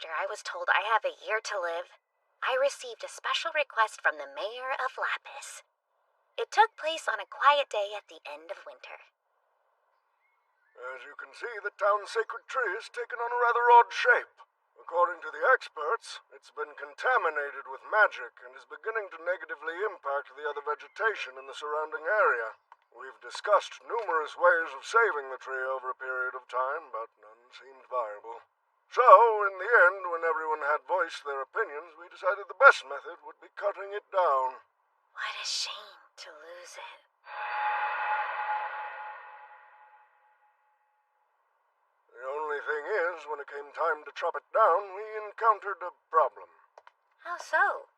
after I was told I have a year to live, I received a special request from the mayor of Lapis. It took place on a quiet day at the end of winter. As you can see, the town's sacred tree has taken on a rather odd shape. According to the experts, it's been contaminated with magic and is beginning to negatively impact the other vegetation in the surrounding area. We've discussed numerous ways of saving the tree over a period of time, but none seemed viable. So, in the end, when everyone had voiced their opinions, we decided the best method would be cutting it down. What a shame to lose it. The only thing is, when it came time to chop it down, we encountered a problem. How so?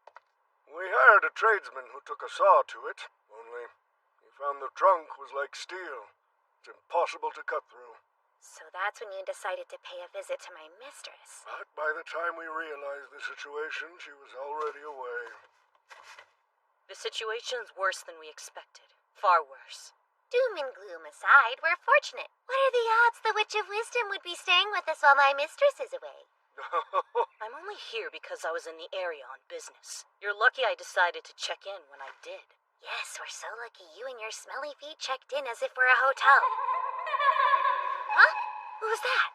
We hired a tradesman who took a saw to it, only he found the trunk was like steel. It's impossible to cut through. So that's when you decided to pay a visit to my mistress. But by the time we realized the situation, she was already away. The situation's worse than we expected. Far worse. Doom and gloom aside, we're fortunate. What are the odds the Witch of Wisdom would be staying with us while my mistress is away? I'm only here because I was in the area on business. You're lucky I decided to check in when I did. Yes, we're so lucky you and your smelly feet checked in as if we're a hotel. Huh? Who was that?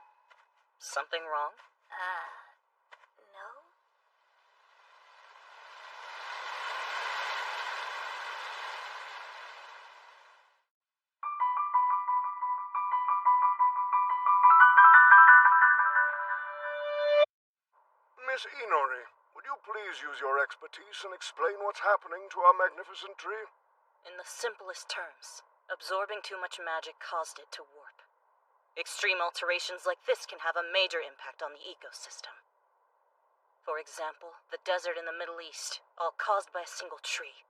Something wrong? No? Miss Inori, would you please use your expertise and explain what's happening to our magnificent tree? In the simplest terms, absorbing too much magic caused it to warp. Extreme alterations like this can have a major impact on the ecosystem. For example, the desert in the Middle East, all caused by a single tree.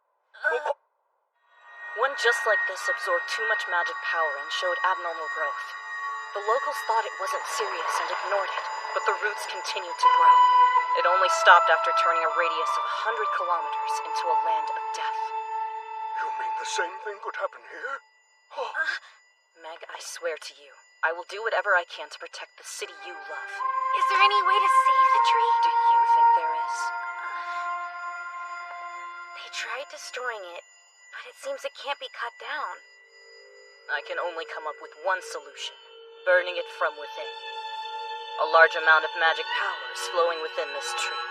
One just like this absorbed too much magic power and showed abnormal growth. The locals thought it wasn't serious and ignored it, but the roots continued to grow. It only stopped after turning a radius of 100 kilometers into a land of death. You mean the same thing could happen here? Meg, I swear to you, I will do whatever I can to protect the city you love. Is there any way to save the tree? Do you think there is? They tried destroying it, but it seems it can't be cut down. I can only come up with one solution: burning it from within. A large amount of magic power is flowing within this tree.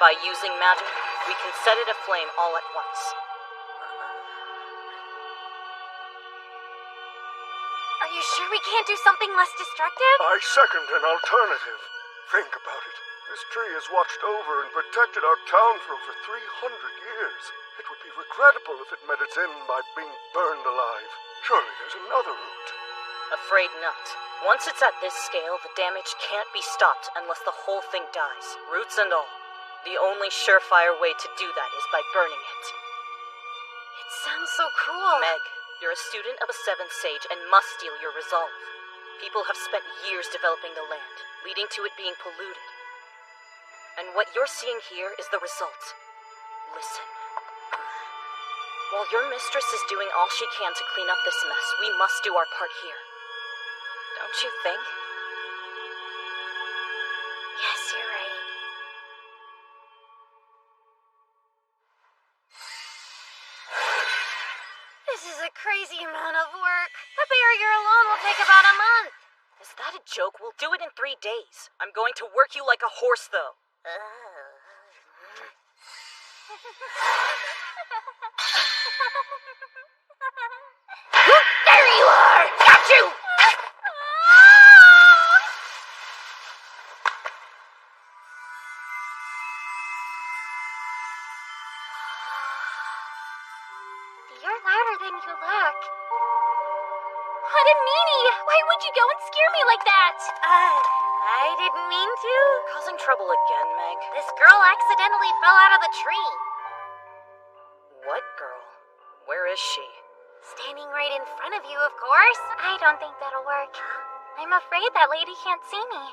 By using magic, we can set it aflame all at once. Are you sure we can't do something less destructive? I second an alternative. Think about it. This tree has watched over and protected our town for over 300 years. It would be regrettable if it met its end by being burned alive. Surely there's another route. Afraid not. Once it's at this scale, the damage can't be stopped unless the whole thing dies, roots and all. The only surefire way to do that is by burning it. It sounds so cruel. Meg, you're a student of a Seventh Sage and must steel your resolve. People have spent years developing the land, leading to it being polluted. And what you're seeing here is the result. Listen. While your mistress is doing all she can to clean up this mess, we must do our part here. Don't you think? Yes, you're right. This is a crazy amount of work. The barrier alone will take about a month. Is that a joke? We'll do it in 3 days. I'm going to work you like a horse, though. There you are! Got you! You're louder than you look. What a meanie! Why would you go and scare me like that? I didn't mean to. Causing trouble again, Meg. This girl accidentally fell out of the tree. What girl? Where is she? Standing right in front of you, of course. I don't think that'll work. I'm afraid that lady can't see me.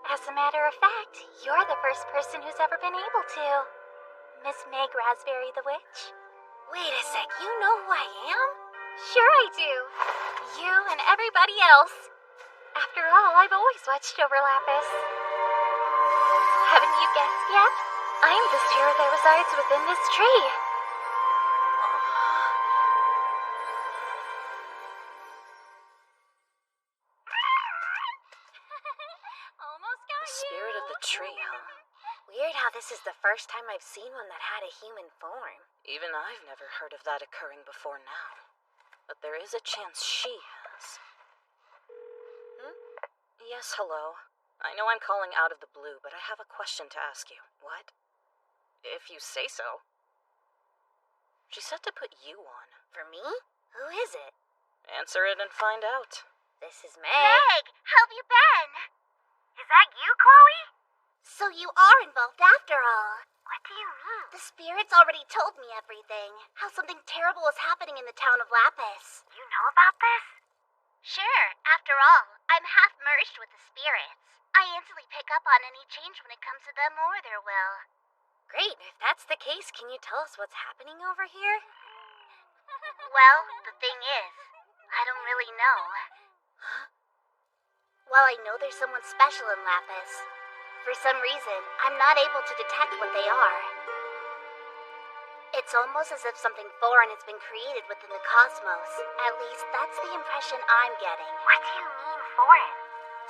As a matter of fact, you're the first person who's ever been able to. Miss Meg Raspberry the Witch. Wait a sec, you know who I am? Sure I do. You and everybody else. After all, I've always watched over Lapis. Have Yep. I'm the spirit that resides within this tree. Almost got The spirit of the tree, huh? Weird how this is the first time I've seen one that had a human form. Even I've never heard of that occurring before now. But there is a chance she has. Yes, hello. I know I'm calling out of the blue, but I have a question to ask you. What? If you say so. She said to put you on. For me? Who is it? Answer it and find out. This is Meg. Meg, how have you been? Is that you, Chloe? So you are involved after all. What do you mean? The spirits already told me everything. How something terrible is happening in the town of Lapis. You know about this? Sure. After all, I'm half merged with the spirits. I instantly pick up on any change when it comes to them or their will. Great. If that's the case, can you tell us what's happening over here? Well, the thing is, I don't really know. Well, I know there's someone special in Lapis. For some reason, I'm not able to detect what they are. It's almost as if something foreign has been created within the cosmos. At least that's the impression I'm getting. What do you mean foreign?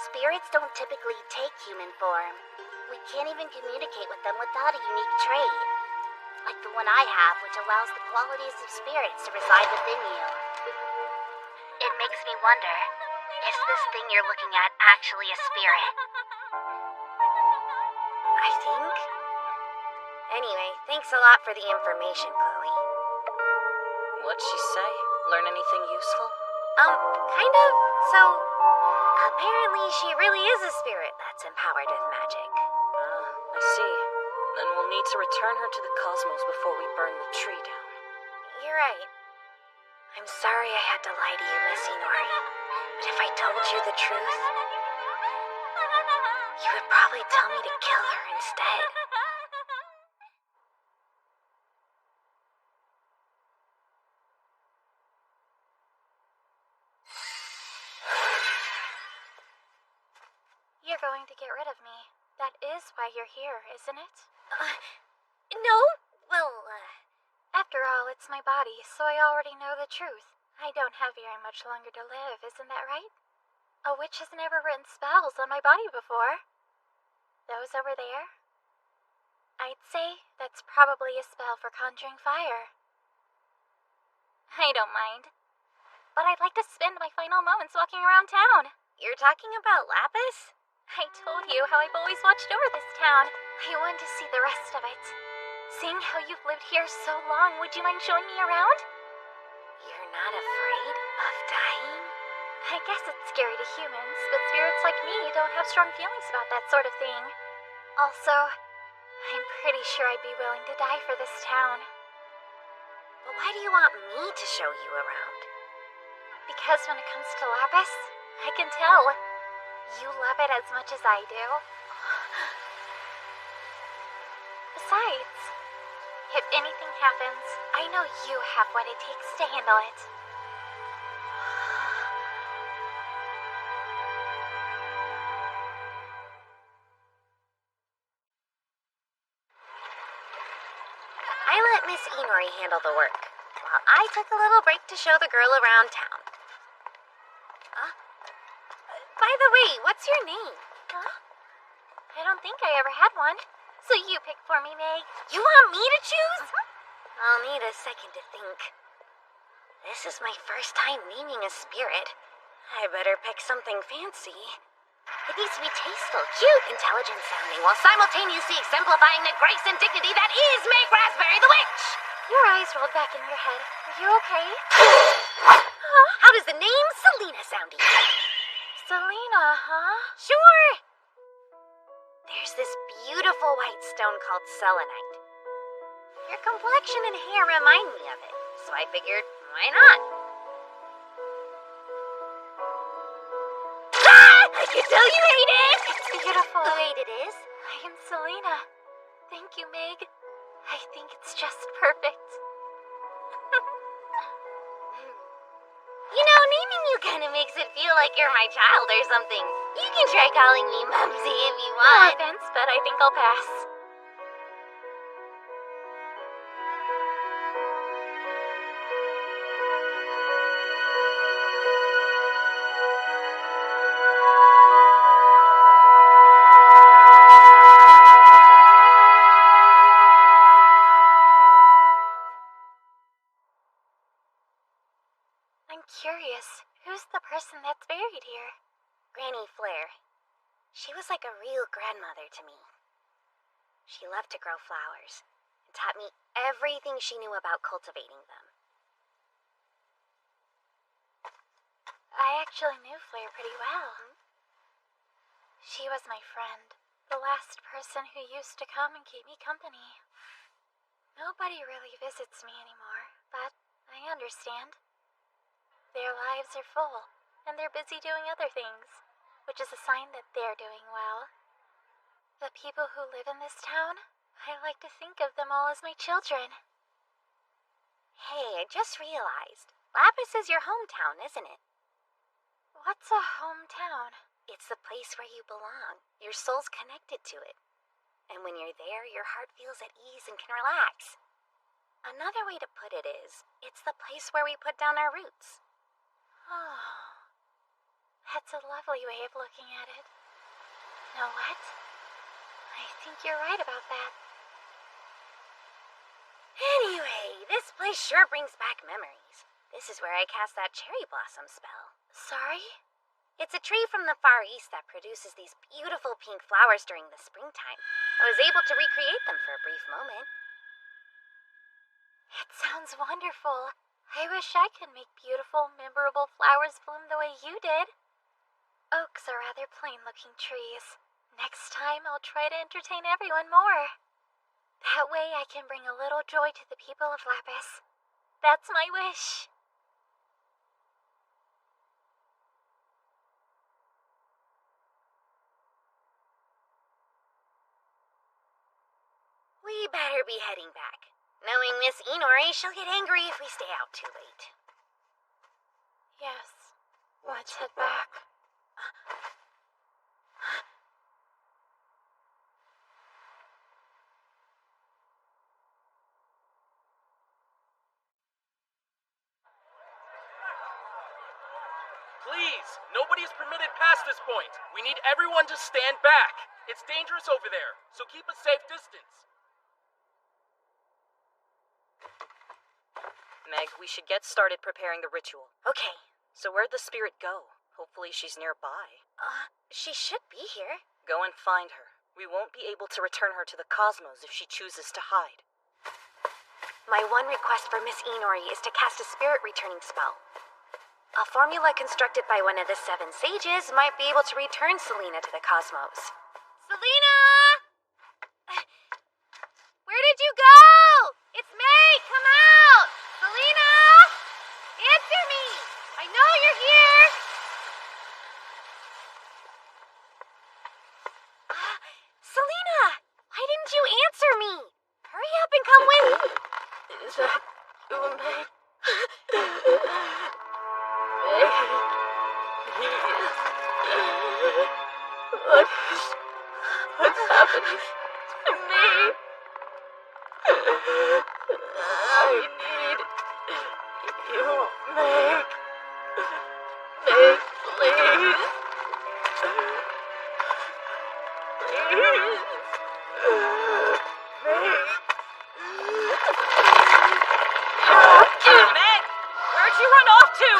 Spirits don't typically take human form. We can't even communicate with them without a unique trait. Like the one I have, which allows the qualities of spirits to reside within you. It makes me wonder, is this thing you're looking at actually a spirit? I think. Anyway, thanks a lot for the information, Chloe. What'd she say? Learn anything useful? Kind of. So, apparently she really is a spirit that's empowered with magic. Ah, I see. Then we'll need to return her to the cosmos before we burn the tree down. You're right. I'm sorry I had to lie to you, Miss Inori. But if I told you the truth, you would probably tell me to kill her instead. You're going to get rid of me. That is why you're here, isn't it? No? Well, After all, it's my body, so I already know the truth. I don't have very much longer to live, isn't that right? A witch has never written spells on my body before. Those over there? I'd say that's probably a spell for conjuring fire. I don't mind. But I'd like to spend my final moments walking around town. you're talking about Lapis? I told you how I've always watched over this town. I want to see the rest of it. Seeing how you've lived here so long, would you mind showing me around? You're not afraid of dying? I guess it's scary to humans, but spirits like me don't have strong feelings about that sort of thing. Also, I'm pretty sure I'd be willing to die for this town. But why do you want me to show you around? Because when it comes to Lapis, I can tell. You love it as much as I do. Besides, if anything happens, I know you have what it takes to handle it. I let Miss Inori handle the work, while I took a little break to show the girl around town. By the way, what's your name? Huh? I don't think I ever had one. So you pick for me, Meg. You want me to choose? I'll need a second to think. This is my first time naming a spirit. I better pick something fancy. It needs to be tasteful, cute, intelligent sounding, while simultaneously exemplifying the grace and dignity that is Meg Raspberry the Witch! Your eyes rolled back in your head. Are you okay? How does the name Selena sound to you? Selena, huh? Sure! There's this beautiful white stone called selenite. Your complexion and hair remind me of it, so I figured, why not? I can tell you hate it! It's beautiful. Wait, it is? I am Selena. Thank you, Meg. I think it's just perfect. You know, naming you kind of makes it feel like you're my child or something. You can try calling me Mumsy if you No want. offense, but I think I'll pass. buried here? Granny Flare. She was like a real grandmother to me. She loved to grow flowers and taught me everything she knew about cultivating them. I actually knew Flare pretty well. She was my friend, the last person who used to come and keep me company. Nobody really visits me anymore, but I understand. Their lives are full, and they're busy doing other things, which is a sign that they're doing well. The people who live in this town, I like to think of them all as my children. Hey, I just realized. Lapis is your hometown, isn't it? What's a hometown? It's the place where you belong. Your soul's connected to it. And when you're there, your heart feels at ease and can relax. Another way to put it is, it's the place where we put down our roots. Oh, that's a lovely way of looking at it. Know what? I think you're right about that. Anyway, this place sure brings back memories. This is where I cast that cherry blossom spell. Sorry? It's a tree from the Far East that produces these beautiful pink flowers during the springtime. I was able to recreate them for a brief moment. It sounds wonderful. I wish I could make beautiful, memorable flowers bloom the way you did. Oaks are rather plain-looking trees. Next time, I'll try to entertain everyone more. That way, I can bring a little joy to the people of Lapis. That's my wish. We better be heading back. Knowing Miss Inori, she'll get angry if we stay out too late. Yes, let's head back. Please, nobody is permitted past this point. We need everyone to stand back. It's dangerous over there, so keep a safe distance. Meg, we should get started preparing the ritual. Okay. So where'd the spirit go? Hopefully she's nearby. She should be here. Go and find her. We won't be able to return her to the cosmos if she chooses to hide. My one request for Miss Inori is to cast a spirit returning spell. A formula constructed by one of the 7 sages might be able to return Selena to the cosmos. Selena! Where did you go? It's May! Come out! Selena! Answer me! I know you're here! Selena! Why didn't you answer me? Hurry up and come with me! Is that you, Meg? What's happening to me? I need you, Meg. Meg, please. Please. Meg! Where'd you run off to?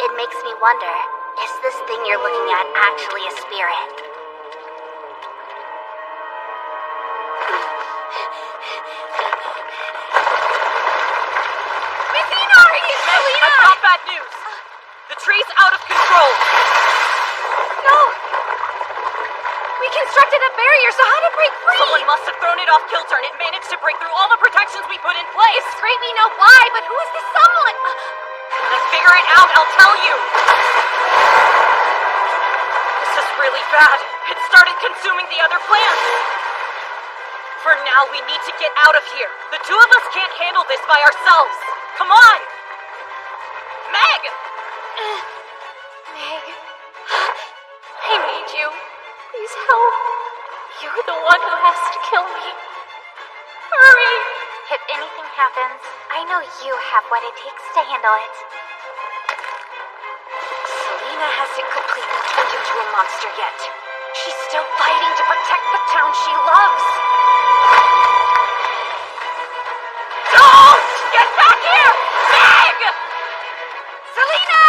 It makes me wonder, is this thing you're looking at actually a spirit? Miss Inori! Selena! I've got bad news. The tree's out of control. No! We constructed a barrier, so how to break free? Someone must have thrown it off kilter and it managed to break through all the protections we put in place. It's great we know why, but who is this someone? When I figure it out, I'll tell you. This is really bad. It started consuming the other plants. For now, we need to get out of here. The two of us can't handle this by ourselves. Come on! Meg! Meg, I need you. Please help. You're the one who has to kill me. Hurry! If anything happens, I know you have what it takes to handle it. Selena hasn't completely turned into a monster yet. She's still fighting to protect the town she loves. Ah! Get back here! Meg! Selena!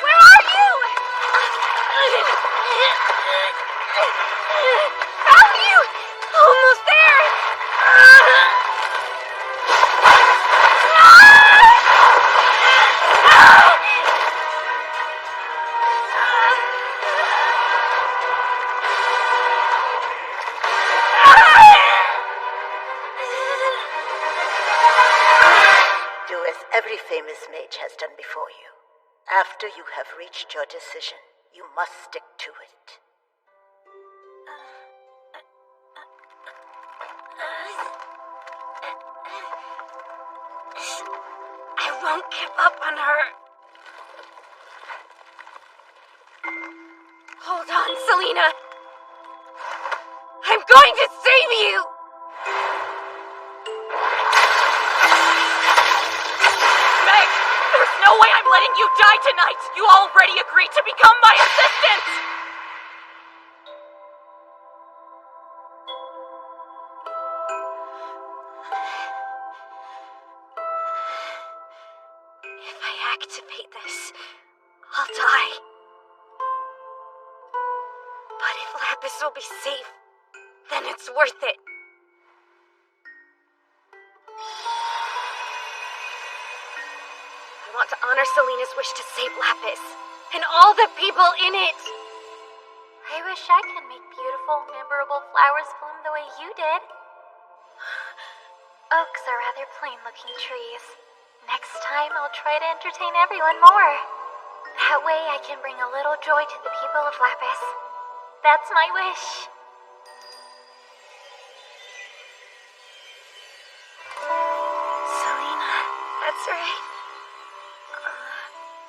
Where are you? Found you! Almost there! Do as every famous mage has done before you. After you have reached your decision, you must stick to it. I won't give up on her. Hold on, Selena. I'm going to save you! Meg! There's no way I'm letting you die tonight! You already agreed to become my assistant! If I activate this, I'll die. But if Lapis will be safe, then it's worth it. I want to honor Selena's wish to save Lapis, and all the people in it. I wish I could make beautiful, memorable flowers bloom the way you did. Oaks are rather plain-looking trees. Next time, I'll try to entertain everyone more. That way, I can bring a little joy to the people of Lapis. That's my wish. Selena, that's right.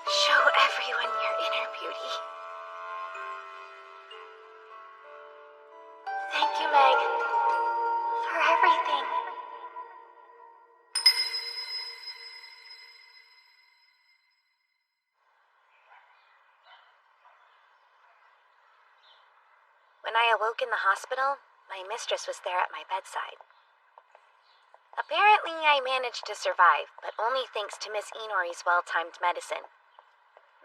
Show everyone your inner beauty. Thank you, Meg, for everything. When I awoke in the hospital, my mistress was there at my bedside. Apparently, I managed to survive, but only thanks to Miss Inori's well-timed medicine.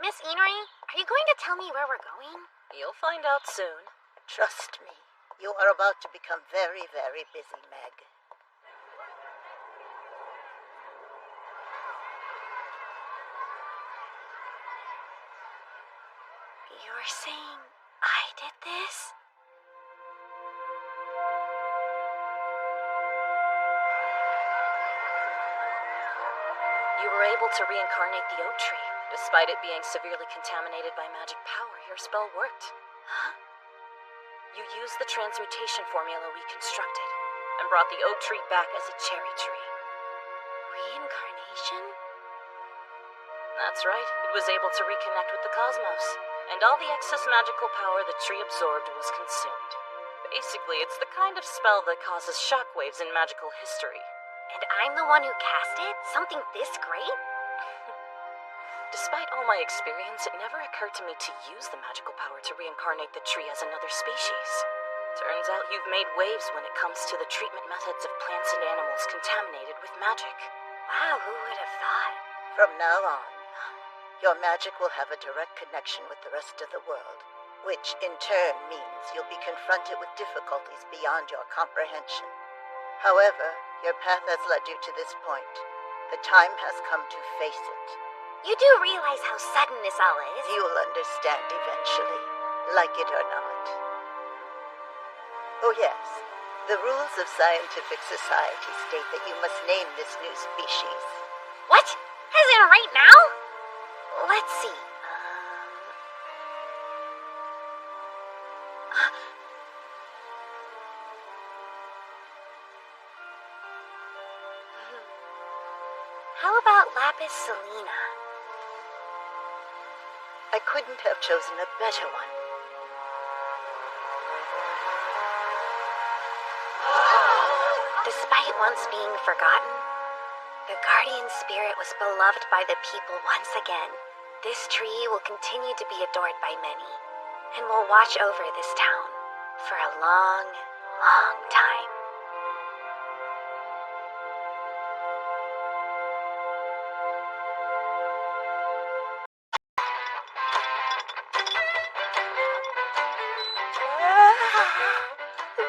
Miss Inori, are you going to tell me where we're going? You'll find out soon. Trust me, you are about to become very, very busy, Meg. You're saying I did this? You were able to reincarnate the oak tree. Despite it being severely contaminated by magic power, your spell worked. Huh? You used the transmutation formula we constructed, and brought the oak tree back as a cherry tree. Reincarnation? That's right, it was able to reconnect with the cosmos, and all the excess magical power the tree absorbed was consumed. Basically, it's the kind of spell that causes shockwaves in magical history. And I'm the one who cast it? Something this great? Despite all my experience, it never occurred to me to use the magical power to reincarnate the tree as another species. Turns out you've made waves when it comes to the treatment methods of plants and animals contaminated with magic. Wow, who would have thought? From now on, your magic will have a direct connection with the rest of the world, which in turn means you'll be confronted with difficulties beyond your comprehension. However, your path has led you to this point. The time has come to face it. You do realize how sudden this all is? You'll understand eventually, like it or not. Oh yes, the rules of scientific society state that you must name this new species. What? As in right now? Let's see. How about Lapis Selena? I couldn't have chosen a better one. Despite once being forgotten, the guardian spirit was beloved by the people once again. This tree will continue to be adored by many. and will watch over this town for a long, long time.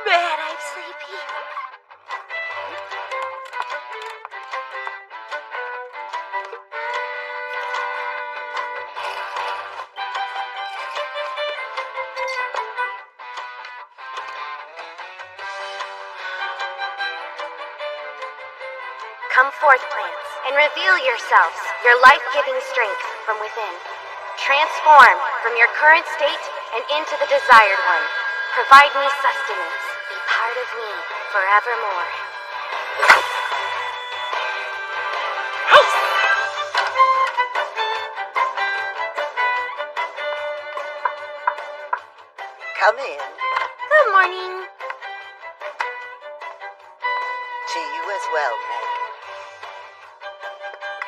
Man, I'm sleepy. Come forth, plants, and reveal yourselves, your life-giving strength from within. Transform from your current state and into the desired one. Provide me sustenance. Be part of me forevermore. Come in. Good morning. To you as well, Meg.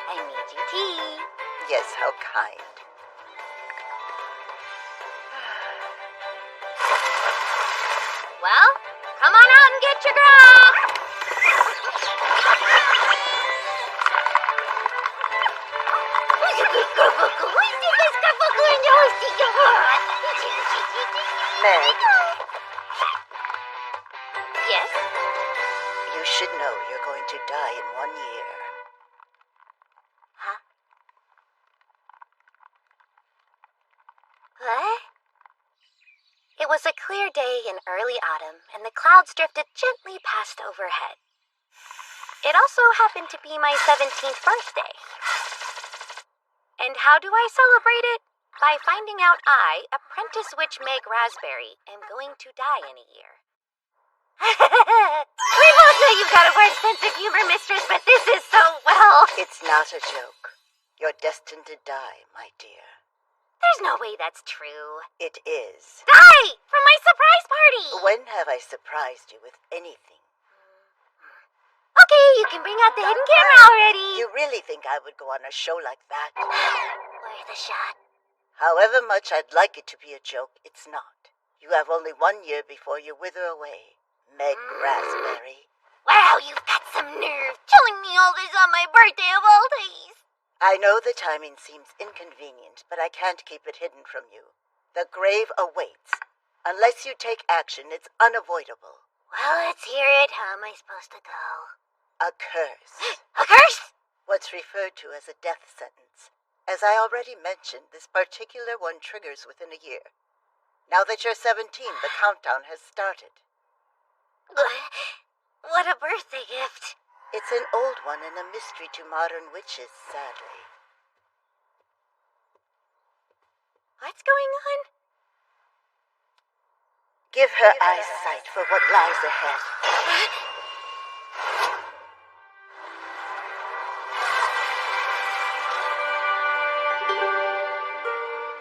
I made you tea. Yes, how kind. Well, come on out and get your grub. Meg, Yes? you should know you're going to die in 1 year. Huh? What? It was a clear day in early autumn, and the clouds drifted gently past overhead. It also happened to be my 17th birthday. And how do I celebrate it? By finding out I, apprentice witch Meg Raspberry, am going to die in a year. We both know you've got a weird sense of humor, mistress, but this is so well. It's not a joke. You're destined to die, my dear. There's no way that's true. It is. Die! From my surprise party! When have I surprised you with anything? Okay, you can bring out the hidden camera already. You really think I would go on a show like that? Worth a shot. However much I'd like it to be a joke, it's not. You have only 1 year before you wither away. Meg Raspberry. Wow, you've got some nerve telling me all this on my birthday of all days. I know the timing seems inconvenient, but I can't keep it hidden from you. The grave awaits. Unless you take action, it's unavoidable. Well, let's hear it. How am I supposed to go? A curse. A curse? What's referred to as a death sentence. As I already mentioned, this particular one triggers within a year. Now that you're 17, the countdown has started. What a birthday gift. It's an old one and a mystery to modern witches, sadly. What's going on? Give her eyesight for what lies ahead.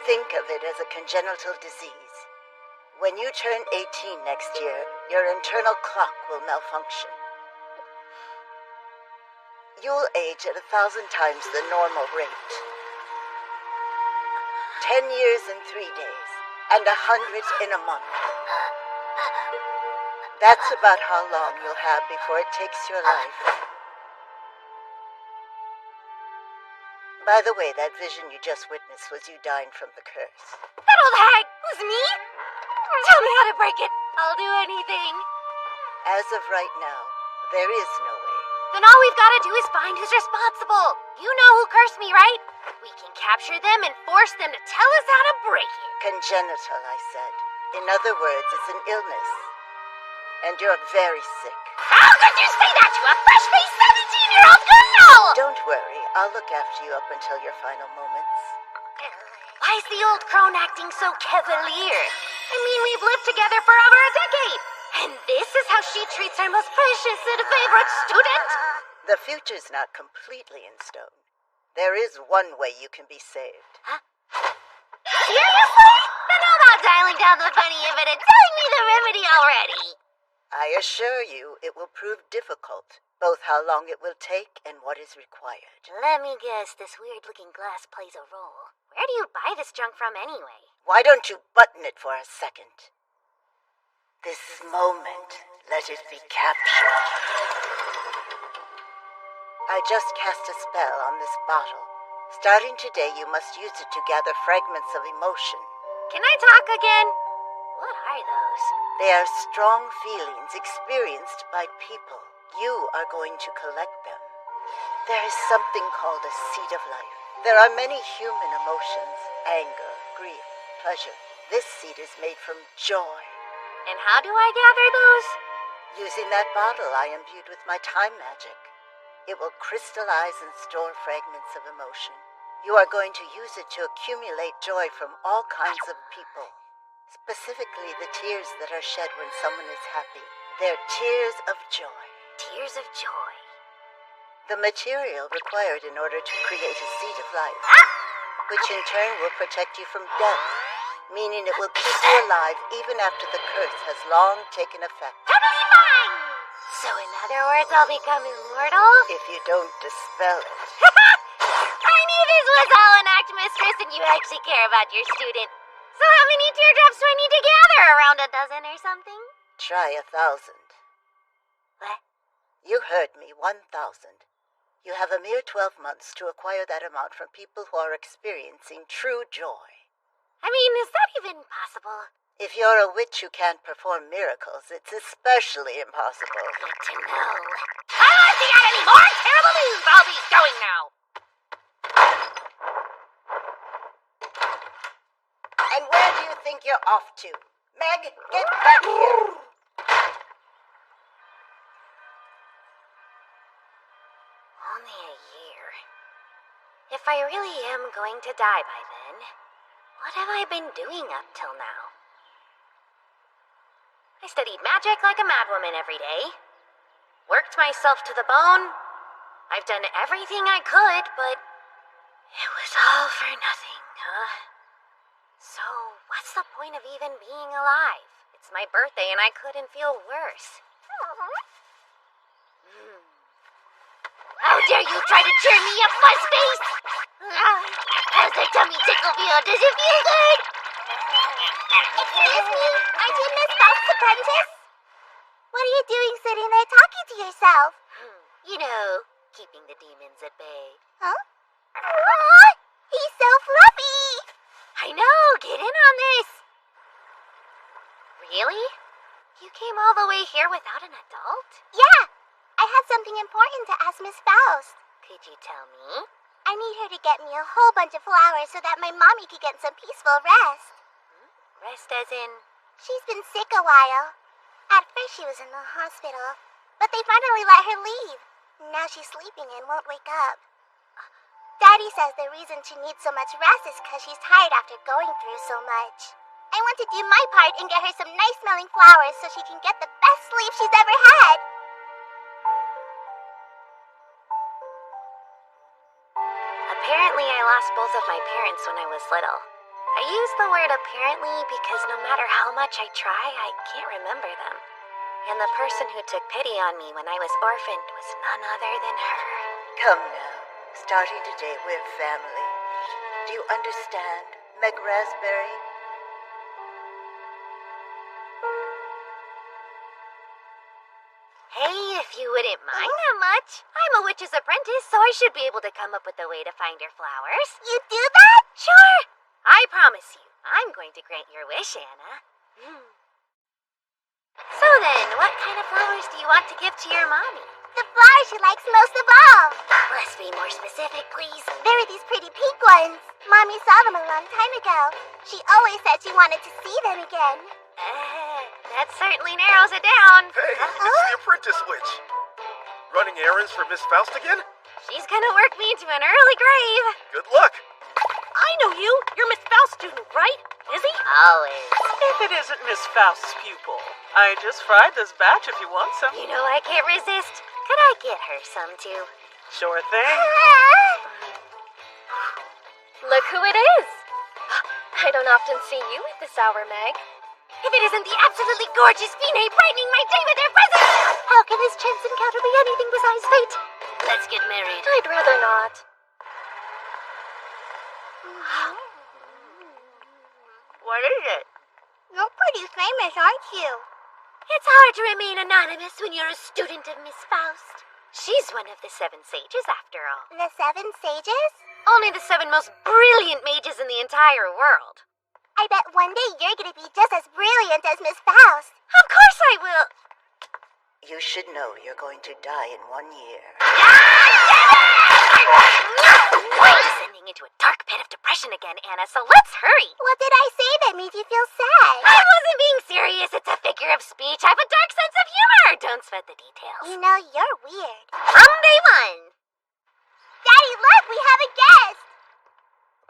Think of it as a congenital disease. When you turn 18 next year, your internal clock will malfunction. You'll age at 1,000 times the normal rate. 10 years in 3 days, and 100 in a month. That's about how long you'll have before it takes your life. By the way, that vision you just witnessed was you dying from the curse. That old hag was me? Tell me how to break it. I'll do anything. As of right now, there is no way. Then all we've got to do is find who's responsible. You know who cursed me, right? We can capture them and force them to tell us how to break it. Congenital, I said. In other words, it's an illness. And you're very sick. How could you say that to a fresh-faced 17-year-old girl? Don't worry, I'll look after you up until your final moments. Why is the old crone acting so cavalier? I mean, we've lived together for over a decade. And this is how she treats her most precious and favorite student? The future's not completely in stone. There is one way you can be saved. Huh? Seriously? Then how about dialing down the funny of it and telling me the remedy already? I assure you it will prove difficult, both how long it will take and what is required. Let me guess, this weird-looking glass plays a role. Where do you buy this junk from anyway? Why don't you button it for a second? This moment, let it be captured. I just cast a spell on this bottle. Starting today, you must use it to gather fragments of emotion. Can I talk again? What are those? They are strong feelings experienced by people. You are going to collect them. There is something called a seed of life. There are many human emotions: anger, grief, pleasure. This seed is made from joy. And how do I gather those? Using that bottle I imbued with my time magic. It will crystallize and store fragments of emotion. You are going to use it to accumulate joy from all kinds of people. Specifically the tears that are shed when someone is happy. They're tears of joy. Tears of joy. The material required in order to create a seed of life, which in turn will protect you from death, meaning it will keep you alive even after the curse has long taken effect. Totally fine! So in other words, I'll become immortal? If you don't dispel it. I knew this was all an act, mistress, and you actually care about your student. So how many teardrops do I need to gather? Around a dozen or something? Try 1,000. What? You heard me, 1,000. You have a mere 12 months to acquire that amount from people who are experiencing true joy. I mean, is that even possible? If you're a witch who can't perform miracles, it's especially impossible. Good to know. I don't want to see out any more terrible news! I'll be going now! And where do you think you're off to? Meg, get back here! Only a year. If I really am going to die by then, what have I been doing up till now? I studied magic like a madwoman every day. Worked myself to the bone. I've done everything I could, but it was all for nothing, huh? So, what's the point of even being alive? It's my birthday and I couldn't feel worse. How dare you try to cheer me up, fuzzface! How's the tummy tickle feel? Does it feel good? Excuse me, aren't you Miss Faust's apprentice? What are you doing sitting there talking to yourself? You know, keeping the demons at bay. Huh? Aw, he's so fluffy! I know, get in on this! Really? You came all the way here without an adult? Yeah, I had something important to ask Miss Faust. Could you tell me? I need her to get me a whole bunch of flowers so that my mommy could get some peaceful rest. Rest as in... She's been sick a while. At first she was in the hospital, but they finally let her leave. Now she's sleeping and won't wake up. Daddy says the reason she needs so much rest is because she's tired after going through so much. I want to do my part and get her some nice-smelling flowers so she can get the best sleep she's ever had. Apparently I lost both of my parents when I was little. I use the word apparently because no matter how much I try, I can't remember them. And the person who took pity on me when I was orphaned was none other than her. Come now. Starting today, we're family. Do you understand, Meg Raspberry? Hey, if you wouldn't mind that much, I'm a witch's apprentice, so I should be able to come up with a way to find her flowers. You do that? Sure! I promise you, I'm going to grant your wish, Anna. So then, what kind of flowers do you want to give to your mommy? The flowers she likes most of all. Let's be more specific, please. There are these pretty pink ones. Mommy saw them a long time ago. She always said she wanted to see them again. That certainly narrows it down. Hey, it's the apprentice witch. Running errands for Miss Faust again? She's gonna work me into an early grave. Good luck. I know you. You're Miss Faust's student, right? Izzy? Always. If it isn't Miss Faust's pupil, I just fried this batch if you want some. You know I can't resist. Could I get her some too? Sure thing. Look who it is! I don't often see you at this hour, Meg. If it isn't the absolutely gorgeous Fine brightening my day with her presence! How can this chance encounter be anything besides fate? Let's get married. I'd rather not. What is it? You're pretty famous, aren't you? It's hard to remain anonymous when you're a student of Miss Faust. She's one of the 7 sages, after all. The 7 sages? Only the 7 most brilliant mages in the entire world. I bet one day you're gonna be just as brilliant as Miss Faust. Of course I will. You should know you're going to die in 1 year. We're descending into a dark pit of depression again, Anna, so let's hurry. What did I say that made you feel sad? I wasn't being serious. It's a figure of speech. I have a dark sense of humor. Don't sweat the details. You know, you're weird. From day one. Daddy, look, we have a guest.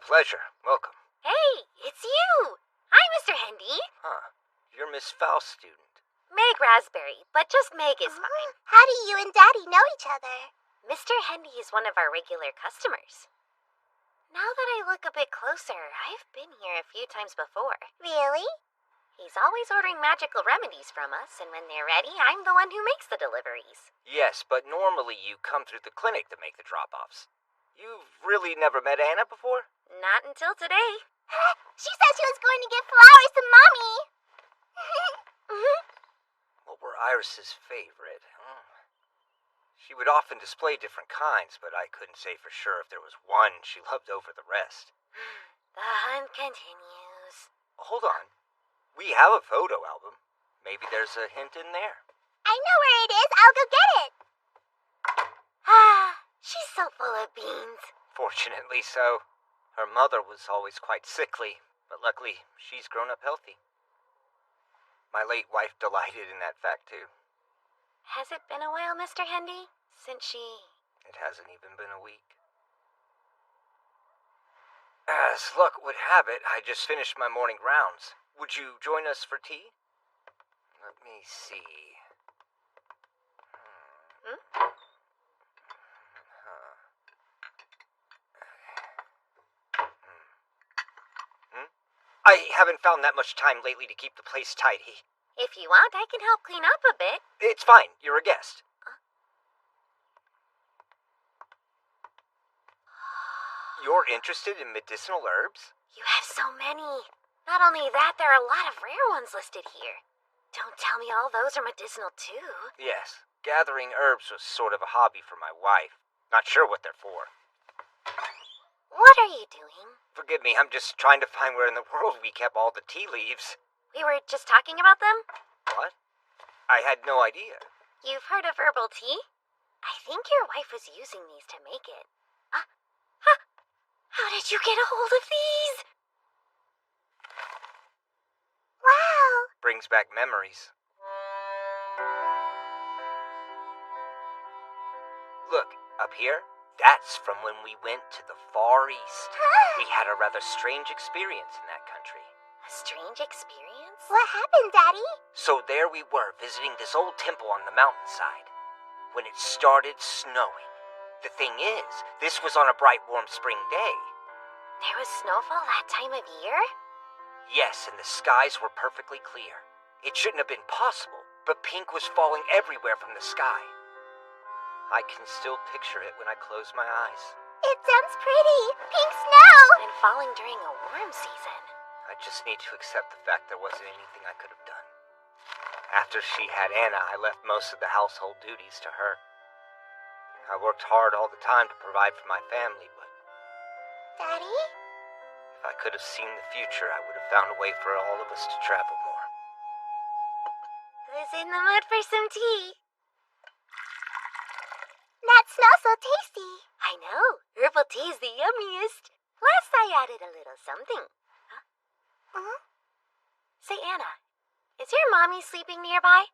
Pleasure. Welcome. Hey, it's you. Hi, Mr. Hendy. Huh. You're Miss Faust's student. Meg Raspberry, but just Meg is fine. How do you and Daddy know each other? Mr. Hendy is one of our regular customers. Now that I look a bit closer, I've been here a few times before. Really? He's always ordering magical remedies from us, and when they're ready, I'm the one who makes the deliveries. Yes, but normally you come through the clinic to make the drop-offs. You've really never met Anna before? Not until today. She said she was going to give flowers to Mommy. What were Iris's favorite? She would often display different kinds, but I couldn't say for sure if there was one she loved over the rest. The hunt continues. Hold on. We have a photo album. Maybe there's a hint in there. I know where it is. I'll go get it. She's so full of beans. Fortunately so. Her mother was always quite sickly, but luckily she's grown up healthy. My late wife delighted in that fact too. Has it been a while, Mr. Hendy, since she... It hasn't even been a week. As luck would have it, I just finished my morning rounds. Would you join us for tea? Let me see. I haven't found that much time lately to keep the place tidy. If you want, I can help clean up a bit. It's fine. You're a guest. You're interested in medicinal herbs? You have so many. Not only that, there are a lot of rare ones listed here. Don't tell me all those are medicinal too. Yes. Gathering herbs was sort of a hobby for my wife. Not sure what they're for. What are you doing? Forgive me, I'm just trying to find where in the world we kept all the tea leaves. We were just talking about them? What? I had no idea. You've heard of herbal tea? I think your wife was using these to make it. How did you get a hold of these? Wow. Brings back memories. Look, up here, that's from when we went to the Far East. We had a rather strange experience in that country. A strange experience? What happened, Daddy? So there we were, visiting this old temple on the mountainside, when it started snowing. The thing is, this was on a bright, warm spring day. There was snowfall that time of year? Yes, and the skies were perfectly clear. It shouldn't have been possible, but pink was falling everywhere from the sky. I can still picture it when I close my eyes. It sounds pretty. Pink snow. And falling during a warm season. I just need to accept the fact there wasn't anything I could have done. After she had Anna, I left most of the household duties to her. I worked hard all the time to provide for my family, but Daddy? if I could have seen the future, I would have found a way for all of us to travel more. Who's in the mood for some tea? That smells so tasty. I know. Herbal tea is the yummiest. Last I added a little something. Huh? Say, Anna, is your mommy sleeping nearby?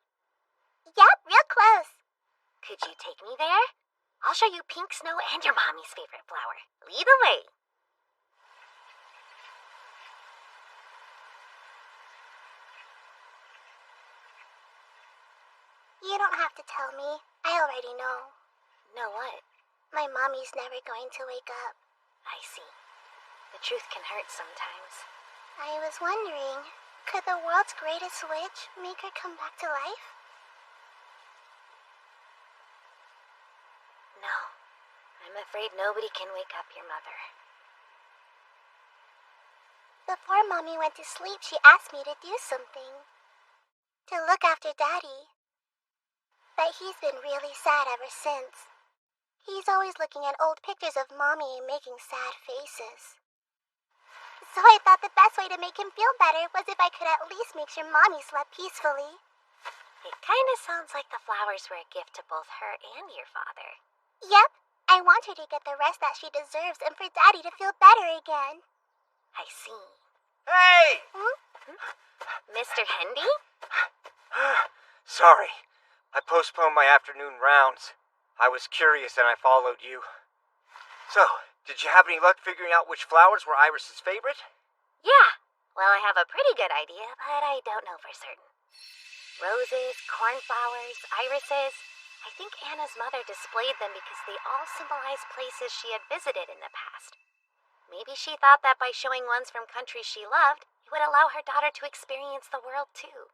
Yep, real close. Could you take me there? I'll show you pink snow and your mommy's favorite flower. Lead the way. You don't have to tell me. I already know. Know what? My mommy's never going to wake up. I see. The truth can hurt sometimes. I was wondering, could the world's greatest witch make her come back to life? No. I'm afraid nobody can wake up your mother. Before Mommy went to sleep, she asked me to do something. To look after Daddy. But he's been really sad ever since. He's always looking at old pictures of Mommy and making sad faces. So I thought the best way to make him feel better was if I could at least make sure Mommy slept peacefully. It kinda sounds like the flowers were a gift to both her and your father. Yep, I want her to get the rest that she deserves and for Daddy to feel better again. I see. Hey! Mr. Hendy? Sorry. I postponed my afternoon rounds. I was curious and I followed you. So, did you have any luck figuring out which flowers were Iris's favorite? Yeah. Well, I have a pretty good idea, but I don't know for certain. Roses, cornflowers, irises. I think Anna's mother displayed them because they all symbolize places she had visited in the past. Maybe she thought that by showing ones from countries she loved, it would allow her daughter to experience the world too.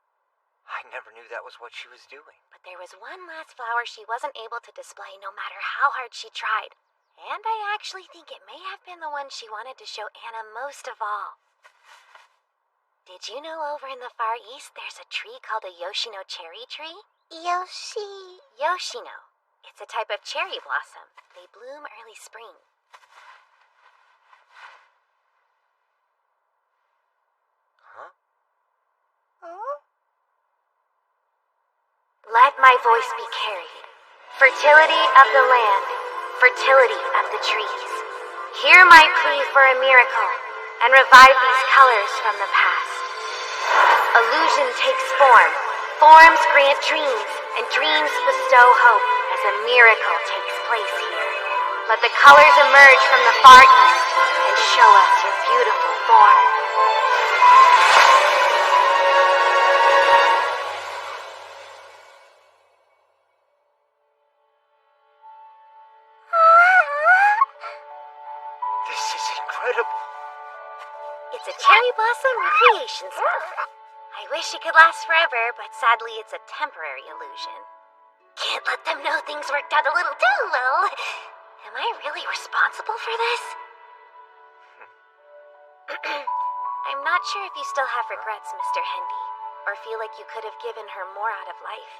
I never knew that was what she was doing. But there was one last flower she wasn't able to display no matter how hard she tried. And I actually think it may have been the one she wanted to show Anna most of all. Did you know over in the Far East there's a tree called a Yoshino cherry tree? Yoshino. It's a type of cherry blossom. They bloom early spring. Huh? Let my voice be carried. Fertility of the land, fertility of the trees. Hear my plea for a miracle, and revive these colors from the past. Illusion takes form, forms grant dreams, and dreams bestow hope as a miracle takes place here. Let the colors emerge from the far east and show us your beautiful form. This is incredible. It's a cherry blossom recreation spell. I wish it could last forever, but sadly it's a temporary illusion. Can't let them know things worked out a little too well. Am I really responsible for this? I'm not sure if you still have regrets, Mr. Hendy, or feel like you could have given her more out of life.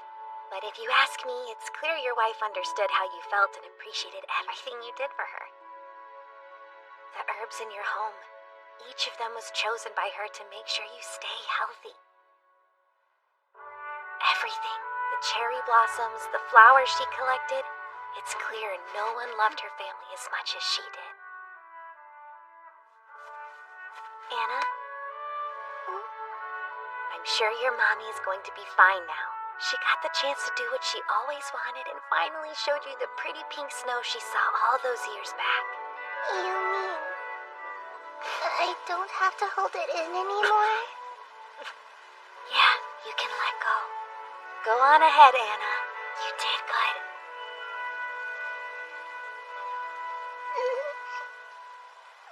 But if you ask me, it's clear your wife understood how you felt and appreciated everything you did for her. The herbs in your home, each of them was chosen by her to make sure you stay healthy. Everything, the cherry blossoms, the flowers she collected, it's clear no one loved her family as much as she did. Anna? I'm sure your mommy is going to be fine now. She got the chance to do what she always wanted and finally showed you the pretty pink snow she saw all those years back. You mean I don't have to hold it in anymore? Yeah, you can let go. Go on ahead, Anna. You did good.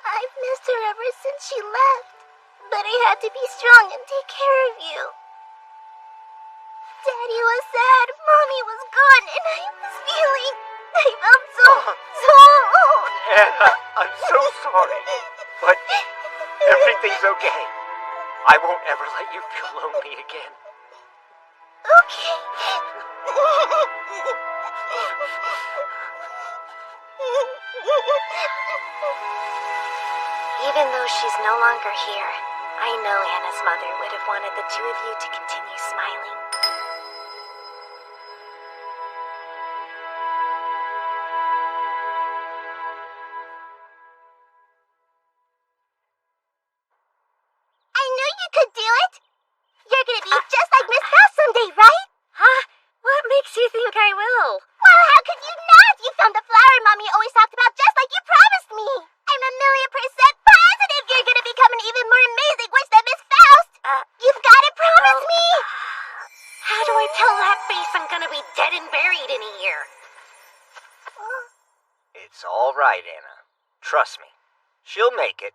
I've missed her ever since she left, but I had to be strong and take care of you. Daddy was sad, Mommy was gone, and I felt so alone. Anna, I'm so sorry. But everything's okay. I won't ever let you feel lonely again. Okay. Even though she's no longer here, I know Anna's mother would have wanted the two of you to continue smiling. I knew you could do it. You're gonna be just like Miss Mouse someday, right? Huh? What makes you think I will? Well, how could you not? You found the flower Mommy always talked about just like you promised me. I'm 1,000,000% positive you're gonna become an even more amazing witch than Miss Faust. You've gotta promise me. How do I tell that face I'm gonna be dead and buried in a year? It's all right, Anna. Trust me. She'll make it.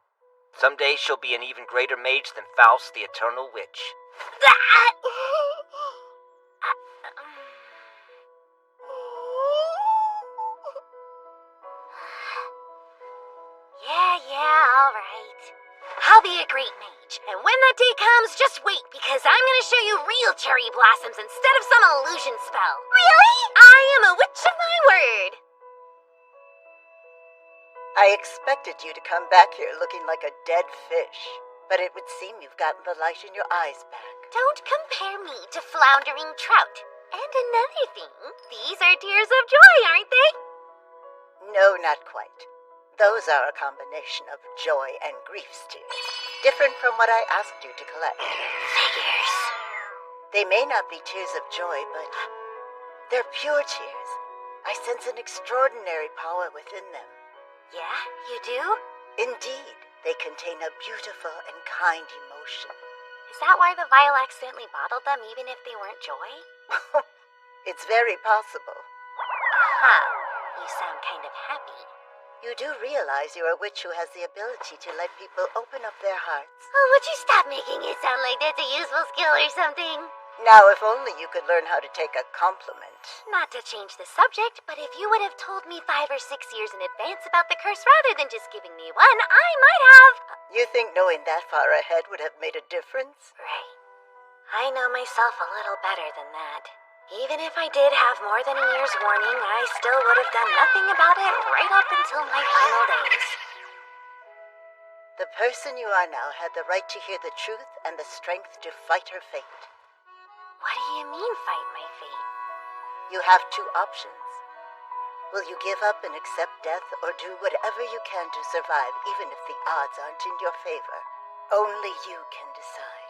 Someday she'll be an even greater mage than Faust the Eternal Witch. Yeah, all right. I'll be a great mage, and when that day comes, just wait, because I'm gonna show you real cherry blossoms instead of some illusion spell. Really? I am a witch of my word. I expected you to come back here looking like a dead fish, but it would seem you've gotten the light in your eyes back. Don't compare me to floundering trout. And another thing, these are tears of joy, aren't they? No, not quite. Those are a combination of joy and grief tears, different from what I asked you to collect. Figures. They may not be tears of joy, but they're pure tears. I sense an extraordinary power within them. Yeah, you do? Indeed, they contain a beautiful and kind emotion. Is that why the vial accidentally bottled them even if they weren't joy? It's very possible. Aha, you sound kind of happy. You do realize you're a witch who has the ability to let people open up their hearts. Oh, would you stop making it sound like that's a useful skill or something? Now, if only you could learn how to take a compliment. Not to change the subject, but if you would have told me 5 or 6 years in advance about the curse rather than just giving me one, I might have... You think knowing that far ahead would have made a difference? Right. I know myself a little better than that. Even if I did have more than a year's warning, I still would have done nothing about it right up until my final days. The person you are now had the right to hear the truth and the strength to fight her fate. What do you mean, fight my fate? You have 2 options. Will you give up and accept death, or do whatever you can to survive, even if the odds aren't in your favor? Only you can decide.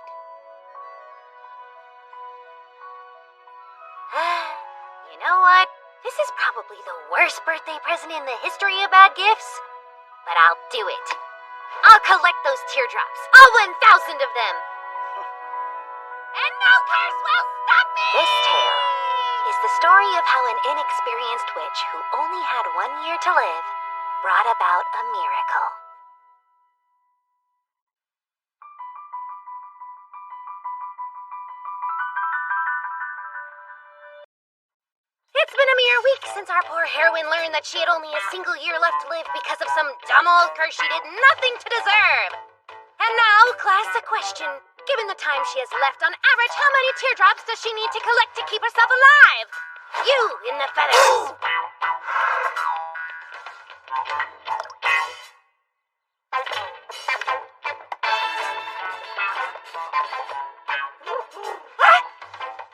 You know what? This is probably the worst birthday present in the history of bad gifts. But I'll do it. I'll collect those teardrops. All 1,000 of them. And no curse will stop me! This tale is the story of how an inexperienced witch who only had 1 year to live brought about a miracle. It's been a mere week since our poor heroine learned that she had only a single year left to live because of some dumb old curse she did nothing to deserve. And now, class, a question. Given the time she has left, on average, how many teardrops does she need to collect to keep herself alive? You in the feathers.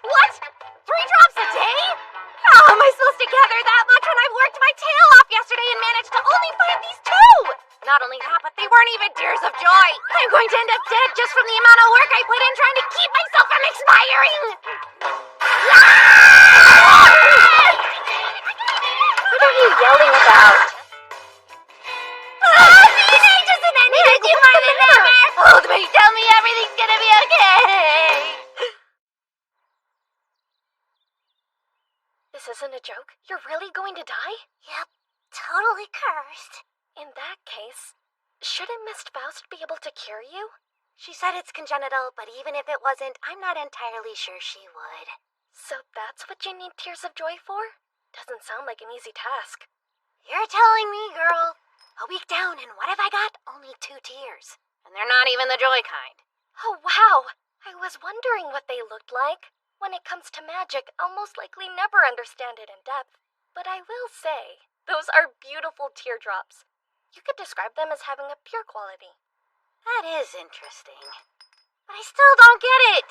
What? 3 drops a day? How am I supposed to gather that much when I worked my tail off yesterday and managed to only find these 2? Not only that, but they weren't even tears of joy. I'm going to end up dead just from the amount of work I put in trying to keep myself from expiring. What are you yelling about? Teenage isn't anything you might have never. Hold me, tell me everything's gonna be okay. This isn't a joke? You're really going to die? Yep, totally cursed. In that case, shouldn't Miss Faust be able to cure you? She said it's congenital, but even if it wasn't, I'm not entirely sure she would. So that's what you need tears of joy for? Doesn't sound like an easy task. You're telling me, girl. A week down, and what have I got? Only 2 tears. And they're not even the joy kind. Oh, wow! I was wondering what they looked like. When it comes to magic, I'll most likely never understand it in depth. But I will say, those are beautiful teardrops. You could describe them as having a pure quality. That is interesting. But I still don't get it.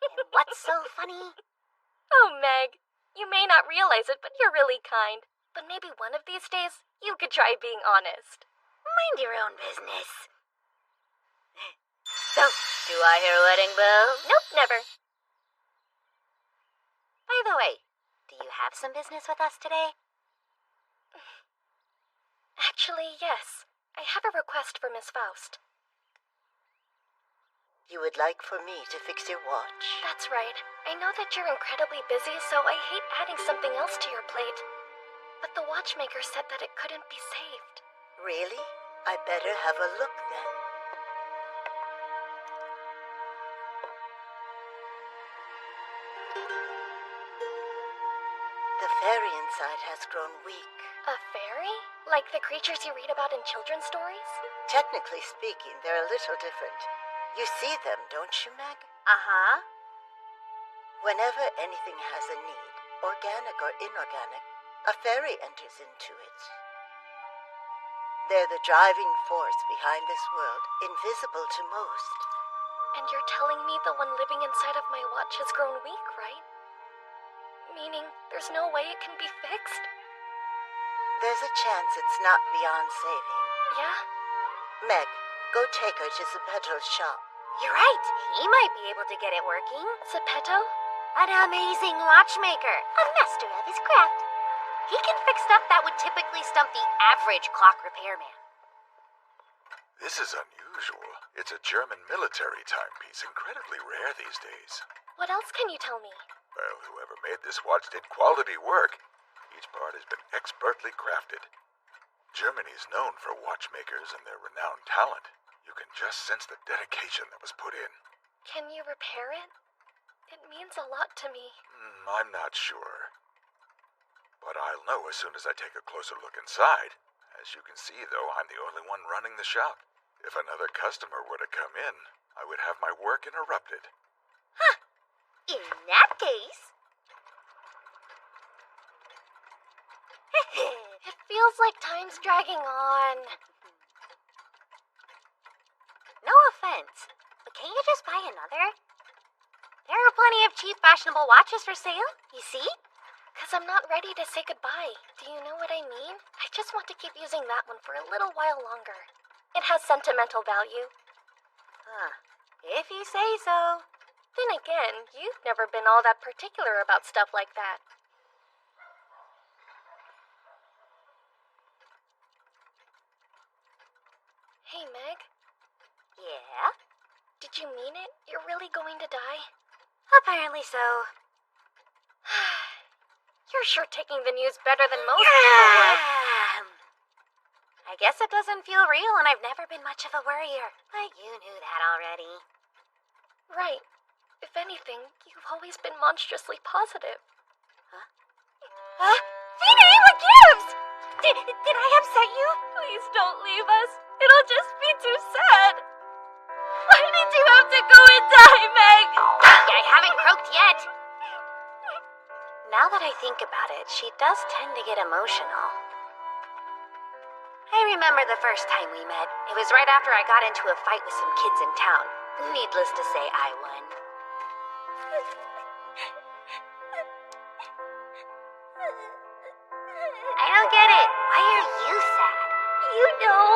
And what's so funny? Oh, Meg, you may not realize it, but you're really kind. But maybe one of these days, you could try being honest. Mind your own business. So, do I hear a wedding bell? Nope, never. By the way, do you have some business with us today? Actually, yes. I have a request for Miss Faust. You would like for me to fix your watch? That's right. I know that you're incredibly busy, so I hate adding something else to your plate. But the watchmaker said that it couldn't be saved. Really? I better have a look then. The fairy inside has grown weak. A fairy? Like the creatures you read about in children's stories? Technically speaking, they're a little different. You see them, don't you, Meg? Uh-huh. Whenever anything has a need, organic or inorganic, a fairy enters into it. They're the driving force behind this world, invisible to most. And you're telling me the one living inside of my watch has grown weak, right? Meaning there's no way it can be fixed? There's a chance it's not beyond saving. Yeah? Meg, go take her to Zeppeto's shop. You're right. He might be able to get it working. Zeppetto? An amazing watchmaker. A master of his craft. He can fix stuff that would typically stump the average clock repairman. This is unusual. It's a German military timepiece, incredibly rare these days. What else can you tell me? Well, whoever made this watch did quality work. Each part has been expertly crafted. Germany is known for watchmakers and their renowned talent. You can just sense the dedication that was put in. Can you repair it? It means a lot to me. I'm not sure. But I'll know as soon as I take a closer look inside. As you can see, though, I'm the only one running the shop. If another customer were to come in, I would have my work interrupted. Huh. In that case... It feels like time's dragging on. No offense, but can't you just buy another? There are plenty of cheap, fashionable watches for sale, you see? 'Cause I'm not ready to say goodbye. Do you know what I mean? I just want to keep using that one for a little while longer. It has sentimental value. Huh. If you say so. Then again, you've never been all that particular about stuff like that. Hey, Meg. Yeah? Did you mean it? You're really going to die? Apparently so. You're sure taking the news better than most people would. I guess it doesn't feel real, and I've never been much of a worrier. But you knew that already. Right. If anything, you've always been monstrously positive. Huh? Fine, what gives? Did I upset you? Please don't leave us. It'll just be too sad. Why did you have to go and die, Meg? I haven't croaked yet. Now that I think about it, she does tend to get emotional. I remember the first time we met. It was right after I got into a fight with some kids in town. Needless to say, I won. I don't get it. Why are you sad? You know,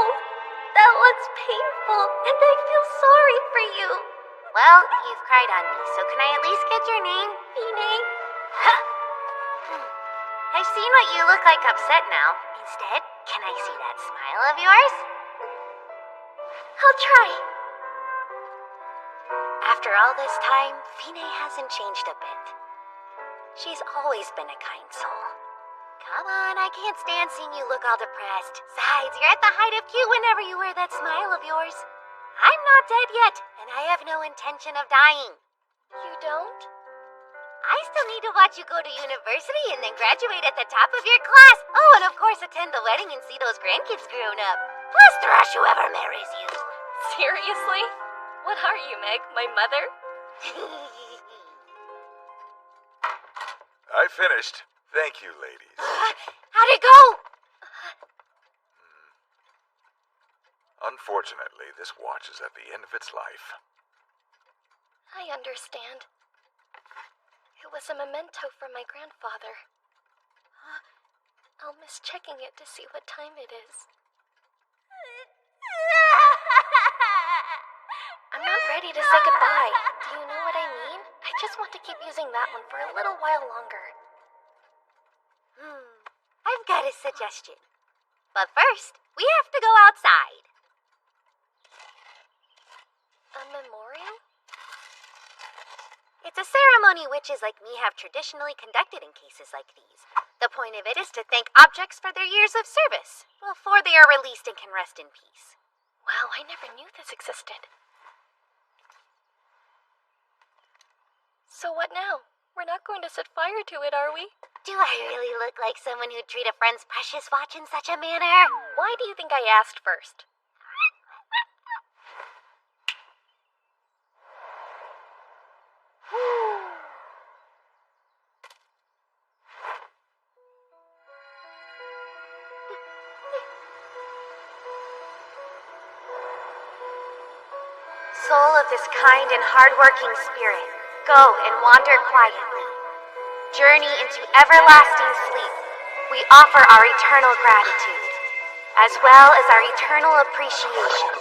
that one's painful, and I feel sorry for you. Well, you've cried on me, so can I at least get your name? Fine. I've seen what you look like upset now. Instead, can I see that smile of yours? I'll try. After all this time, Fine hasn't changed a bit. She's always been a kind soul. Come on, I can't stand seeing you look all depressed. Besides, you're at the height of cute whenever you wear that smile of yours. I'm not dead yet, and I have no intention of dying. You don't? I still need to watch you go to university and then graduate at the top of your class. Oh, and of course attend the wedding and see those grandkids grown up. Plus thrash whoever marries you. Seriously? What are you, Meg? My mother? I finished. Thank you, ladies. How'd it go? Unfortunately, this watch is at the end of its life. I understand. It was a memento from my grandfather. I'll miss checking it to see what time it is. I'm not ready to say goodbye. Do you know what I mean? I just want to keep using that one for a little while longer. I've got a suggestion. But first, we have to go outside. A memorial? It's a ceremony witches like me have traditionally conducted in cases like these. The point of it is to thank objects for their years of service, before they are released and can rest in peace. Wow, I never knew this existed. So what now? We're not going to set fire to it, are we? Do I really look like someone who'd treat a friend's precious watch in such a manner? Why do you think I asked first? Soul of this kind and hard-working spirit, go and wander quietly. Journey into everlasting sleep. We offer our eternal gratitude, as well as our eternal appreciation.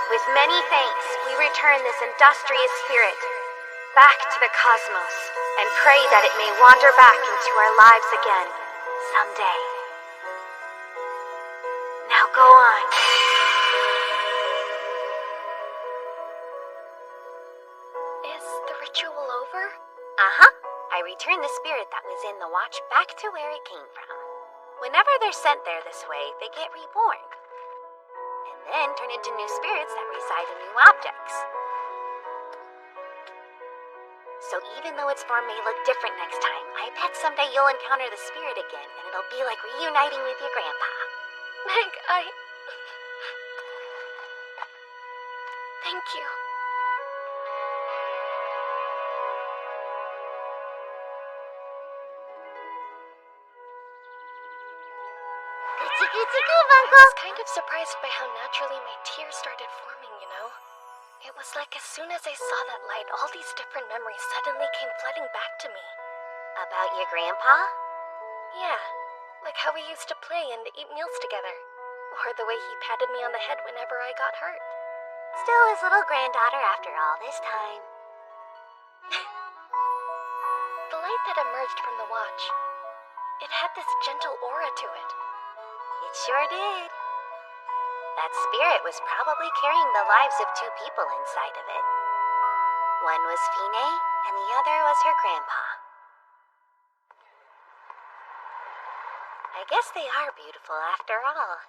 With many thanks, we return this industrious spirit back to the cosmos and pray that it may wander back into our lives again someday. Now go on. Is the ritual over? Uh-huh. I returned the spirit that was in the watch back to where it came from. Whenever they're sent there this way, they get reborn. And then turn into new spirits that reside in new objects. So even though its form may look different next time, I bet someday you'll encounter the spirit again and it'll be like reuniting with your grandpa. Meg, Thank you. I was kind of surprised by how naturally my tears started forming, you know? It was like as soon as I saw that light, all these different memories suddenly came flooding back to me. About your grandpa? Yeah, like how we used to play and eat meals together. Or the way he patted me on the head whenever I got hurt. Still his little granddaughter after all this time. The light that emerged from the watch, it had this gentle aura to it. It sure did. That spirit was probably carrying the lives of two people inside of it. One was Fine, and the other was her grandpa. I guess they are beautiful after all.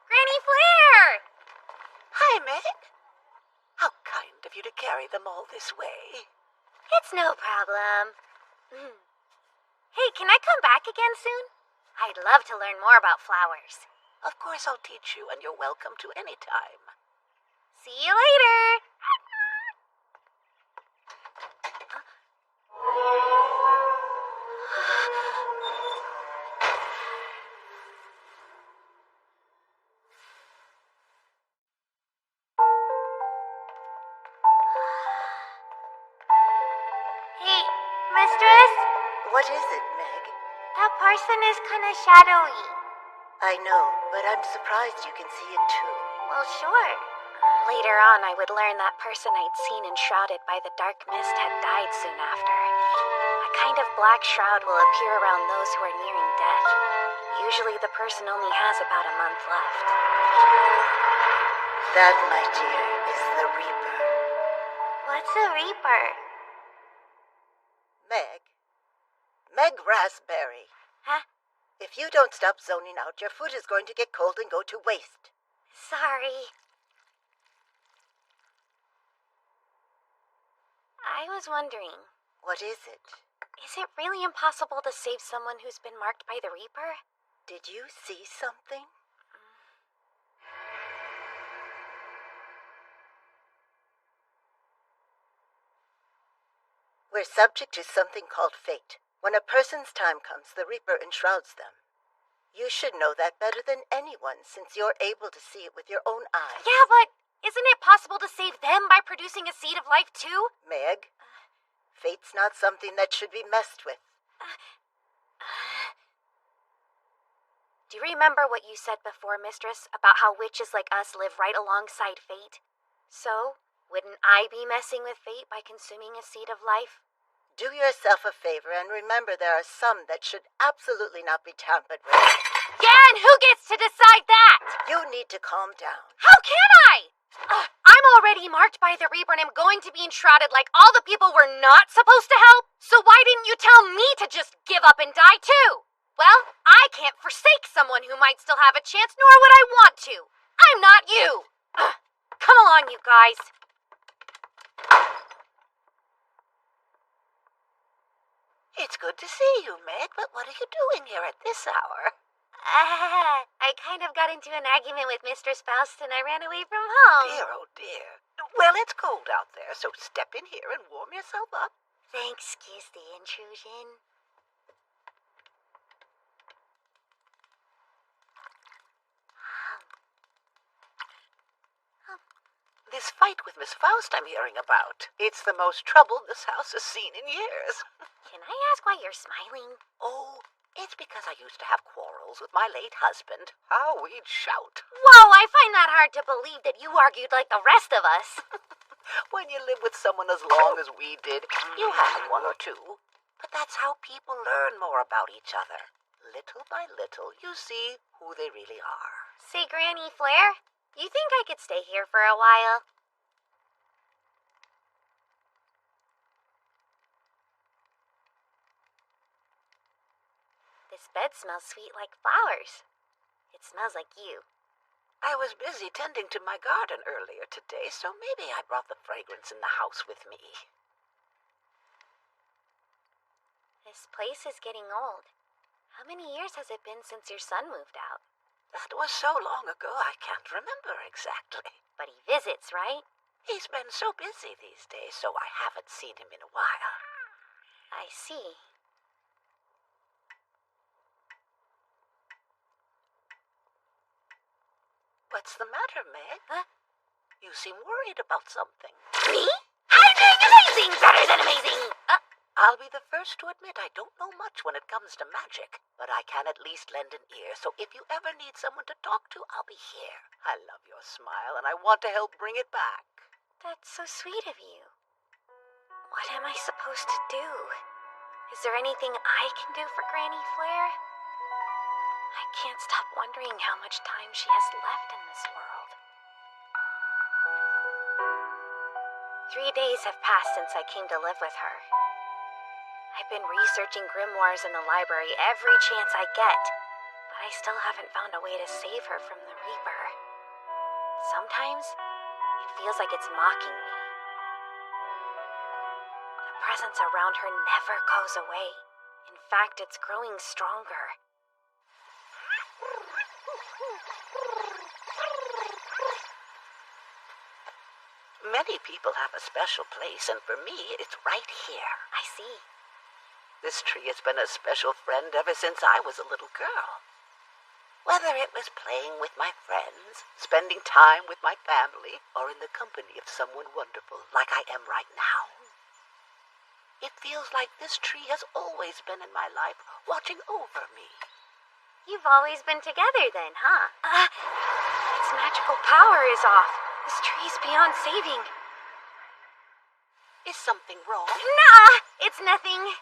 Granny Flair! Hi, Meg. How kind of you to carry them all this way. It's no problem. Hey, can I come back again soon? I'd love to learn more about flowers. Of course I'll teach you, and you're welcome to any time. See you later! Hey, mistress? What is it, Meg? That person is kind of shadowy. I know, but I'm surprised you can see it too. Well, sure. Later on, I would learn that person I'd seen enshrouded by the dark mist had died soon after. A kind of black shroud will appear around those who are nearing death. Usually the person only has about a month left. That, my dear, is the Reaper. What's a Reaper? Meg Raspberry. Huh? If you don't stop zoning out, your food is going to get cold and go to waste. Sorry. I was wondering, What is it? is it really impossible to save someone who's been marked by the Reaper? Did you see something? We're subject to something called fate. When a person's time comes, the Reaper enshrouds them. You should know that better than anyone, since you're able to see it with your own eyes. Yeah, but isn't it possible to save them by producing a seed of life too? Meg, fate's not something that should be messed with. Do you remember what you said before, mistress, about how witches like us live right alongside fate? So, wouldn't I be messing with fate by consuming a seed of life? Do yourself a favor and remember there are some that should absolutely not be tampered with. Yeah, and who gets to decide that? You need to calm down. How can I? I'm already marked by the Reaper and I'm going to be enshrouded like all the people we're not supposed to help. So why didn't you tell me to just give up and die too? Well, I can't forsake someone who might still have a chance, nor would I want to. I'm not you. Come along, you guys. good to see you, Meg, but what are you doing here at this hour? I kind of got into an argument with Mistress Faust and I ran away from home. Dear, oh dear. Well, it's cold out there, so step in here and warm yourself up. Thanks, excuse the intrusion. This fight with Miss Faust I'm hearing about. It's the most trouble this house has seen in years. Can I ask why you're smiling? Oh, it's because I used to have quarrels with my late husband. How we'd shout. Whoa, I find that hard to believe that you argued like the rest of us. When you live with someone as long as we did, you have one or two. But that's how people learn more about each other. Little by little, you see who they really are. Say, Granny Flair, you think I could stay here for a while? This bed smells sweet like flowers. It smells like you. I was busy tending to my garden earlier today, so maybe I brought the fragrance in the house with me. This place is getting old. How many years has it been since your son moved out? That was so long ago, I can't remember exactly. But he visits, right? He's been so busy these days, so I haven't seen him in a while. I see. What's the matter, Meg? Huh? You seem worried about something. Me? I'm doing amazing! Better than amazing! I'll be the first to admit I don't know much when it comes to magic, but I can at least lend an ear, so if you ever need someone to talk to, I'll be here. I love your smile, and I want to help bring it back. That's so sweet of you. What am I supposed to do? Is there anything I can do for Granny Flair? I can't stop wondering how much time she has left in this world. 3 days have passed since I came to live with her. I've been researching grimoires in the library every chance I get, but I still haven't found a way to save her from the Reaper. Sometimes, it feels like it's mocking me. The presence around her never goes away. In fact, it's growing stronger. Many people have a special place, and for me, it's right here. I see. This tree has been a special friend ever since I was a little girl. Whether it was playing with my friends, spending time with my family, or in the company of someone wonderful like I am right now. It feels like this tree has always been in my life, watching over me. You've always been together then, huh? Its magical power is off. This tree's beyond saving. Is something wrong? Nah, it's nothing.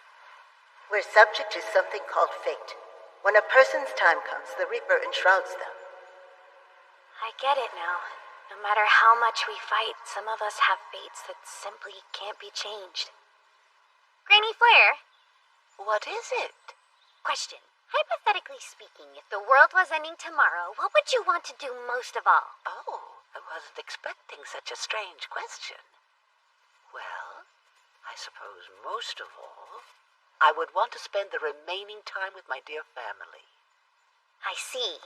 We're subject to something called fate. When a person's time comes, the Reaper enshrouds them. I get it now. No matter how much we fight, some of us have fates that simply can't be changed. Granny Flair? What is it? Question. Hypothetically speaking, if the world was ending tomorrow, what would you want to do most of all? Oh, I wasn't expecting such a strange question. Well, I suppose most of all, I would want to spend the remaining time with my dear family. I see.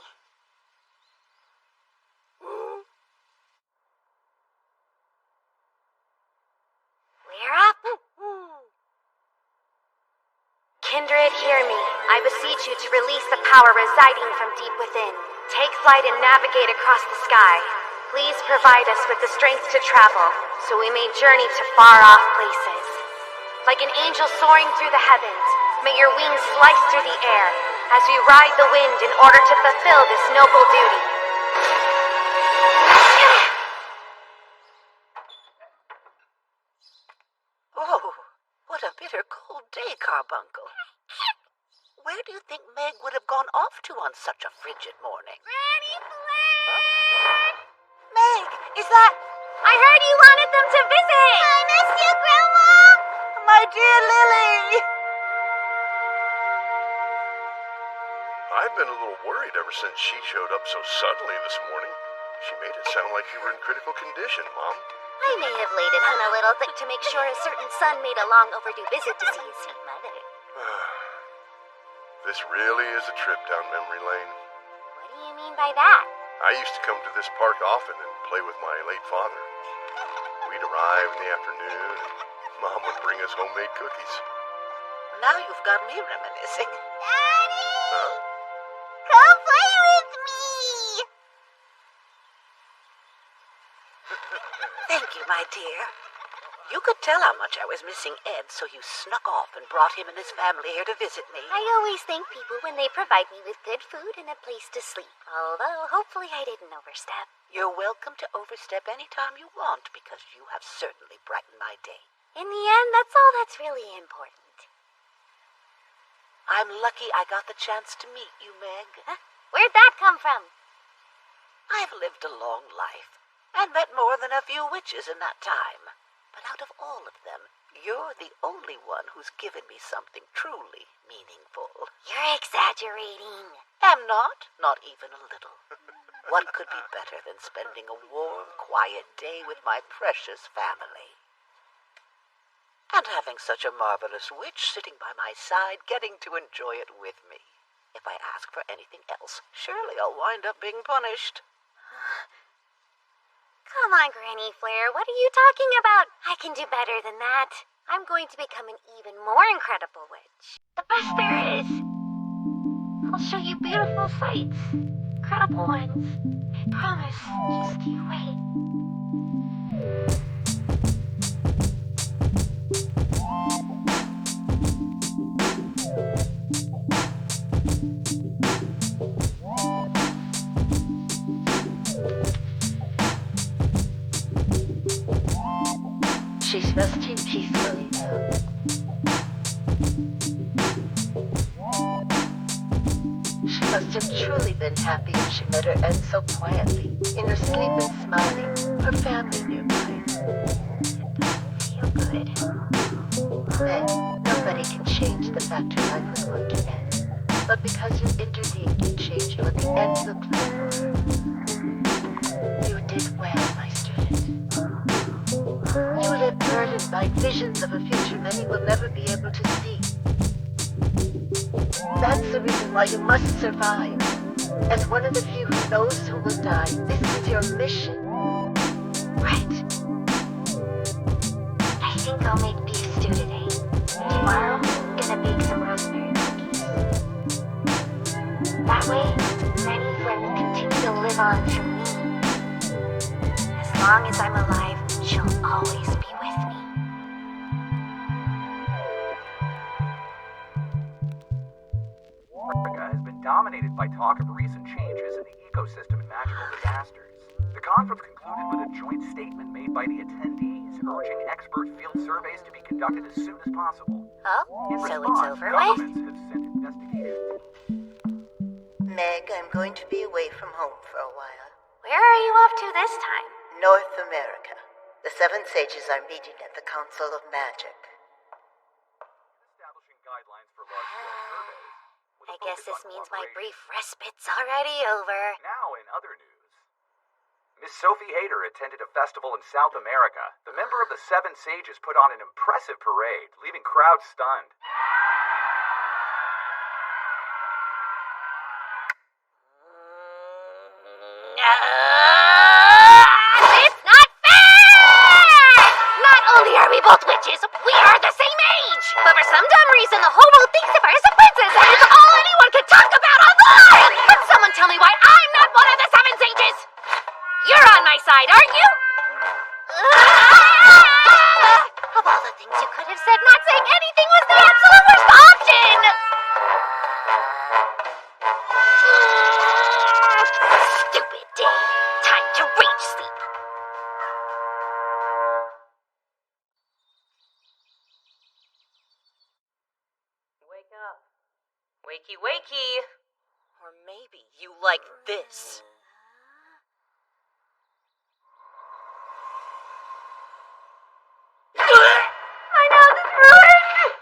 We're up. Kindred, hear me. I beseech you to release the power residing from deep within. Take flight and navigate across the sky. Please provide us with the strength to travel, so we may journey to far-off places. Like an angel soaring through the heavens, may your wings slice through the air as we ride the wind in order to fulfill this noble duty. Oh, what a bitter cold day, Carbuncle. Where do you think Meg would have gone off to on such a frigid morning? Granny Flair! Meg, is that... I heard you wanted them to visit! I miss you, Grandma! My dear Lily! I've been a little worried ever since she showed up so suddenly this morning. She made it sound like you were in critical condition, Mom. I may have laid it on a little thick to make sure a certain son made a long overdue visit to see his sweet mother. This really is a trip down memory lane. What do you mean by that? I used to come to this park often and play with my late father. We'd arrive in the afternoon, and Mom would bring us homemade cookies. Now you've got me reminiscing. Daddy! Huh? Come play with me! Thank you, my dear. You could tell how much I was missing Ed, so you snuck off and brought him and his family here to visit me. I always thank people when they provide me with good food and a place to sleep. Although, hopefully I didn't overstep. You're welcome to overstep any time you want, because you have certainly brightened my day. In the end, that's all that's really important. I'm lucky I got the chance to meet you, Meg. Huh? Where'd that come from? I've lived a long life, and met more than a few witches in that time. But out of all of them, you're the only one who's given me something truly meaningful. You're exaggerating. Am not even a little. What could be better than spending a warm, quiet day with my precious family? And having such a marvelous witch sitting by my side, getting to enjoy it with me. If I ask for anything else, surely I'll wind up being punished. Come on, Granny Flair, what are you talking about? I can do better than that. I'm going to become an even more incredible witch. The best there is. I'll show you beautiful sights. Incredible ones. I promise. Just you wait. She's resting peacefully now. She must have truly been happy when she met her Ed so quietly, in her sleep and smiling, her family nearby. Feel good. Meg, nobody can change the fact her life was going to end. But because you intervened, you changed what the end looked like for her. You did well, my student. You live burdened by visions of a future many will never be able to see. That's the reason why you must survive. As one of the few who knows who will die, this is your mission. Right. I think I'll make beef stew today. Tomorrow, gonna bake some rosemary cookies. That way, Granny Flair will continue to live on through me. As long as I'm alive, she'll always be with me. America has been dominated by talk of recent changes in the ecosystem and magical disasters. The conference concluded with a joint statement made by the attendees urging expert field surveys to be conducted as soon as possible. Oh, In so it's response, over with? governments have sent investigators. Meg, I'm going to be away from home for a while. Where are you off to this time? North America. The Seven Sages are meeting at the Council of Magic. Establishing guidelines for large-scale surveys. with a I guess focus this on means my cooperation. brief respite's already over. Now, in other news, Miss Sophie Hayter attended a festival in South America. The member of the Seven Sages put on an impressive parade, leaving crowds stunned. It's not fair! Not only are we both witches, we are the same age! But for some dumb reason, the whole world thinks of her as a princess, and it's all anyone can talk about online! Can someone tell me why I'm not one of the Seven Sages? You're on my side, aren't you? Of all the things you could have said, not saying anything was the absolute worst option! Stupid day. Time to rage sleep. Wake up. Wakey, wakey. Or maybe you like this. I know this ruined.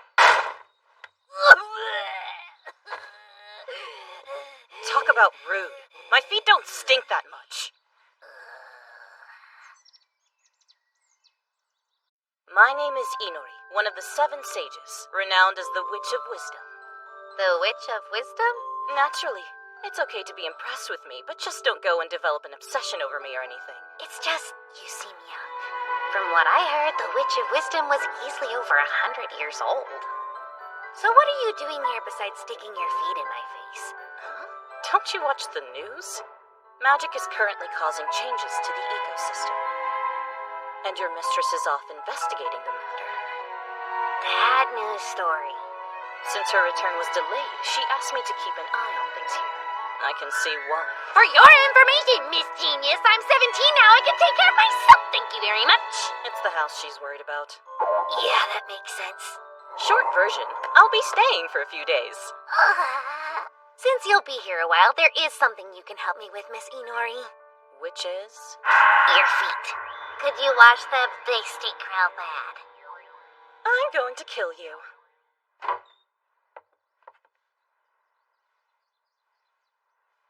Talk about rude. My feet don't stink that much. My name is Inori, one of the Seven Sages, renowned as the Witch of Wisdom. The Witch of Wisdom? Naturally. It's okay to be impressed with me, but just don't go and develop an obsession over me or anything. It's just, you seem young. From what I heard, the Witch of Wisdom was easily over 100 years old. So what are you doing here besides sticking your feet in my face? Huh? Don't you watch the news? Magic is currently causing changes to the ecosystem. And your mistress is off investigating the matter. That news story. Since her return was delayed, she asked me to keep an eye on things here. I can see why. For your information, Miss Genius, I'm 17 now. I can take care of myself, thank you very much. It's the house she's worried about. Yeah, that makes sense. Short version, I'll be staying for a few days. Since you'll be here a while, there is something you can help me with, Miss Inori. Which is? Your feet. Could you wash them? They stink real bad. I'm going to kill you.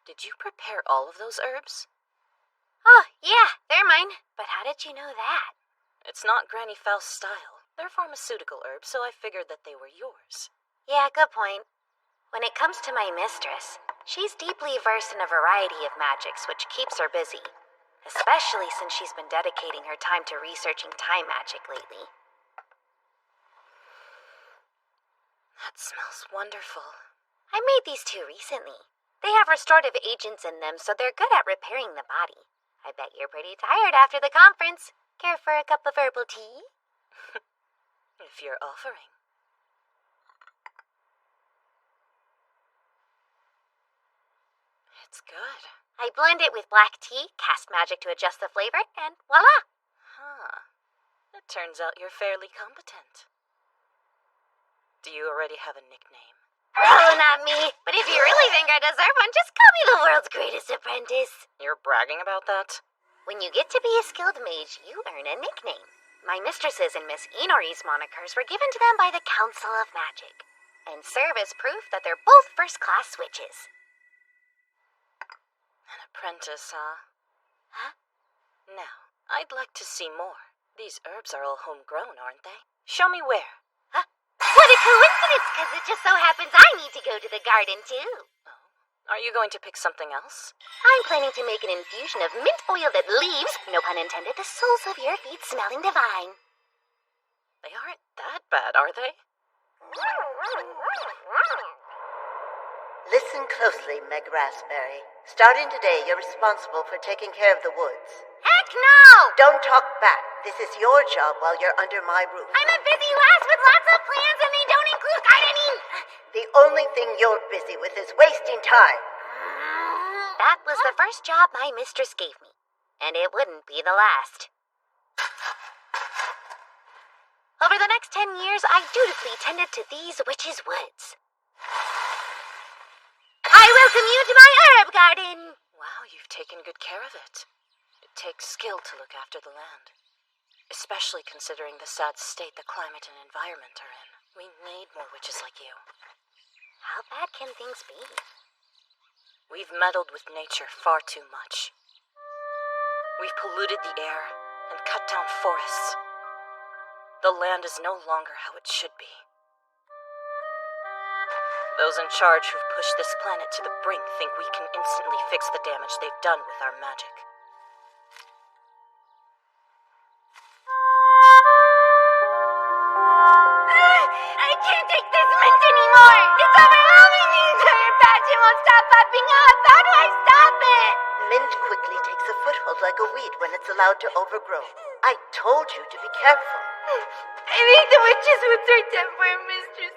Did you prepare all of those herbs? Oh, yeah, they're mine. But how did you know that? It's not Granny Faust's style. They're pharmaceutical herbs, so I figured that they were yours. Yeah, good point. When it comes to my mistress, she's deeply versed in a variety of magics, which keeps her busy. Especially since she's been dedicating her time to researching time magic lately. That smells wonderful. I made these two recently. They have restorative agents in them, so they're good at repairing the body. I bet you're pretty tired after the conference. Care for a cup of herbal tea? If you're offering. It's good. I blend it with black tea, cast magic to adjust the flavor, and voila! Huh. It turns out you're fairly competent. Do you already have a nickname? Oh, not me. But if you really think I deserve one, just call me the world's greatest apprentice. You're bragging about that? When you get to be a skilled mage, you earn a nickname. My mistress's and Miss Inori's monikers were given to them by the Council of Magic, and serve as proof that they're both first-class witches. An apprentice, huh? Huh? Now, I'd like to see more. These herbs are all homegrown, aren't they? Show me where. What a coincidence, because it just so happens I need to go to the garden, too. Oh. Are you going to pick something else? I'm planning to make an infusion of mint oil that leaves, no pun intended, the soles of your feet smelling divine. They aren't that bad, are they? Listen closely, Meg Raspberry. Starting today, you're responsible for taking care of the woods. Heck no! Don't talk back. This is your job while you're under my roof. I'm a busy lass with lots of plans, and they don't include gardening. The only thing you're busy with is wasting time. That was the first job my mistress gave me, and it wouldn't be the last. Over the next 10 years, I dutifully tended to these witches' woods. I welcome you to my herb garden! Wow, you've taken good care of it. It takes skill to look after the land. Especially considering the sad state the climate and environment are in. We need more witches like you. How bad can things be? We've meddled with nature far too much. We've polluted the air and cut down forests. The land is no longer how it should be. Those in charge who've pushed this planet to the brink think we can instantly fix the damage they've done with our magic. I can't take this mint anymore! It's overwhelming! The entire patch won't stop popping up! How do I stop it? Mint quickly takes a foothold like a weed when it's allowed to overgrow. I told you to be careful. I think the witch's woods are temporary, mistress.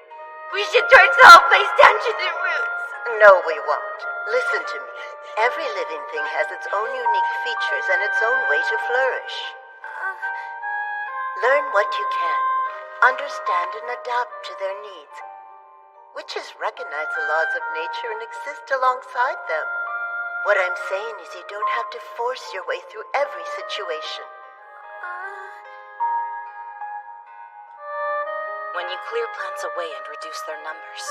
We should torch the whole place down to the roots. No, we won't. Listen to me. Every living thing has its own unique features and its own way to flourish. Learn what you can. Understand and adapt to their needs. Witches recognize the laws of nature and exist alongside them. What I'm saying is you don't have to force your way through every situation. When you clear plants away and reduce their numbers,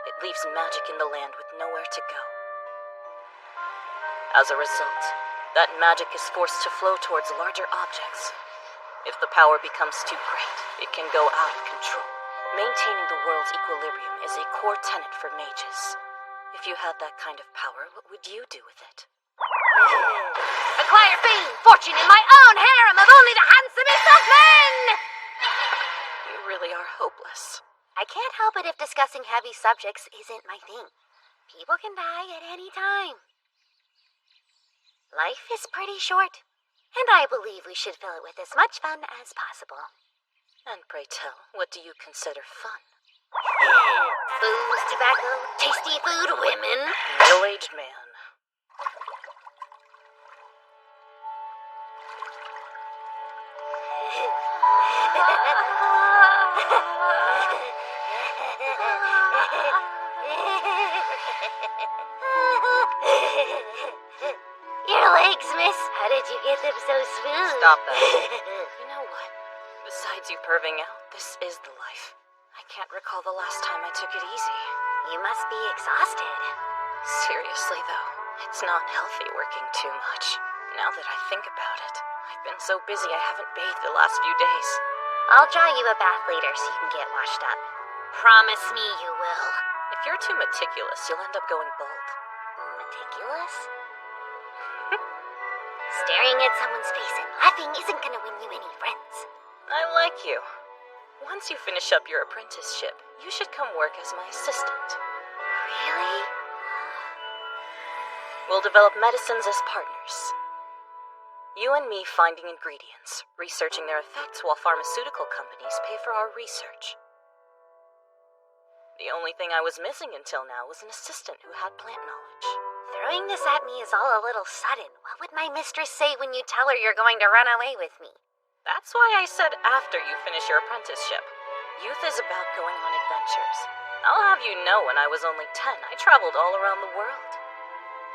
it leaves magic in the land with nowhere to go. As a result, that magic is forced to flow towards larger objects. If the power becomes too great, it can go out of control. Maintaining the world's equilibrium is a core tenet for mages. If you had that kind of power, what would you do with it? Acquire fame, fortune in my own harem of only the handsomest of men! You really are hopeless. I can't help it if discussing heavy subjects isn't my thing. People can die at any time. Life is pretty short, and I believe we should fill it with as much fun as possible. And pray tell, what do you consider fun? Booze, tobacco, tasty food, women. Middle-aged man. Your legs, miss. How did you get them so smooth? Stop that. You know what? Besides you perving out, this is the life. I can't recall the last time I took it easy. You must be exhausted. Seriously, though, it's not healthy working too much. Now that I think about it, I've been so busy I haven't bathed the last few days. I'll draw you a bath later so you can get washed up. Promise me you will. If you're too meticulous, you'll end up going bald. Meticulous? Staring at someone's face and laughing isn't gonna win you any friends. I like you. Once you finish up your apprenticeship, you should come work as my assistant. Really? We'll develop medicines as partners. You and me finding ingredients, researching their effects while pharmaceutical companies pay for our research. The only thing I was missing until now was an assistant who had plant knowledge. Throwing this at me is all a little sudden. What would my mistress say when you tell her you're going to run away with me? That's why I said after you finish your apprenticeship. Youth is about going on adventures. I'll have you know when I was only 10, I traveled all around the world.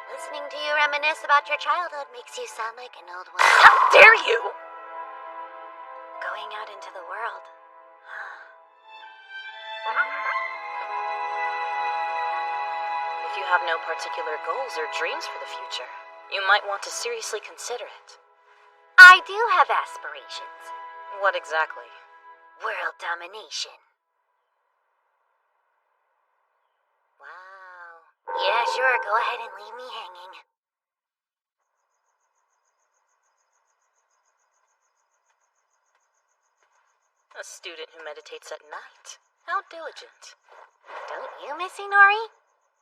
Listening to you reminisce about your childhood makes you sound like an old woman. How dare you! Going out into the world. If you have no particular goals or dreams for the future, you might want to seriously consider it. I do have aspirations. What exactly? World domination. Wow. Yeah, sure, go ahead and leave me hanging. A student who meditates at night. How diligent. Don't you, Missy Nori?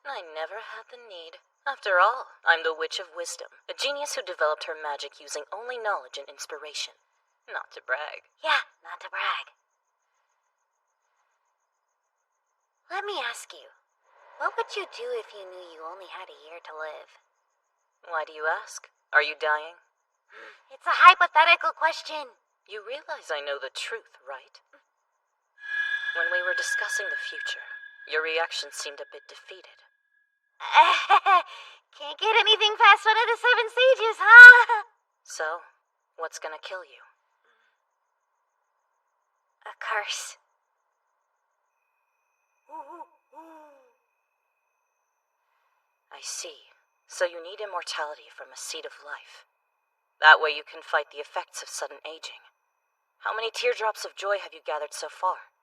I never had the need. After all, I'm the Witch of Wisdom, a genius who developed her magic using only knowledge and inspiration. Not to brag. Yeah, not to brag. Let me ask you, what would you do if you knew you only had a year to live? Why do you ask? Are you dying? It's a hypothetical question. You realize I know the truth, right? When we were discussing the future, your reaction seemed a bit defeated. Can't get anything past one of the 7 stages, huh? So, what's gonna kill you? A curse. I see. So you need immortality from a seed of life. That way you can fight the effects of sudden aging. How many teardrops of joy have you gathered so far?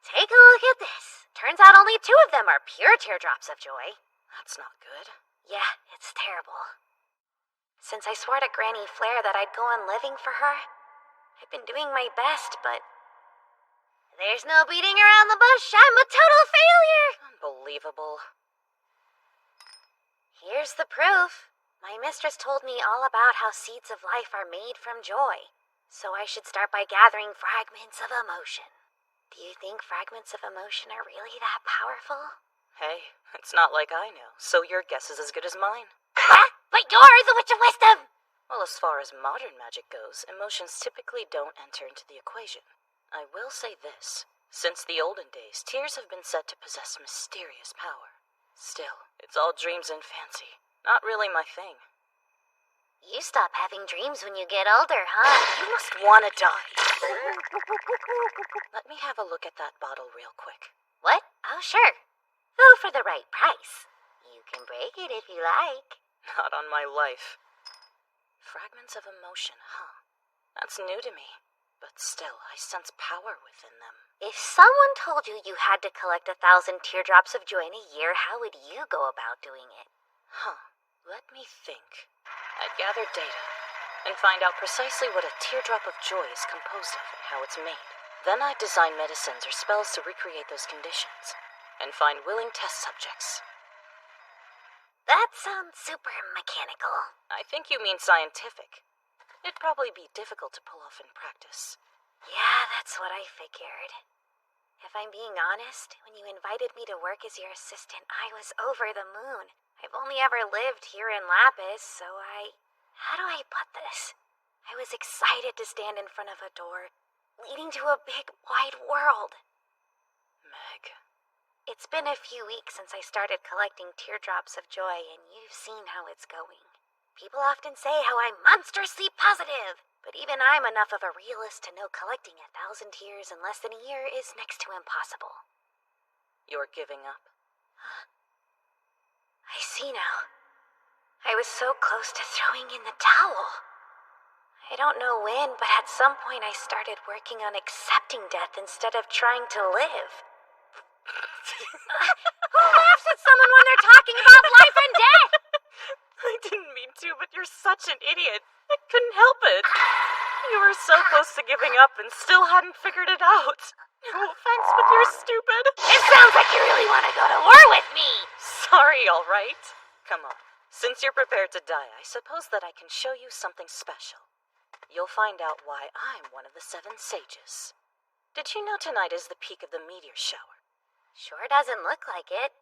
Take a look at this. Turns out only 2 of them are pure teardrops of joy. That's not good. Yeah, it's terrible. Since I swore to Granny Flair that I'd go on living for her, I've been doing my best, but there's no beating around the bush. I'm a total failure. Unbelievable. Here's the proof. My mistress told me all about how seeds of life are made from joy, so I should start by gathering fragments of emotion. Do you think fragments of emotion are really that powerful? Hey, it's not like I know, so your guess is as good as mine. Huh? But you're the Witch of Wisdom! Well, as far as modern magic goes, emotions typically don't enter into the equation. I will say this. Since the olden days, tears have been said to possess mysterious power. Still, it's all dreams and fancy. Not really my thing. You stop having dreams when you get older, huh? You must want to die. Let me have a look at that bottle real quick. What? Oh, sure. Though for the right price. You can break it if you like. Not on my life. Fragments of emotion, huh? That's new to me. But still, I sense power within them. If someone told you you had to collect 1,000 teardrops of joy in a year, how would you go about doing it? Let me think. I'd gather data and find out precisely what a teardrop of joy is composed of and how it's made. Then I'd design medicines or spells to recreate those conditions and find willing test subjects. That sounds super mechanical. I think you mean scientific. It'd probably be difficult to pull off in practice. Yeah, that's what I figured. If I'm being honest, when you invited me to work as your assistant, I was over the moon. I've only ever lived here in Lapis, so how do I put this? I was excited to stand in front of a door leading to a big, wide world. Meg. It's been a few weeks since I started collecting teardrops of joy, and you've seen how it's going. People often say how I'm monstrously positive, but even I'm enough of a realist to know collecting 1,000 tears in less than a year is next to impossible. You're giving up? I see now. I was so close to throwing in the towel. I don't know when, but at some point I started working on accepting death instead of trying to live. Who laughs at someone when they're talking about life and death? I didn't mean to, but you're such an idiot. I couldn't help it. You were so close to giving up and still hadn't figured it out. No offense, but you're stupid. It sounds like you really want to go to war with me. Sorry, all right? Come on. Since you're prepared to die, I suppose that I can show you something special. You'll find out why I'm one of the 7 sages. Did you know tonight is the peak of the meteor shower? Sure doesn't look like it.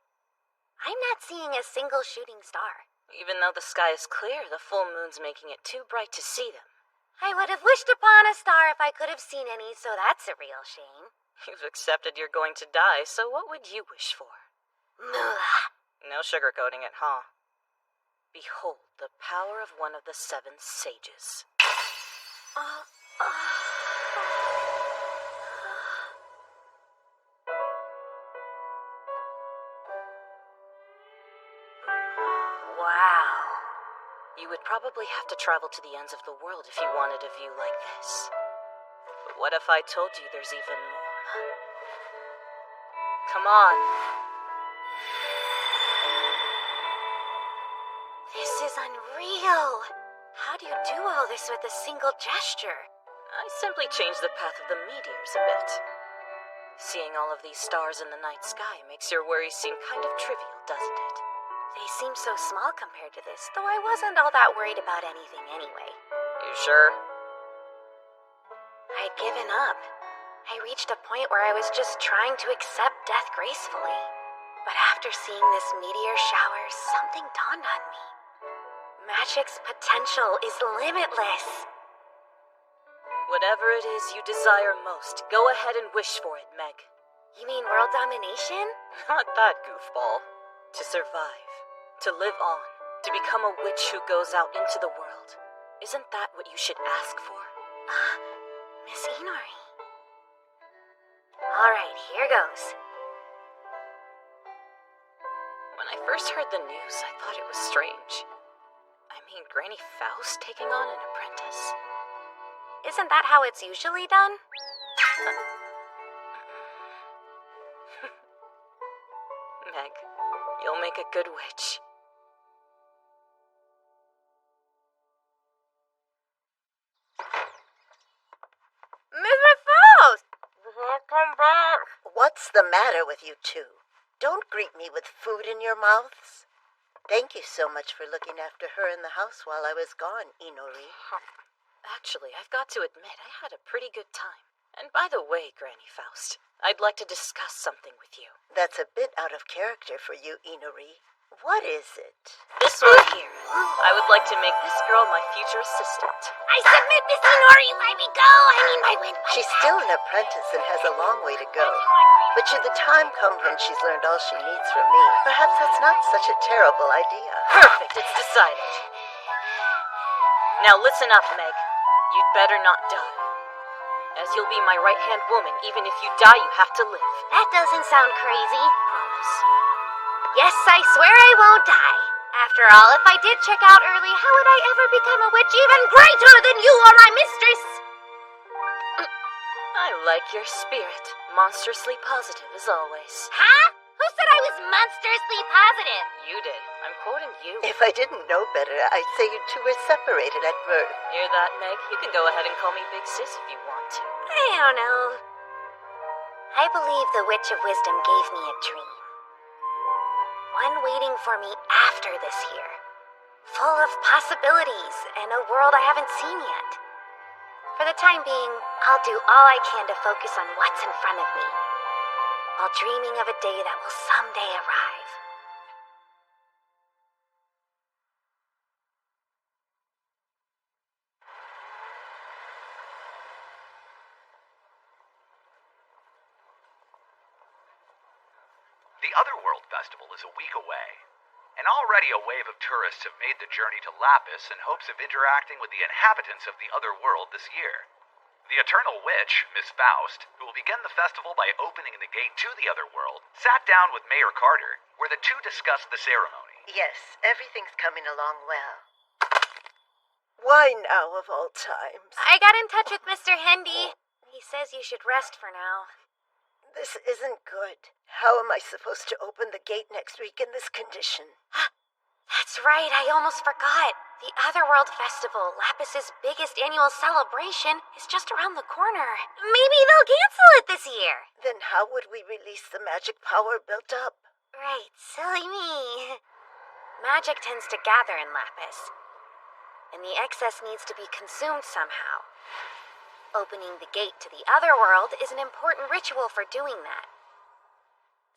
I'm not seeing a single shooting star. Even though the sky is clear, the full moon's making it too bright to see them. I would have wished upon a star if I could have seen any, so that's a real shame. You've accepted you're going to die, so what would you wish for? Moolah. No sugarcoating it, huh? Behold the power of one of the 7 sages. Wow. You would probably have to travel to the ends of the world if you wanted a view like this. But what if I told you there's even more? Come on. This is unreal. How do you do all this with a single gesture? I simply changed the path of the meteors a bit. Seeing all of these stars in the night sky makes your worries seem kind of trivial, doesn't it? They seem so small compared to this, though I wasn't all that worried about anything anyway. You sure? I'd given up. I reached a point where I was just trying to accept death gracefully. But after seeing this meteor shower, something dawned on me. Magic's potential is limitless. Whatever it is you desire most, go ahead and wish for it, Meg. You mean world domination? Not that, goofball. To survive, to live on, to become a witch who goes out into the world. Isn't that what you should ask for? Miss Inori. Alright, here goes. When I first heard the news, I thought it was strange. I mean, Granny Faust taking on an apprentice? Isn't that how it's usually done? Meg, you'll make a good witch. Mr. Faust! Welcome back. What's the matter with you two? Don't greet me with food in your mouths. Thank you so much for looking after her in the house while I was gone, Inori. Actually, I've got to admit, I had a pretty good time. And by the way, Granny Faust, I'd like to discuss something with you. That's a bit out of character for you, Inori. What is it? This one here. I would like to make this girl my future assistant. I submit, Miss Inori! Let me go! I mean, my wind. She's still an apprentice and has a long way to go. But should the time come when she's learned all she needs from me, perhaps that's not such a terrible idea. Perfect, it's decided. Now listen up, Meg. You'd better not die. As you'll be my right-hand woman, even if you die, you have to live. That doesn't sound crazy. Promise? Yes, I swear I won't die. After all, if I did check out early, how would I ever become a witch even greater than you or my mistress? I like your spirit. Monstrously positive as always. Huh? Who said I was monstrously positive? You did. I'm quoting you. If I didn't know better, I'd say you two were separated at birth. Hear that, Meg? You can go ahead and call me Big Sis if you want to. I don't know. I believe the Witch of Wisdom gave me a dream. One waiting for me after this year. Full of possibilities and a world I haven't seen yet. For the time being, I'll do all I can to focus on what's in front of me, while dreaming of a day that will someday arrive. The Otherworld Festival is a week away, and already a wave of tourists have made the journey to Lapis in hopes of interacting with the inhabitants of the Otherworld this year. The Eternal Witch, Miss Faust, who will begin the festival by opening the gate to the Otherworld, sat down with Mayor Carter, where the two discussed the ceremony. Yes, everything's coming along well. Why now of all times? I got in touch with Mr. Hendy. He says you should rest for now. This isn't good. How am I supposed to open the gate next week in this condition? That's right, I almost forgot. The Otherworld Festival, Lapis's biggest annual celebration, is just around the corner. Maybe they'll cancel it this year. Then how would we release the magic power built up? Right, silly me. Magic tends to gather in Lapis, and the excess needs to be consumed somehow. Opening the gate to the Otherworld is an important ritual for doing that.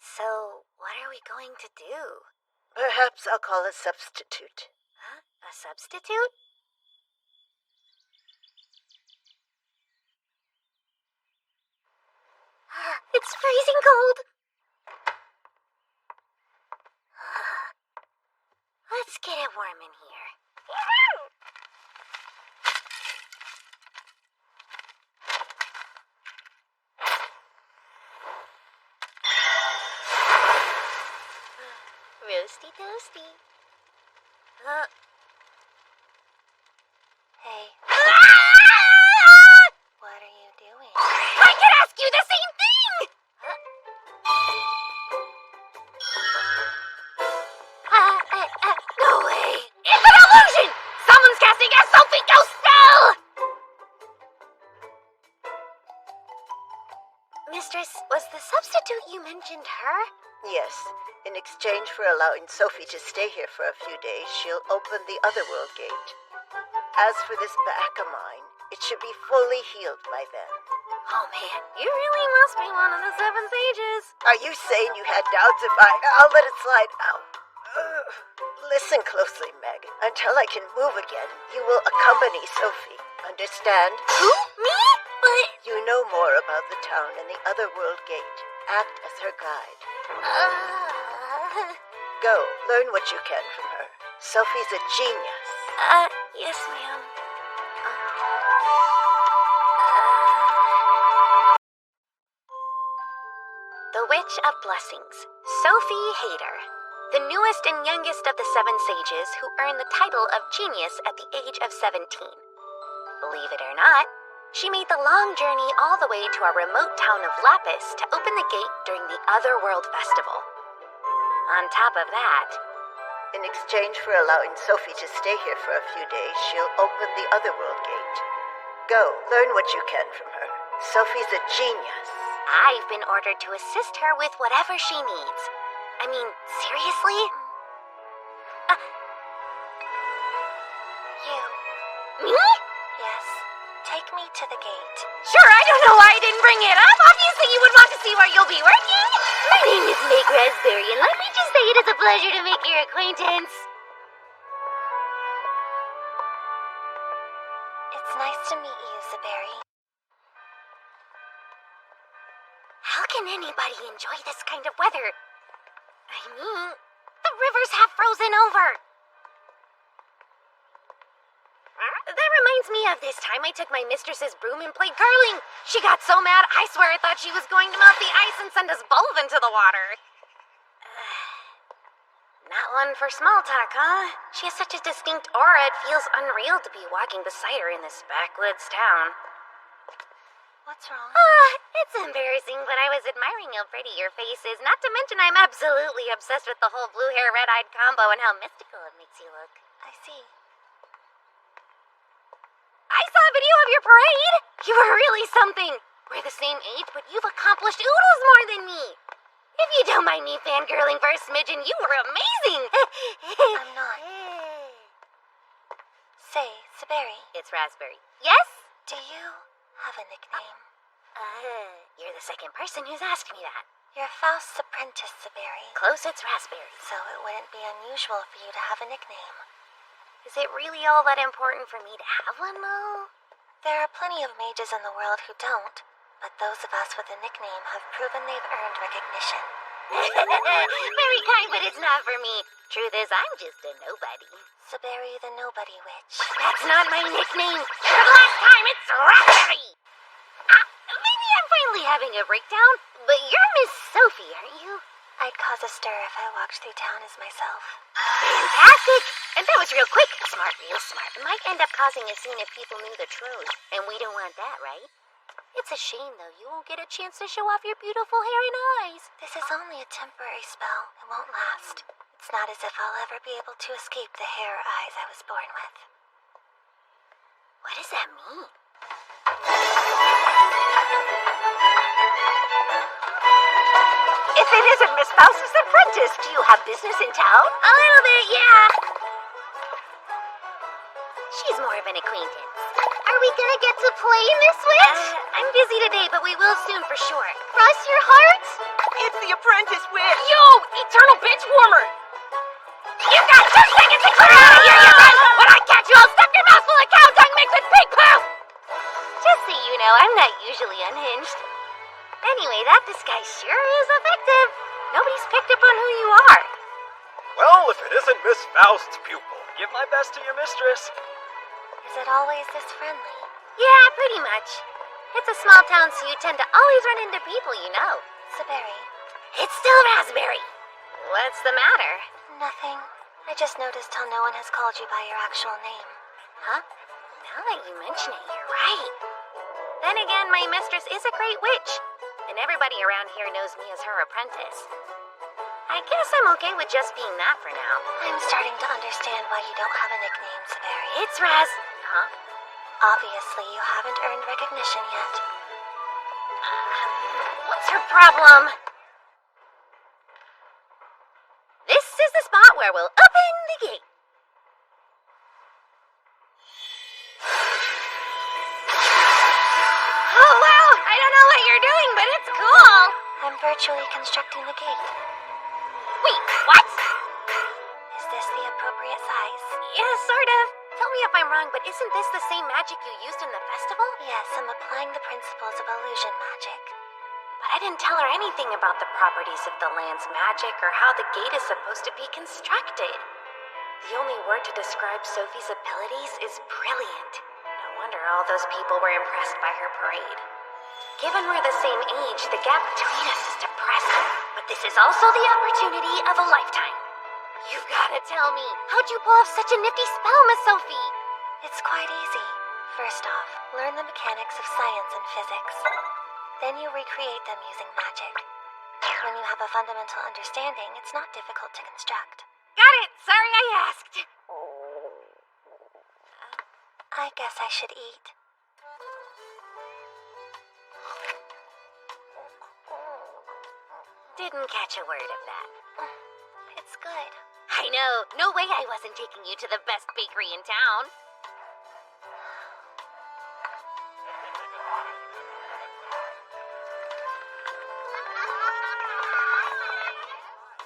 So, what are we going to do? Perhaps I'll call a substitute. Huh? A substitute? It's freezing cold. Let's get it warm in here. Roasty toasty. Hey. What are you doing? I could ask you the same thing! No way! It's an illusion! Someone's casting a Sophie Ghost spell! Mistress, was the substitute you mentioned her? Yes. In exchange for allowing Sophie to stay here for a few days, she'll open the Otherworld gate. As for this back of mine, it should be fully healed by then. Oh man, you really must be one of the Seven Sages. Are you saying you had doubts if I'll let it slide out? Listen closely, Meg. Until I can move again, you will accompany Sophie. Understand? Who? Me? But... You know more about the town and the Otherworld gate. Act as her guide. Go, learn what you can from her. Sophie's a genius. Yes, ma'am. The Witch of Blessings, Sophie Hayter, the newest and youngest of the Seven Sages who earned the title of Genius at the age of 17. Believe it or not, she made the long journey all the way to our remote town of Lapis to open the gate during the Otherworld Festival. On top of that, in exchange for allowing Sophie to stay here for a few days, she'll open the Otherworld gate. Go, learn what you can from her. Sophie's a genius. I've been ordered to assist her with whatever she needs. I mean, seriously? You. Me? Yes. Take me to the gate. Sure, I don't know why I didn't bring it up. Obviously, you would want to see where you'll be working. My name is Meg Raspberry, and let me just say it is a pleasure to make your acquaintance. It's nice to meet you, Zaberry. How can anybody enjoy this kind of weather? I mean, the rivers have frozen over. That reminds me of this time I took my mistress's broom and played curling. She got so mad, I swear I thought she was going to melt the ice and send us both into the water. Not one for small talk, huh? She has such a distinct aura, it feels unreal to be walking beside her in this backwoods town. What's wrong? It's embarrassing, but I was admiring how pretty your face is. Not to mention I'm absolutely obsessed with the whole blue hair, red-eyed combo and how mystical it makes you look. I see. I saw a video of your parade! You were really something! We're the same age, but you've accomplished oodles more than me! If you don't mind me fangirling for a smidgen, you were amazing! I'm not. Say, Saberi. It's Raspberry. Yes? Do you have a nickname? You're the second person who's asked me that. You're Faust's apprentice, Saberi. Close, it's Raspberry. So it wouldn't be unusual for you to have a nickname. Is it really all that important for me to have one, though? There are plenty of mages in the world who don't, but those of us with a nickname have proven they've earned recognition. Very kind, but it's not for me. Truth is, I'm just a nobody. Saberi the Nobody Witch. That's not my nickname. For the last time, it's Raspberry. Maybe I'm finally having a breakdown, but you're Miss Sophie, aren't you? I'd cause a stir if I walked through town as myself. Fantastic! And that was real quick. Smart, real smart. It might end up causing a scene if people knew the truth. And we don't want that, right? It's a shame, though. You won't get a chance to show off your beautiful hair and eyes. This is only a temporary spell. It won't last. It's not as if I'll ever be able to escape the hair or eyes I was born with. What does that mean? If it isn't Miss Faust's apprentice, do you have business in town? A little bit, yeah. She's more of an acquaintance. Are we gonna get to play, Miss Witch? I'm busy today, but we will soon for sure. Cross your heart? It's the apprentice witch. Yo, eternal bitch warmer! You got 2 seconds to clear out of here, you bitch! When I catch you, I'll stuff your mouth full of cow dung mixed with pig poo! Just so you know, I'm not usually unhinged. Anyway, that disguise sure is effective. Nobody's picked up on who you are. Well, if it isn't Miss Faust's pupil. Give my best to your mistress. Is it always this friendly? Yeah, pretty much. It's a small town, so you tend to always run into people you know. Saberi. It's still Raspberry. What's the matter? Nothing. I just noticed how no one has called you by your actual name. Huh? Now that you mention it, you're right. Then again, my mistress is a great witch, and everybody around here knows me as her apprentice. I guess I'm okay with just being that for now. I'm starting to understand why you don't have a nickname, Saberi. It's Raz. Huh? Obviously, you haven't earned recognition yet. What's her problem? This is the spot where we'll open the gate. Oh, wow! I don't know what you're doing, but it's cool! I'm virtually constructing the gate. Wait, what? Is this the appropriate size? Yeah, sort of. Tell me if I'm wrong, but isn't this the same magic you used in the festival? Yes, I'm applying the principles of illusion magic. But I didn't tell her anything about the properties of the land's magic or how the gate is supposed to be constructed. The only word to describe Sophie's abilities is brilliant. No wonder all those people were impressed by her parade. Given we're the same age, the gap between us is depressing. But this is also the opportunity of a lifetime. You've gotta tell me, how'd you pull off such a nifty spell, Miss Sophie? It's quite easy. First off, learn the mechanics of science and physics. Then you recreate them using magic. When you have a fundamental understanding, it's not difficult to construct. Got it! Sorry I asked. I guess I should eat. Didn't catch a word of that. It's good. I know. No way I wasn't taking you to the best bakery in town.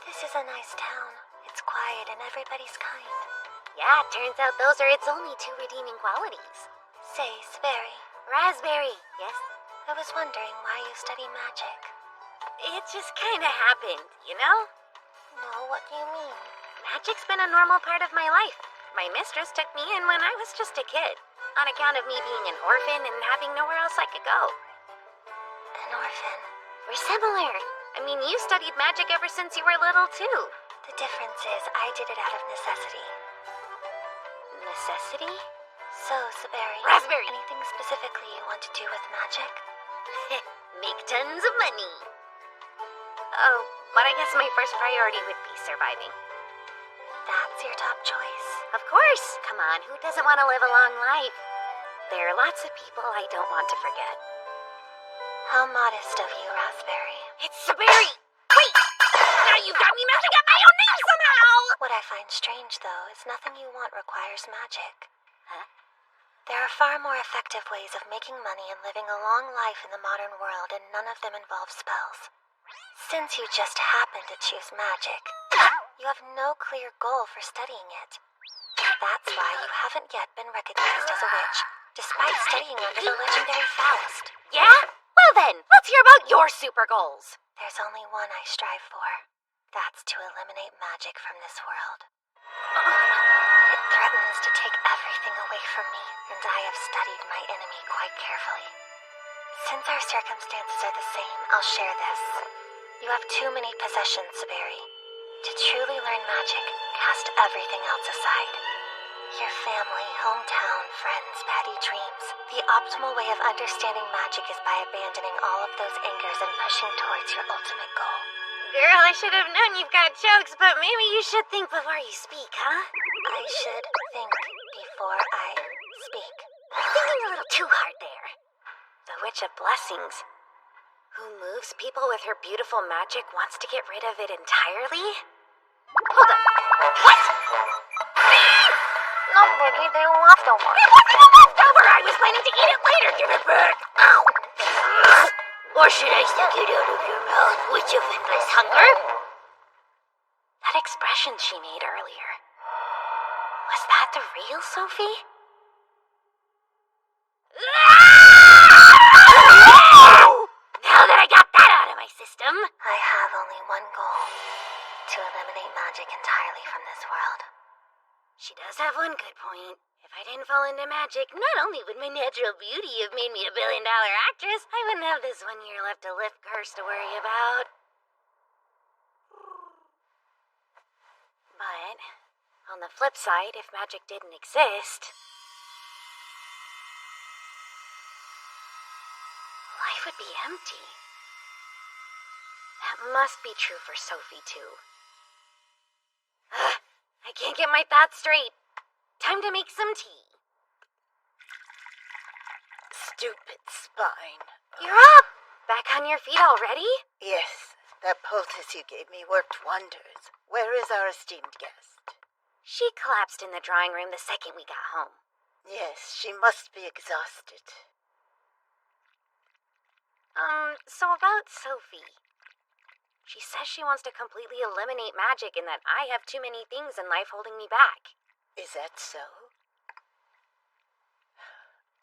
This is a nice town. It's quiet and everybody's kind. Yeah, turns out those are its only 2 redeeming qualities. Say, Saberi. Raspberry, yes? I was wondering why you study magic. It just kinda happened, you know? No, what do you mean? Magic's been a normal part of my life. My mistress took me in when I was just a kid, on account of me being an orphan and having nowhere else I could go. An orphan? We're similar. I mean, you studied magic ever since you were little, too. The difference is I did it out of necessity. Necessity? So, Saberi. Raspberry! Anything specifically you want to do with magic? Make tons of money. Oh, but I guess my first priority would be surviving. That's your top choice? Of course. Come on, who doesn't want to live a long life? There are lots of people I don't want to forget. How modest of you, Raspberry. It's Saberi! Wait! Now you've got me messing up my own name somehow! What I find strange, though, is nothing you want requires magic. Huh? There are far more effective ways of making money and living a long life in the modern world, and none of them involve spells. Since you just happen to choose magic, you have no clear goal for studying it. That's why you haven't yet been recognized as a witch, despite studying under the legendary Faust. Yeah? Well then, let's hear about your super goals. There's only one I strive for. That's to eliminate magic from this world. It threatens to take everything away from me, and I have studied my enemy quite carefully. Since our circumstances are the same, I'll share this. You have too many possessions, Saberi. To truly learn magic, cast everything else aside. Your family, hometown, friends, petty dreams. The optimal way of understanding magic is by abandoning all of those anchors and pushing towards your ultimate goal. Girl, I should have known you've got jokes, but maybe you should think before you speak, huh? I should think before I speak. Thinking a little too hard there. The Witch of Blessings, who moves people with her beautiful magic, wants to get rid of it entirely? Hold up. What? No, baby, they leftover. It wasn't a leftover! I was planning to eat it later! Give it back! Ow! Or should I stick it out of your mouth, Witch of Endless Hunger? That expression she made earlier. Was that the real Sophie? Now that I got that out of my system... I have only one goal. To eliminate magic entirely from this world. She does have one good point. If I didn't fall into magic, not only would my natural beauty have made me a billion-dollar actress, I wouldn't have this 1 year left to live curse to worry about. But, on the flip side, if magic didn't exist, life would be empty. That must be true for Sophie, too. I can't get my thoughts straight. Time to make some tea. Stupid spine. You're up! Back on your feet already? Yes, that poultice you gave me worked wonders. Where is our esteemed guest? She collapsed in the drawing room the second we got home. Yes, she must be exhausted. So about Sophie. She says she wants to completely eliminate magic and that I have too many things in life holding me back. Is that so?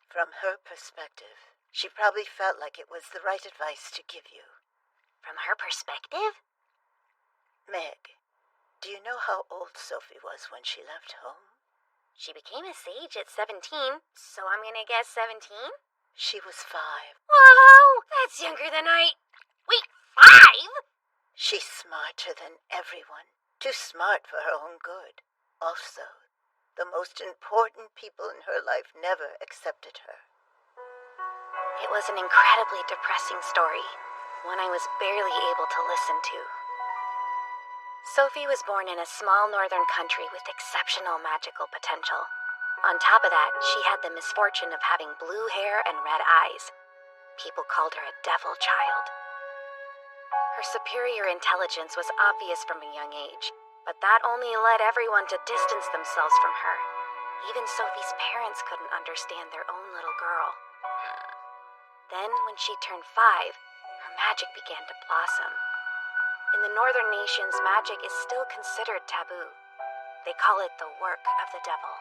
From her perspective, she probably felt like it was the right advice to give you. From her perspective? Meg, do you know how old Sophie was when she left home? She became a sage at 17, so I'm gonna guess 17? She was 5. Whoa! That's younger than I... Wait, 5?! She's smarter than everyone. Too smart for her own good. Also, the most important people in her life never accepted her. It was an incredibly depressing story, one I was barely able to listen to. Sophie was born in a small northern country with exceptional magical potential. On top of that, she had the misfortune of having blue hair and red eyes. People called her a devil child. Her superior intelligence was obvious from a young age, but that only led everyone to distance themselves from her. Even Sophie's parents couldn't understand their own little girl. Then, when she turned 5, her magic began to blossom. In the northern nations, magic is still considered taboo. They call it the work of the devil.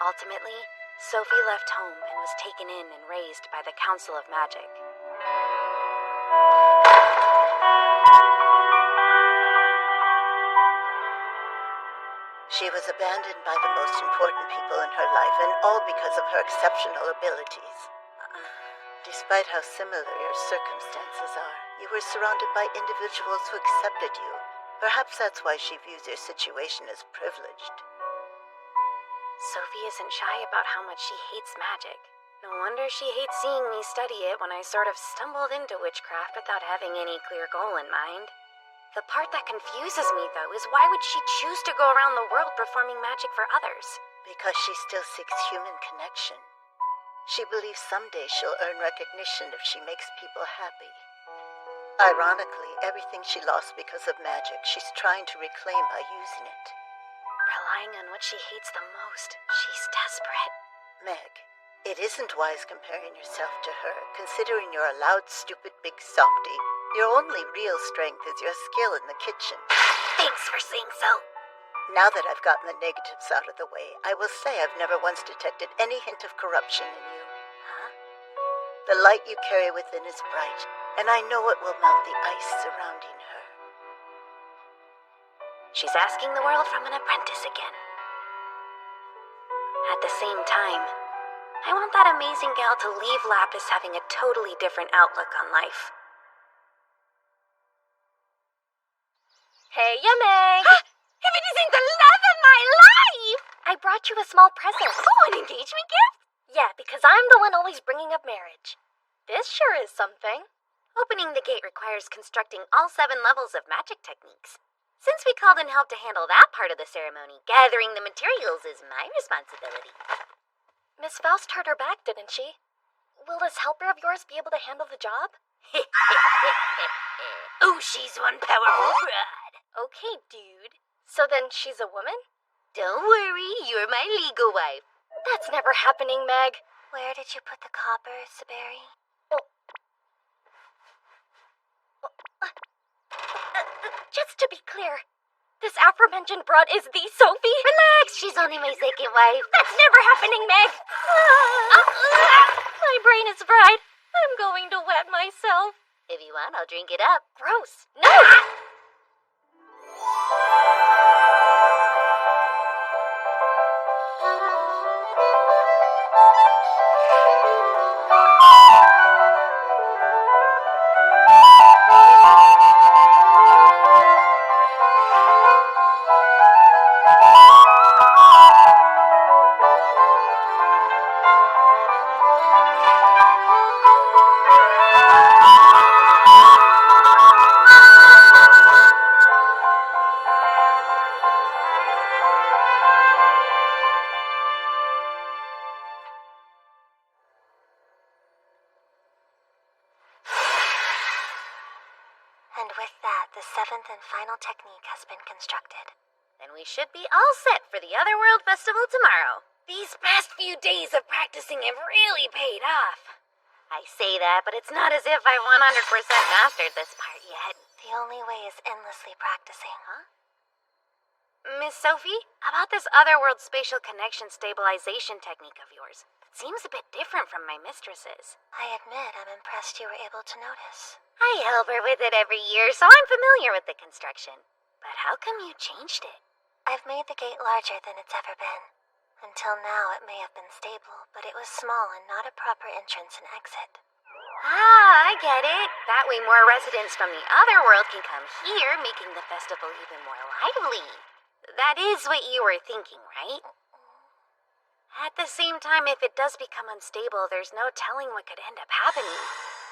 Ultimately, Sophie left home and was taken in and raised by the Council of Magic. She was abandoned by the most important people in her life, and all because of her exceptional abilities. Despite how similar your circumstances are, you were surrounded by individuals who accepted you. Perhaps that's why she views your situation as privileged. Sophie isn't shy about how much she hates magic. No wonder she hates seeing me study it when I sort of stumbled into witchcraft without having any clear goal in mind. The part that confuses me, though, is why would she choose to go around the world performing magic for others? Because she still seeks human connection. She believes someday she'll earn recognition if she makes people happy. Ironically, everything she lost because of magic, she's trying to reclaim by using it. Relying on what she hates the most, she's desperate. Meg, it isn't wise comparing yourself to her, considering you're a loud, stupid, big softie. Your only real strength is your skill in the kitchen. Thanks for saying so. Now that I've gotten the negatives out of the way, I will say I've never once detected any hint of corruption in you. Huh? The light you carry within is bright, and I know it will melt the ice surrounding her. She's asking the world from an apprentice again. At the same time, I want that amazing gal to leave Lapis having a totally different outlook on life. Hey, ya, Meg! If it isn't the love of my life! I brought you a small present. Oh, an engagement gift? Yeah, because I'm the one always bringing up marriage. This sure is something. Opening the gate requires constructing all 7 levels of magic techniques. Since we called in help to handle that part of the ceremony, gathering the materials is my responsibility. Miss Faust hurt her back, didn't she? Will this helper of yours be able to handle the job? Oh, she's one powerful broad. Okay, dude. So then she's a woman? Don't worry, you're my legal wife. That's never happening, Meg. Where did you put the copper, Saberi? Just to be clear, this aforementioned broad is the Sophie? Relax, she's only my second wife. That's never happening, Meg! My brain is fried. I'm going to wet myself. If you want, I'll drink it up. Gross. No! And with that, the 7th and final technique has been constructed. Then we should be all set for the Otherworld Festival tomorrow. These past few days of practicing have really paid off. I say that, but it's not as if I 100% mastered this part yet. The only way is endlessly practicing. Huh? Miss Sophie, about this Otherworld spatial connection stabilization technique of yours. It seems a bit different from my mistress's. I admit I'm impressed you were able to notice. I help her with it every year, so I'm familiar with the construction. But how come you changed it? I've made the gate larger than it's ever been. Until now, it may have been stable, but it was small and not a proper entrance and exit. Ah, I get it. That way more residents from the Otherworld can come here, making the festival even more lively. That is what you were thinking, right? At the same time, if it does become unstable, there's no telling what could end up happening.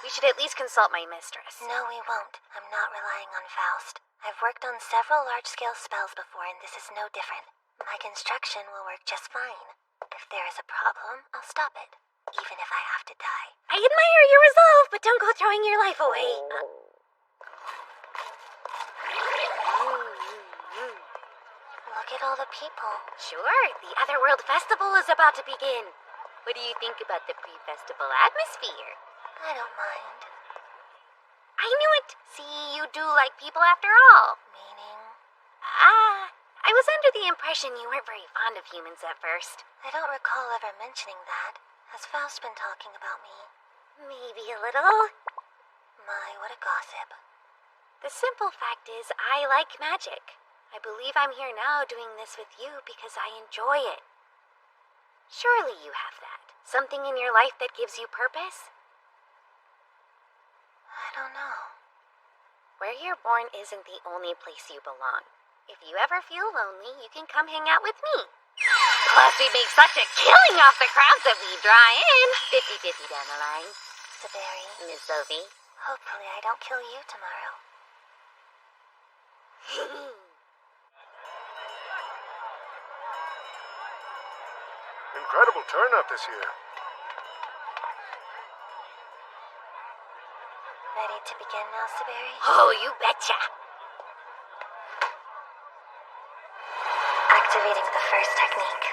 We should at least consult my mistress. No, we won't. I'm not relying on Faust. I've worked on several large-scale spells before, and this is no different. My construction will work just fine. If there is a problem, I'll stop it, even if I have to die. I admire your resolve, but don't go throwing your life away. Look at all the people. Sure, the Otherworld Festival is about to begin. What do you think about the pre-festival atmosphere? I don't mind. I knew it. See, you do like people after all. Meaning? I was under the impression you weren't very fond of humans at first. I don't recall ever mentioning that. Has Faust been talking about me? Maybe a little. My, what a gossip. The simple fact is, I like magic. I believe I'm here now doing this with you because I enjoy it. Surely you have that. Something in your life that gives you purpose? I don't know. Where you're born isn't the only place you belong. If you ever feel lonely, you can come hang out with me. Plus, we'd make such a killing off the crowds that we draw in. 50-50 down the line. Saberi, Miss Sophie. hopefully I don't kill you tomorrow. Incredible turnout this year. Ready to begin now, Saberi? Oh, you betcha. Activating the first technique.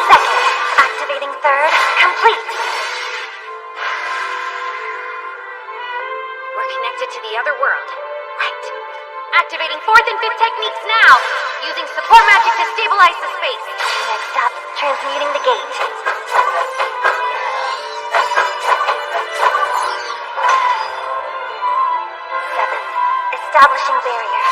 Second, activating third, complete. We're connected to the other world. Right. Activating fourth and fifth techniques now. Using support magic to stabilize the space. Next up, transmuting the gate. Seven, establishing barrier.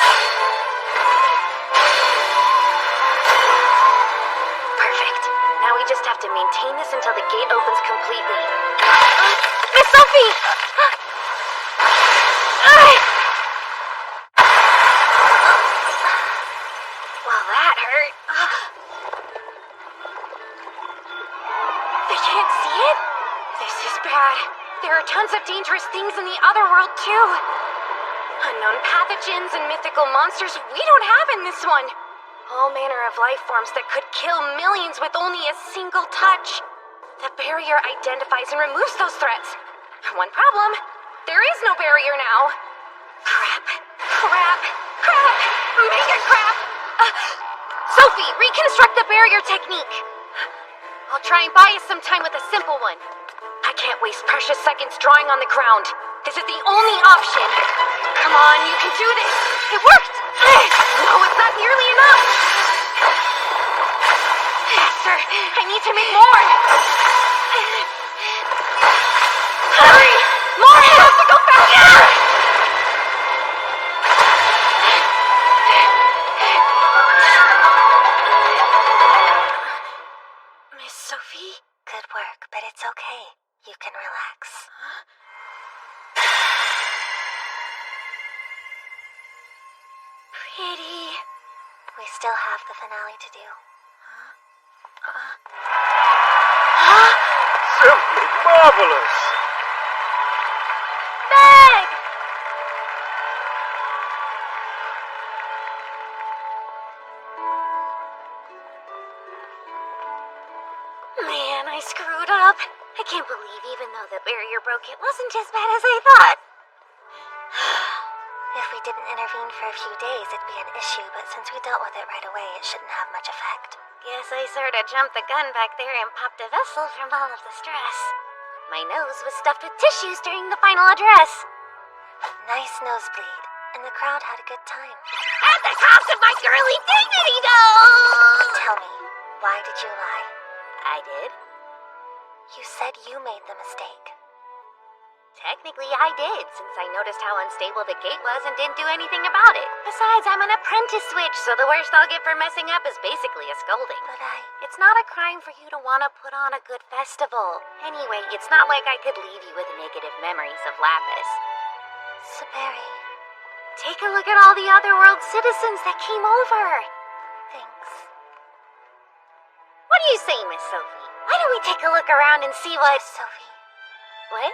Perfect. Now we just have to maintain this until the gate opens completely. Miss Sophie! Well, that hurt. They can't see it? This is bad. There are tons of dangerous things in the other world, too. Unknown pathogens and mythical monsters we don't have in this one. All manner of life forms that could kill millions with only a single touch. The barrier identifies and removes those threats. One problem, there is no barrier now. Crap. Mega crap. Sophie, reconstruct the barrier technique. I'll try and buy us some time with a simple one. I can't waste precious seconds drawing on the ground. This is the only option. Come on, you can do this. It worked. No, it's not nearly enough. Faster. I need to make more. Hurry. More. I have to go faster. Miss Sophie? Good work, but it's okay. You can relax. Pretty. We still have the finale to do. Simply marvelous! Meg! Man, I screwed up. I can't believe even though the barrier broke, it wasn't as bad as I thought. If we didn't intervene for a few days, it'd be an issue, but since we dealt with it right away, it shouldn't have much effect. Guess I sorta jumped the gun back there and popped a vessel from all of the stress. My nose was stuffed with tissues during the final address. Nice nosebleed, and the crowd had a good time. At the cost of my girly dignity, though! Tell me, why did you lie? I did. You said you made the mistake. Technically, I did, since I noticed how unstable the gate was and didn't do anything about it. Besides, I'm an apprentice witch, so the worst I'll get for messing up is basically a scolding. But It's not a crime for you to want to put on a good festival. Anyway, it's not like I could leave you with negative memories of Lapis. Saberi. Take a look at all the other world citizens that came over. Thanks. What do you say, Miss Sophie? Why don't we take a look around and see what... Sophie. What?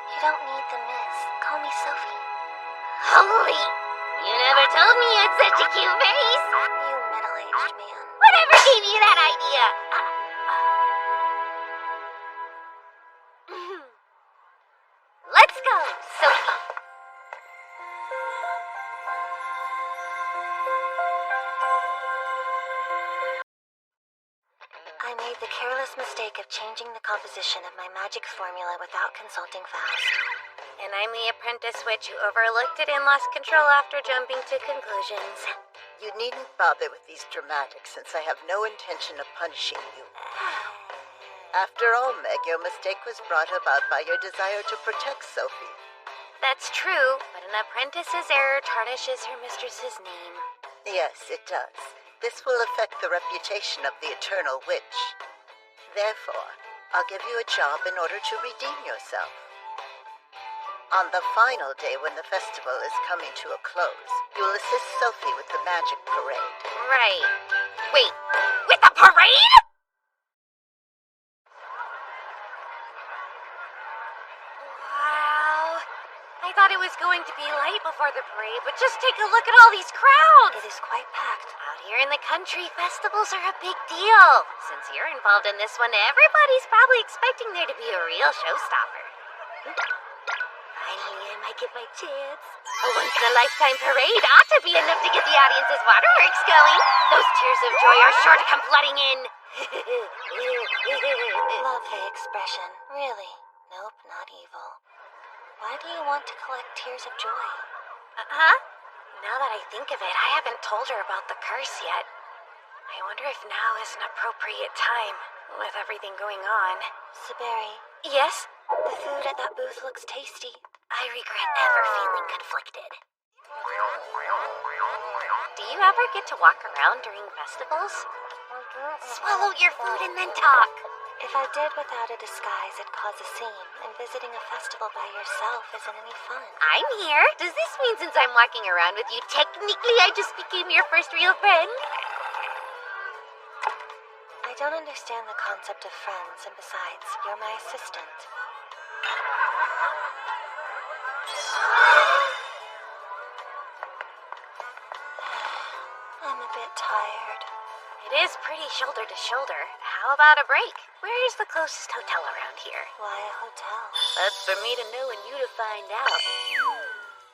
You don't need the miss. Call me Sophie. Holy! You never told me you had such a cute face! You middle-aged man. Whatever gave you that idea? Let's go, Sophie. I made the careless mistake of changing the composition of my magic formula without consulting Faust. And I'm the apprentice witch who overlooked it and lost control after jumping to conclusions. You needn't bother with these dramatics, since I have no intention of punishing you. After all, Meg, your mistake was brought about by your desire to protect Sophie. That's true, but an apprentice's error tarnishes her mistress's name. Yes, it does. This will affect the reputation of the Eternal Witch. Therefore, I'll give you a job in order to redeem yourself. On the final day when the festival is coming to a close, you'll assist Sophie with the magic parade. Right. Wait, with the parade? Wow. I thought it was going to be light before the parade, but just take a look at all these crowds. It is quite packed. Out here in the country, festivals are a big deal. Since you're involved in this one, everybody's probably expecting there to be a real showstopper. Finally, I might get my chance. A once-in-a-lifetime parade ought to be enough to get the audience's waterworks going. Those tears of joy are sure to come flooding in. Lovely expression. Really. Nope, not evil. Why do you want to collect tears of joy? Huh? Now that I think of it, I haven't told her about the curse yet. I wonder if now is an appropriate time, with everything going on. Saberi, Yes? the food at that booth looks tasty. I regret ever feeling conflicted. Do you ever get to walk around during festivals? Swallow your food and then talk. If I did without a disguise, it'd cause a scene, and visiting a festival by yourself isn't any fun. I'm here. Does this mean since I'm walking around with you, technically I just became your first real friend? I don't understand the concept of friends, and besides, you're my assistant. I'm a bit tired. It is pretty shoulder to shoulder. How about a break? Where is the closest hotel around here? Why a hotel? That's for me to know and you to find out.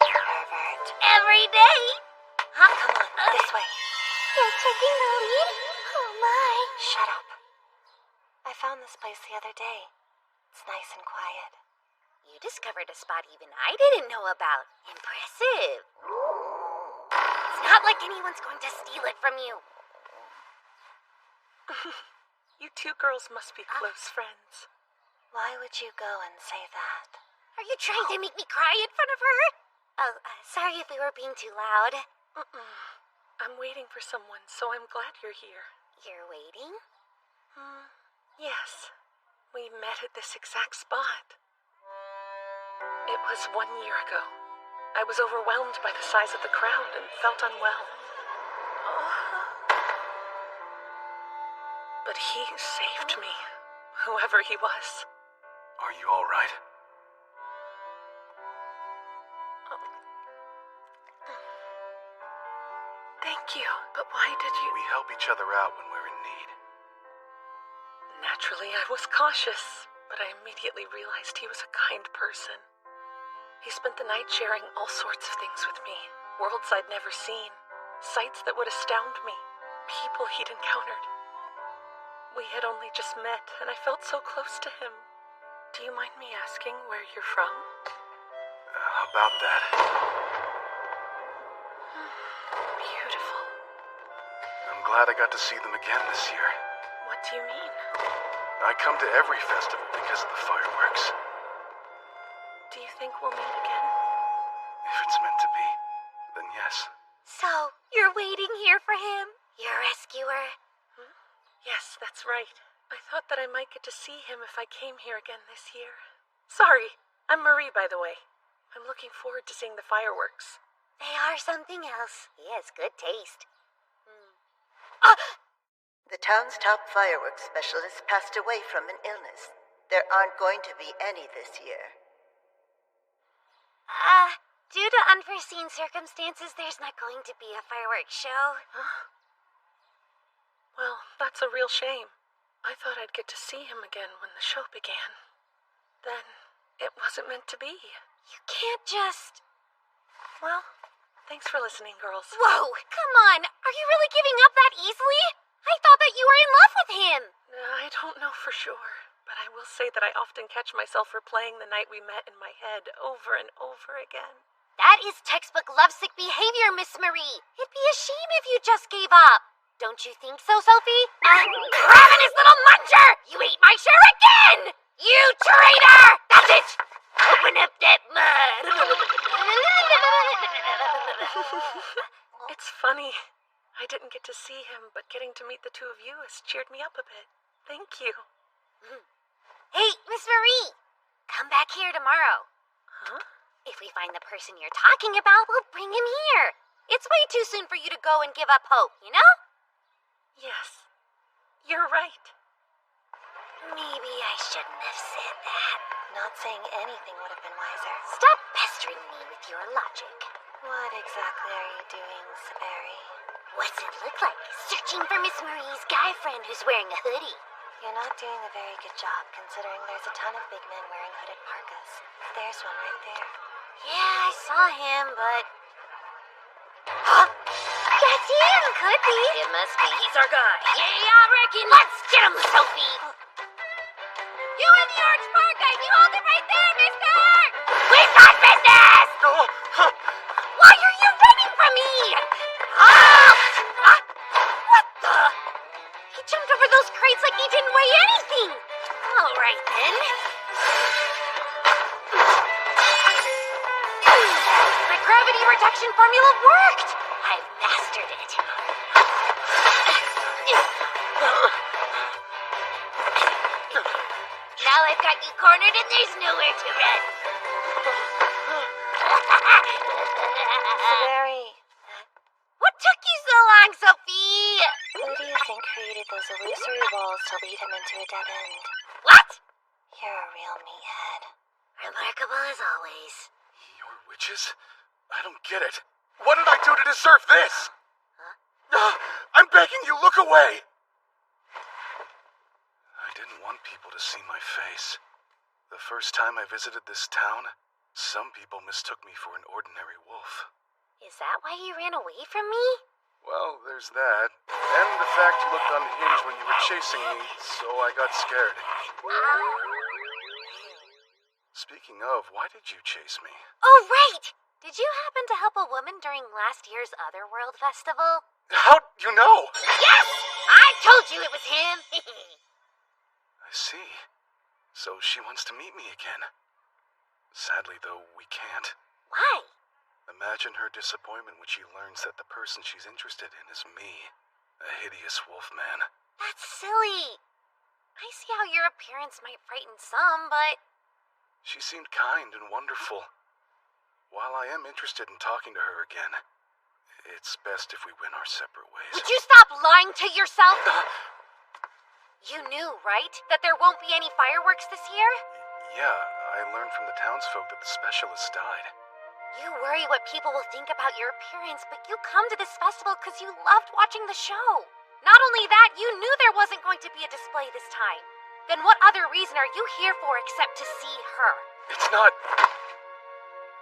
Pervert. Every day! Huh? Come on, this way. You're taking the lead? Oh my. Shut up. I found this place the other day. It's nice and quiet. You discovered a spot even I didn't know about. Impressive. It's not like anyone's going to steal it from you. You two girls must be close friends. Why would you go and say that? Are you trying to make me cry in front of her? Oh, sorry if we were being too loud. I'm waiting for someone, so I'm glad you're here. You're waiting? Yes. We met at this exact spot. It was 1 year ago. I was overwhelmed by the size of the crowd and felt unwell. But he saved me, whoever he was. Are you all right? Thank you, but why did you... We help each other out when we're in need. Naturally, I was cautious, but I immediately realized he was a kind person. He spent the night sharing all sorts of things with me, worlds I'd never seen, sights that would astound me, people he'd encountered. We had only just met, and I felt so close to him. Do you mind me asking where you're from? How about that? Beautiful. I'm glad I got to see them again this year. What do you mean? I come to every festival because of the fireworks. Do you think we'll meet again? If it's meant to be, then yes. So, you're waiting here for him? Your rescuer? Yes, that's right. I thought that I might get to see him if I came here again this year. Sorry, I'm Marie, by the way. I'm looking forward to seeing the fireworks. They are something else. He has good taste. The town's top fireworks specialist passed away from an illness. There aren't going to be any this year. Due to unforeseen circumstances, there's not going to be a fireworks show. Huh? Well, that's a real shame. I thought I'd get to see him again when the show began. Then, it wasn't meant to be. You can't just... Well, thanks for listening, girls. Whoa, come on! Are you really giving up that easily? I thought that you were in love with him! I don't know for sure, but I will say that I often catch myself replaying the night we met in my head over and over again. That is textbook lovesick behavior, Miss Marie. It'd be a shame if you just gave up. Don't you think so, Sophie? Ravenous little muncher! You ate my share again! You traitor! That's it! Open up that mud! It's funny. I didn't get to see him, but getting to meet the two of you has cheered me up a bit. Thank you. Hey, Miss Marie! Come back here tomorrow. Huh? If we find the person you're talking about, we'll bring him here. It's way too soon for you to go and give up hope, you know? Yes, you're right. Maybe I shouldn't have said that. Not saying anything would have been wiser. Stop pestering me with your logic. What exactly are you doing, Saberi? What's it look like? Searching for Miss Marie's guy friend who's wearing a hoodie. You're not doing a very good job, considering there's a ton of big men wearing hooded parkas. There's one right there. Yeah, I saw him, but... Huh? That's him! Could be. It must be. He's our guy. Yeah, I reckon. Let's get him, Sophie! You in the orange parka! You hold it right there, mister! We've got business! Why are you running from me? What the? He jumped over those crates like he didn't weigh anything! All right, then. My gravity reduction formula worked! I've mastered it. Now I've got you cornered and there's nowhere to run. Saberi, What took you so long, Sophie? who do you think created those illusory walls to lead him into a dead end? What? You're a real meathead. Remarkable as always. You're witches? I don't get it. What did I do to deserve this? I'm begging you, look away! I didn't want people to see my face. The first time I visited this town, some people mistook me for an ordinary wolf. Is that why you ran away from me? Well, there's that. And the fact you looked unhinged when you were chasing me, so I got scared. Speaking of, why did you chase me? Oh, right! Did you happen to help a woman during last year's Otherworld Festival? How'd you know? Yes! I told you it was him! I see. So she wants to meet me again. Sadly, though, we can't. Why? Imagine her disappointment when she learns that the person she's interested in is me, a hideous wolf man. That's silly. I see how your appearance might frighten some, but... She seemed kind and wonderful. While I am interested in talking to her again, it's best if we went our separate ways. Would you stop lying to yourself? You knew, right? That there won't be any fireworks this year? Yeah, I learned from the townsfolk that the specialist died. You worry what people will think about your appearance, but you come to this festival because you loved watching the show. Not only that, you knew there wasn't going to be a display this time. Then what other reason are you here for except to see her? It's not...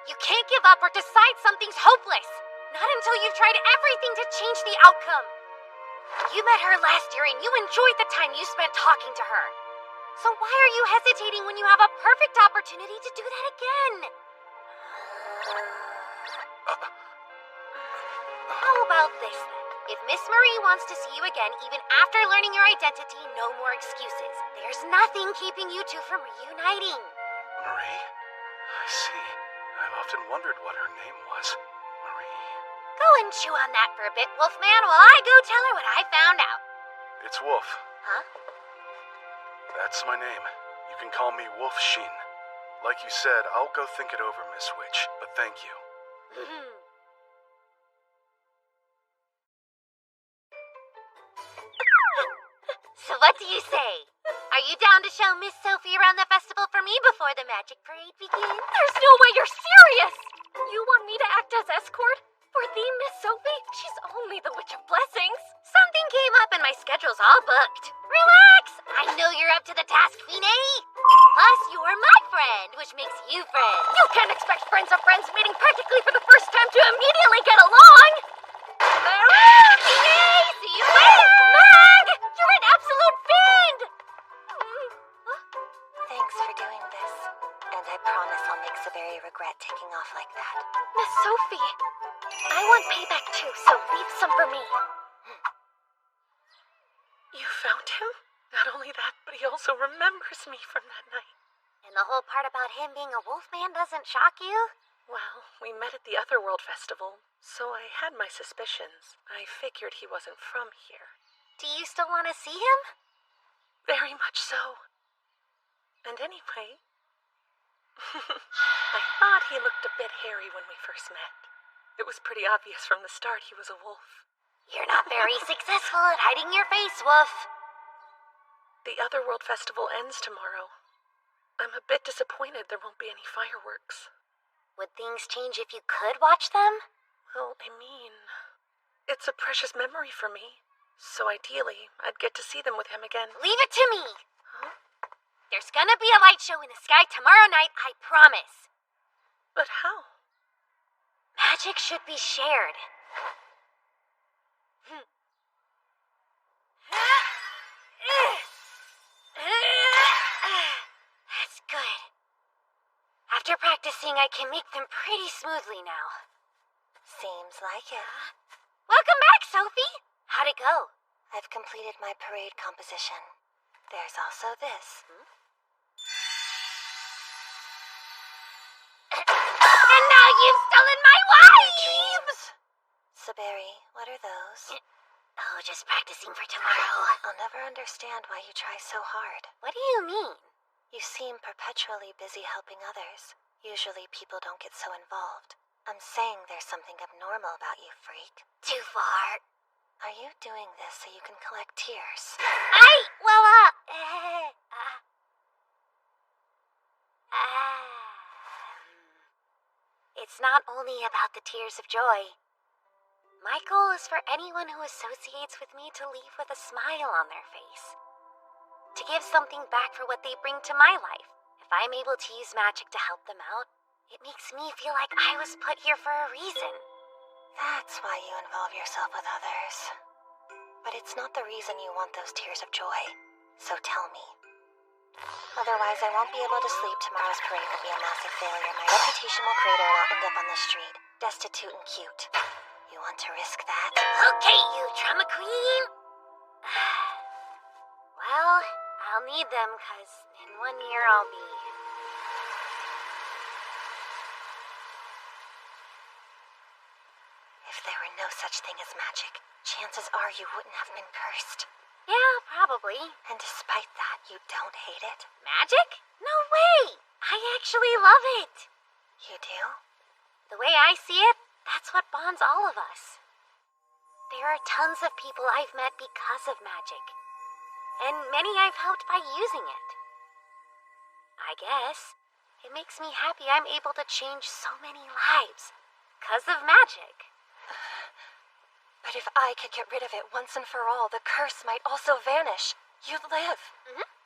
You can't give up or decide something's hopeless. Not until you've tried everything to change the outcome. You met her last year and you enjoyed the time you spent talking to her. So why are you hesitating when you have a perfect opportunity to do that again? How about this then? If Miss Marie wants to see you again even after learning your identity, no more excuses. There's nothing keeping you two from reuniting. Marie? I see. I've often wondered what her name was. Marie. Go and chew on that for a bit, Wolfman, while I go tell her what I found out. It's Wolf. Huh? That's my name. You can call me Wolf Sheen. Like you said, I'll go think it over, Miss Witch, but thank you. So what do you say? Are you down to show Miss Sophie around the festival for me before the magic parade begins? There's no way you're serious! You want me to act as escort? For thee, Miss Sophie? She's only the Witch of Blessings. Something came up and my schedule's all booked. Relax! I know you're up to the task, Queenie. Plus, you're my friend, which makes you friends. You can't expect friends of friends meeting practically for the first time to immediately get along! Farewell, Queenie! See you later! Mag! You're an absolute fiend! Thanks for doing this. And I promise I'll make Saberi regret taking off like that. Miss Sophie, I want payback too, so leave some for me. You found him? Not only that, but he also remembers me from that night. And the whole part about him being a wolfman doesn't shock you? Well, we met at the Otherworld Festival, so I had my suspicions. I figured he wasn't from here. Do you still want to see him? Very much so. And anyway, I thought he looked a bit hairy when we first met. It was pretty obvious from the start he was a wolf. You're not very successful at hiding your face, Wolf. The Otherworld Festival ends tomorrow. I'm a bit disappointed there won't be any fireworks. Would things change if you could watch them? Well, I mean, it's a precious memory for me. So ideally, I'd get to see them with him again. Leave it to me! Huh? There's gonna be a light show in the sky tomorrow night, I promise. But how? Magic should be shared. That's good. After practicing, I can make them pretty smoothly now. Seems like it. Welcome back, Sophie! How'd it go? I've completed my parade composition. There's also this. And now you've stolen my wives! Saberi, what are those? Oh, just practicing for tomorrow. I'll never understand why you try so hard. What do you mean? You seem perpetually busy helping others. Usually people don't get so involved. I'm saying there's something abnormal about you, freak. Too far. Are you doing this so you can collect tears? It's not only about the tears of joy. My goal is for anyone who associates with me to leave with a smile on their face. To give something back for what they bring to my life. If I'm able to use magic to help them out, it makes me feel like I was put here for a reason. That's why you involve yourself with others. But it's not the reason you want those tears of joy. So tell me. Otherwise, I won't be able to sleep. Tomorrow's parade will be a massive failure. My reputation will crater and I'll end up on the street, destitute and cute. You want to risk that? Okay, you drama queen! Well, I'll need them, 'cause in 1 year I'll be... If there were no such thing as magic, chances are you wouldn't have been cursed. Yeah, probably. And despite that, you don't hate it? Magic? No way! I actually love it! You do? The way I see it, that's what bonds all of us. There are tons of people I've met because of magic. And many I've helped by using it. I guess it makes me happy I'm able to change so many lives. 'Cause of magic. But if I could get rid of it once and for all, the curse might also vanish. You'd live.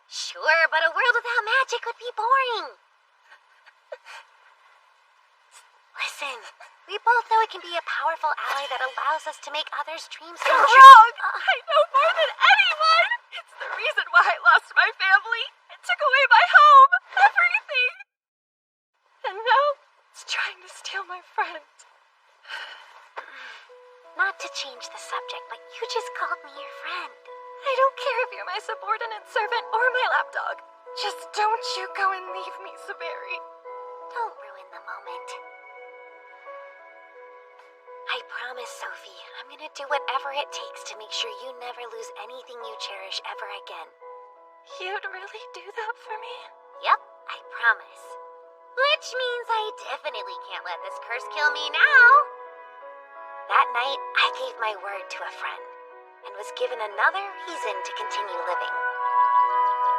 Sure, but a world without magic would be boring. Listen, we both know it can be a powerful ally that allows us to make others' dreams come true. Wrong! I know more than anyone! It's the reason why I lost my family. It took away my home, everything. And now it's trying to steal my friend. Not to change the subject, but you just called me your friend. I don't care if you're my subordinate servant or my lapdog. Just don't you go and leave me, Saberi. Don't ruin the moment. I promise, Sophie, I'm gonna do whatever it takes to make sure you never lose anything you cherish ever again. You'd really do that for me? Yep, I promise. Which means I definitely can't let this curse kill me now. That night, I gave my word to a friend, and was given another reason to continue living.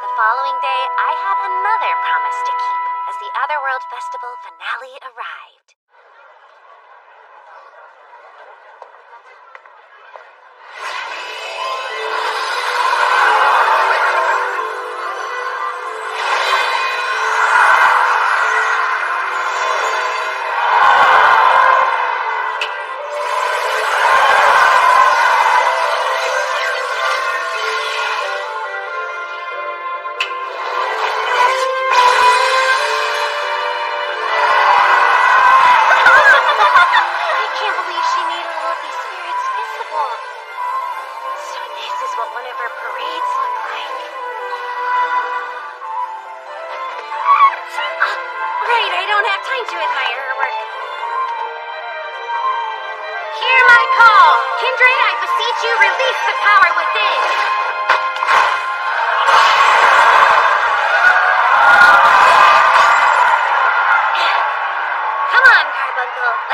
The following day, I had another promise to keep as the Otherworld Festival finale arrived.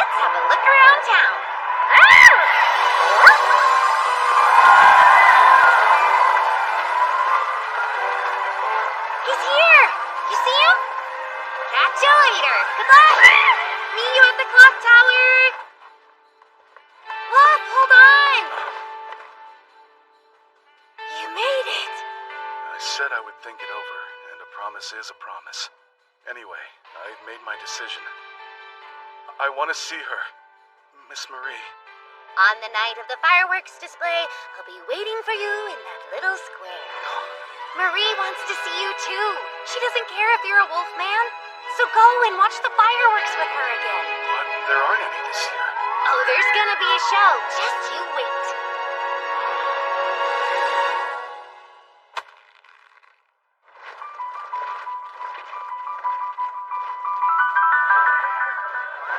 let's have a look around town. He's here! You see him? Catch you later. Good luck! Meet you at the clock tower. Whoop, hold on! You made it! I said I would think it over, and a promise is a promise. Anyway, I've made my decision. I want to see her. Miss Marie. On the night of the fireworks display, I'll be waiting for you in that little square. Marie wants to see you too. She doesn't care if you're a wolf man. So go and watch the fireworks with her again. But there aren't any this year. Oh, there's gonna be a show. Just you wait.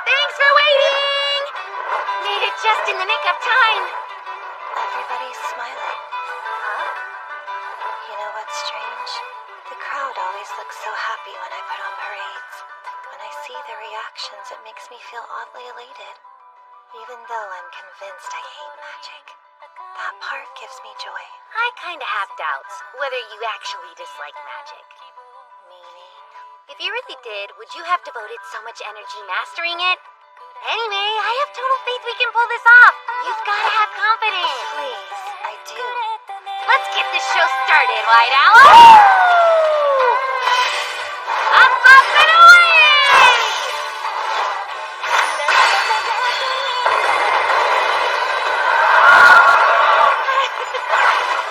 Thanks for waiting! Made it just in the nick of time. Everybody's smiling. Huh? You know what's strange? The crowd always looks so happy when I put on parades. When I see their reactions, it makes me feel oddly elated. Even though I'm convinced I hate magic, that part gives me joy. I kinda have doubts whether you actually dislike magic. Meaning? If you really did, would you have devoted so much energy mastering it? Anyway, I have total faith we can pull this off. You've gotta have confidence. Please, I do. Let's get this show started, White Owl. Up, up, and away!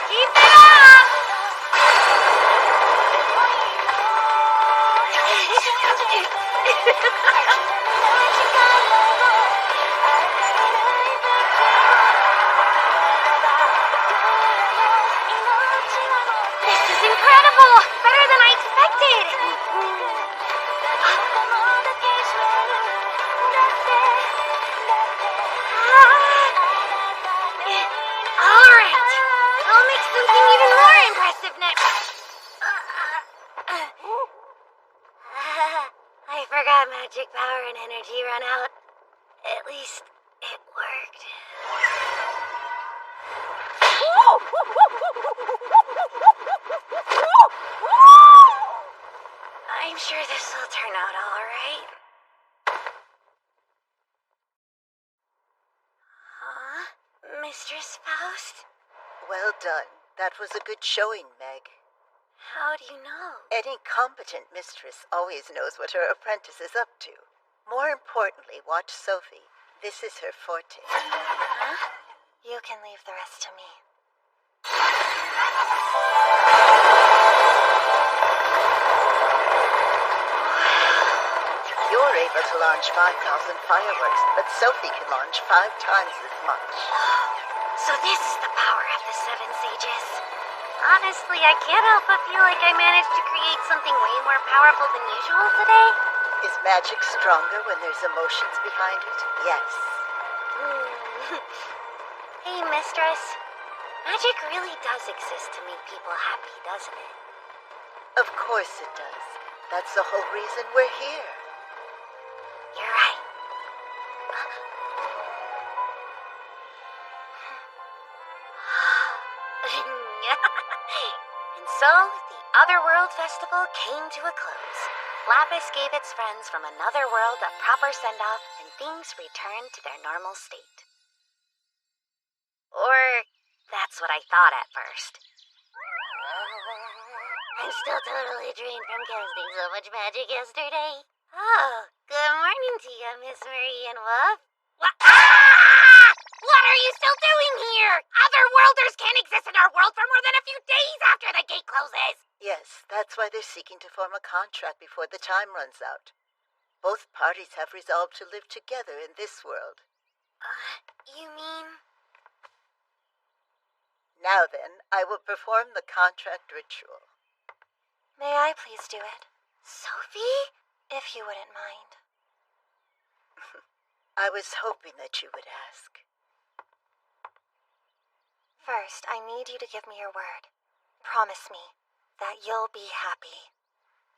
Keep it up! This is incredible! Better than I expected! Alright! I'll make something even more impressive next. I forgot magic power and energy run out. At least, it worked. I'm sure this will turn out alright. Huh? Mistress Faust? Well done. That was a good showing, Meg. How do you know? Any competent mistress always knows what her apprentice is up to. More importantly, watch Sophie. This is her forte. Huh? You can leave the rest to me. You're able to launch 5,000 fireworks, but Sophie can launch 5 times as much. So this is the power of the Seven Sages. Honestly, I can't help but feel like I managed to create something way more powerful than usual today. Is magic stronger when there's emotions behind it? Yes. Hey, mistress. Magic really does exist to make people happy, doesn't it? Of course it does. That's the whole reason we're here. You're right. And so, the Otherworld Festival came to a close. Lapis gave its friends from another world a proper send-off, and things returned to their normal state. Or, that's what I thought at first. I'm still totally drained from casting so much magic yesterday. Oh, good morning to you, Miss Marie and Wolf. What? Ah! What are you still doing here? Otherworlders can't exist in our world for more than a few days after the gate closes. Yes, that's why they're seeking to form a contract before the time runs out. Both parties have resolved to live together in this world. You mean? Now then, I will perform the contract ritual. May I please do it? Sophie? If you wouldn't mind. I was hoping that you would ask. First, I need you to give me your word. Promise me that you'll be happy.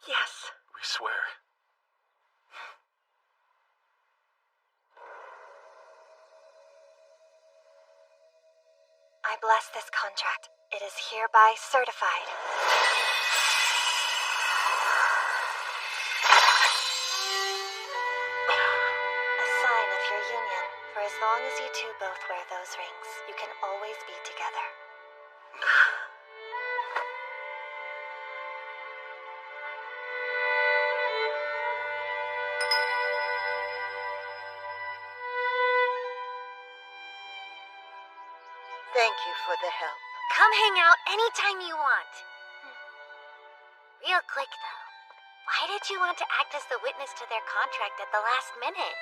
Yes. We swear. I bless this contract. It is hereby certified. A sign of your union. For as long as you two both wear those rings, you can always be together. Thank you for the help. Come hang out anytime you want. Real quick, though. Why did you want to act as the witness to their contract at the last minute?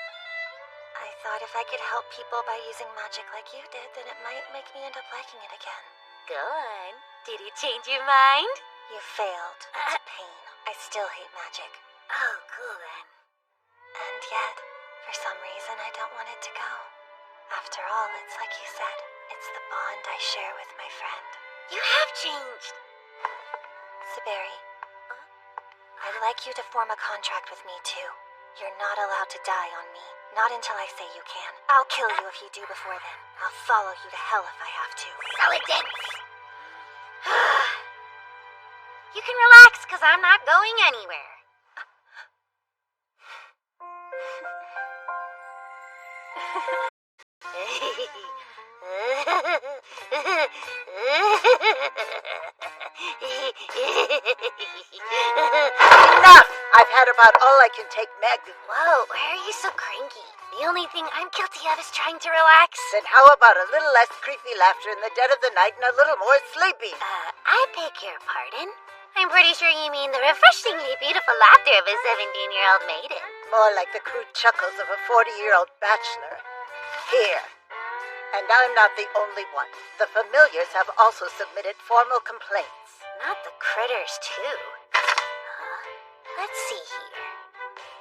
I thought if I could help people by using magic like you did, then it might make me end up liking it again. Go on. Did it change your mind? You failed. It's a pain. I still hate magic. Oh, cool then. And yet, for some reason, I don't want it to go. After all, it's like you said. It's the bond I share with my friend. You have changed. Siberi, I'd like you to form a contract with me, too. You're not allowed to die on me. Not until I say you can. I'll kill you if you do before then. I'll follow you to hell if I have to. So intense. You can relax, because I'm not going anywhere. Enough! I've had about all I can take, Meg. Whoa, why are you so cranky? The only thing I'm guilty of is trying to relax. Then how about a little less creepy laughter in the dead of the night and a little more sleepy? I beg your pardon? I'm pretty sure you mean the refreshingly beautiful laughter of a 17-year-old maiden. More like the crude chuckles of a 40-year-old bachelor. Here. And I'm not the only one. The familiars have also submitted formal complaints. Not the critters, too. Let's see here.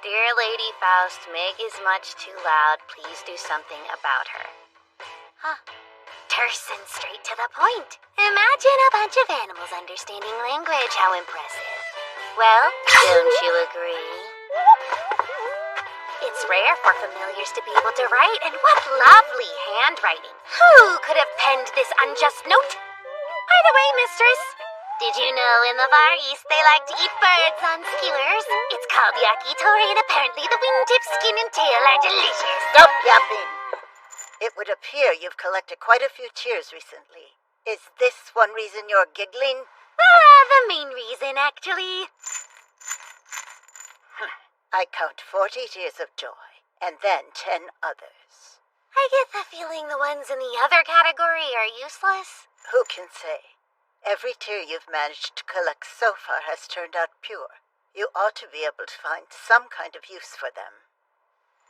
Dear Lady Faust, Meg is much too loud. Please do something about her. Terse and straight to the point. Imagine a bunch of animals understanding language. How impressive. Well, don't you agree? It's rare for familiars to be able to write, and what lovely handwriting. Who could have penned this unjust note? By the way, mistress, did you know in the Far East they like to eat birds on skewers? It's called yakitori, and apparently the wingtip, skin, and tail are delicious. Stop yapping! It would appear you've collected quite a few tears recently. Is this one reason you're giggling? The main reason, actually. I count 40 tears of joy, and then 10 others. I get the feeling the ones in the other category are useless. Who can say? Every tear you've managed to collect so far has turned out pure. You ought to be able to find some kind of use for them.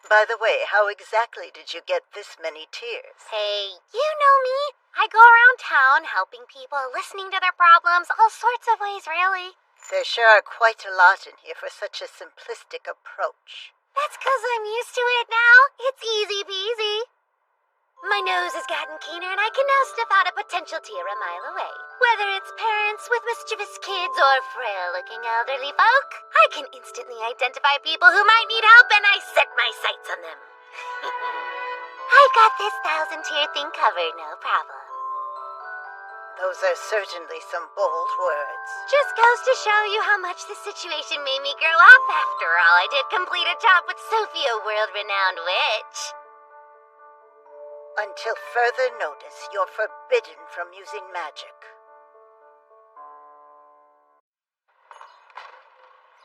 By the way, how exactly did you get this many tears? Hey, you know me. I go around town helping people, listening to their problems, all sorts of ways, really. There sure are quite a lot in here for such a simplistic approach. That's 'cause I'm used to it now. It's easy peasy. My nose has gotten keener, and I can now sniff out a potential tear a mile away. Whether it's parents with mischievous kids or frail-looking elderly folk, I can instantly identify people who might need help, and I set my sights on them. I've got this 1,000-tear thing covered, no problem. Those are certainly some bold words. Just goes to show you how much the situation made me grow up. After all, I did complete a job with Sophie, a world-renowned witch. Until further notice, you're forbidden from using magic.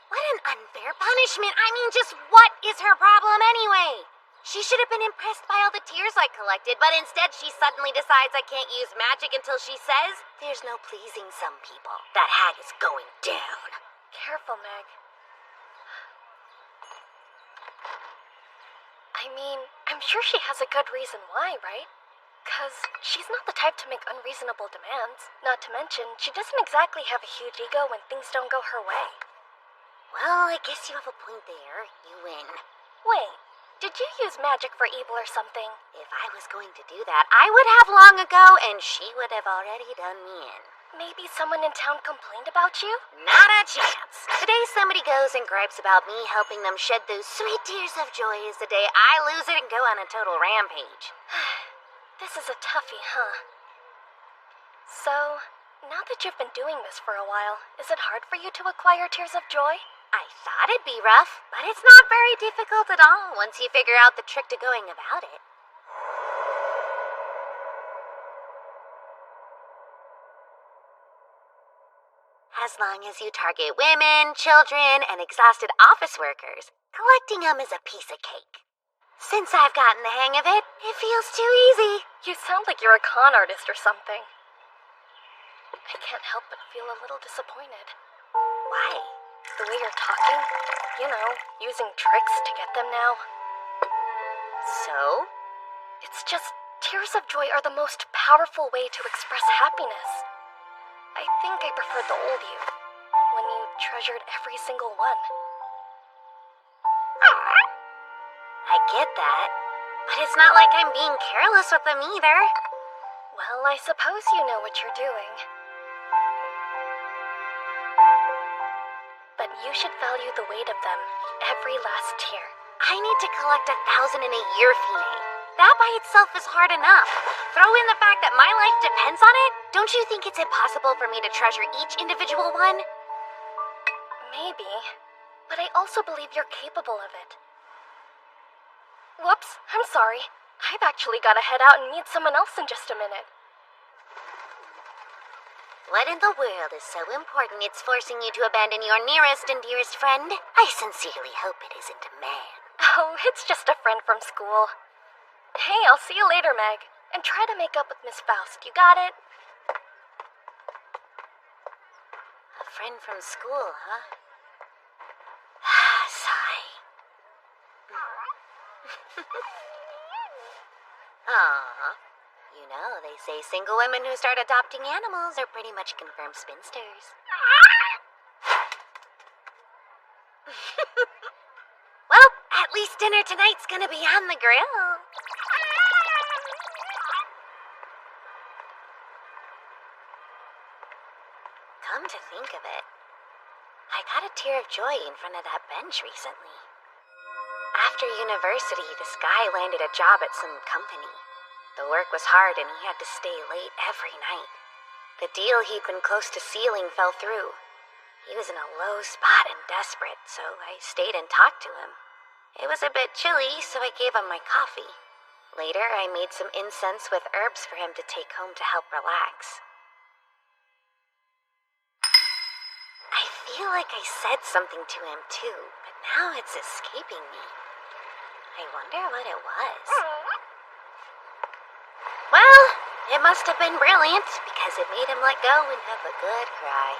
What an unfair punishment. I mean, just what is her problem anyway? She should have been impressed by all the tears I collected, but instead she suddenly decides I can't use magic until she says there's no pleasing some people. That hag is going down. Careful, Meg. I mean, I'm sure she has a good reason why, right? 'Cause she's not the type to make unreasonable demands. Not to mention, she doesn't exactly have a huge ego when things don't go her way. Well, I guess you have a point there. You win. Wait, did you use magic for evil or something? If I was going to do that, I would have long ago, and she would have already done me in. Maybe someone in town complained about you? Not a chance. The day somebody goes and gripes about me helping them shed those sweet tears of joy is the day I lose it and go on a total rampage. This is a toughie, huh? So, now that you've been doing this for a while, is it hard for you to acquire tears of joy? I thought it'd be rough, but it's not very difficult at all once you figure out the trick to going about it. As long as you target women, children, and exhausted office workers, collecting them is a piece of cake. Since I've gotten the hang of it, it feels too easy. You sound like you're a con artist or something. I can't help but feel a little disappointed. Why? The way you're talking, you know, using tricks to get them now. So? It's just, tears of joy are the most powerful way to express happiness. I think I preferred the old you, when you treasured every single one. I get that, but it's not like I'm being careless with them either. Well, I suppose you know what you're doing. But you should value the weight of them, every last tear. I need to collect 1,000 in a year, Fine. That by itself is hard enough. Throw in the fact that my life depends on it. Don't you think it's impossible for me to treasure each individual one? Maybe, but I also believe you're capable of it. Whoops, I'm sorry. I've actually got to head out and meet someone else in just a minute. What in the world is so important it's forcing you to abandon your nearest and dearest friend? I sincerely hope it isn't a man. Oh, it's just a friend from school. Hey, I'll see you later, Meg. And try to make up with Miss Faust, you got it? A friend from school, huh? Sigh. Aww. You know, they say single women who start adopting animals are pretty much confirmed spinsters. Well, at least dinner tonight's gonna be on the grill. Come to think of it, I got a tear of joy in front of that bench recently. After university, this guy landed a job at some company. The work was hard and he had to stay late every night. The deal he'd been close to sealing fell through. He was in a low spot and desperate, so I stayed and talked to him. It was a bit chilly, so I gave him my coffee. Later, I made some incense with herbs for him to take home to help relax. I feel like I said something to him too, but now it's escaping me. I wonder what it was. Well, it must have been brilliant, because it made him let go and have a good cry.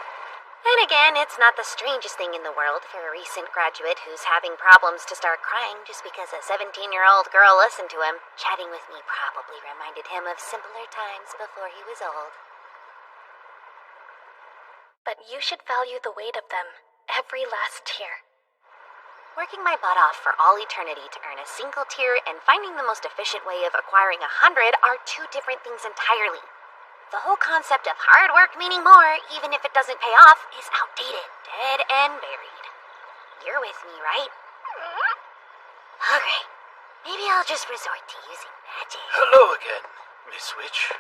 And again, it's not the strangest thing in the world for a recent graduate who's having problems to start crying just because a 17-year-old girl listened to him. Chatting with me probably reminded him of simpler times before he was old. But you should value the weight of them, every last tear. Working my butt off for all eternity to earn a single tear and finding the most efficient way of acquiring 100 are two different things entirely. The whole concept of hard work meaning more, even if it doesn't pay off, is outdated, dead and buried. You're with me, right? Okay, maybe I'll just resort to using magic. Hello again, Miss Witch.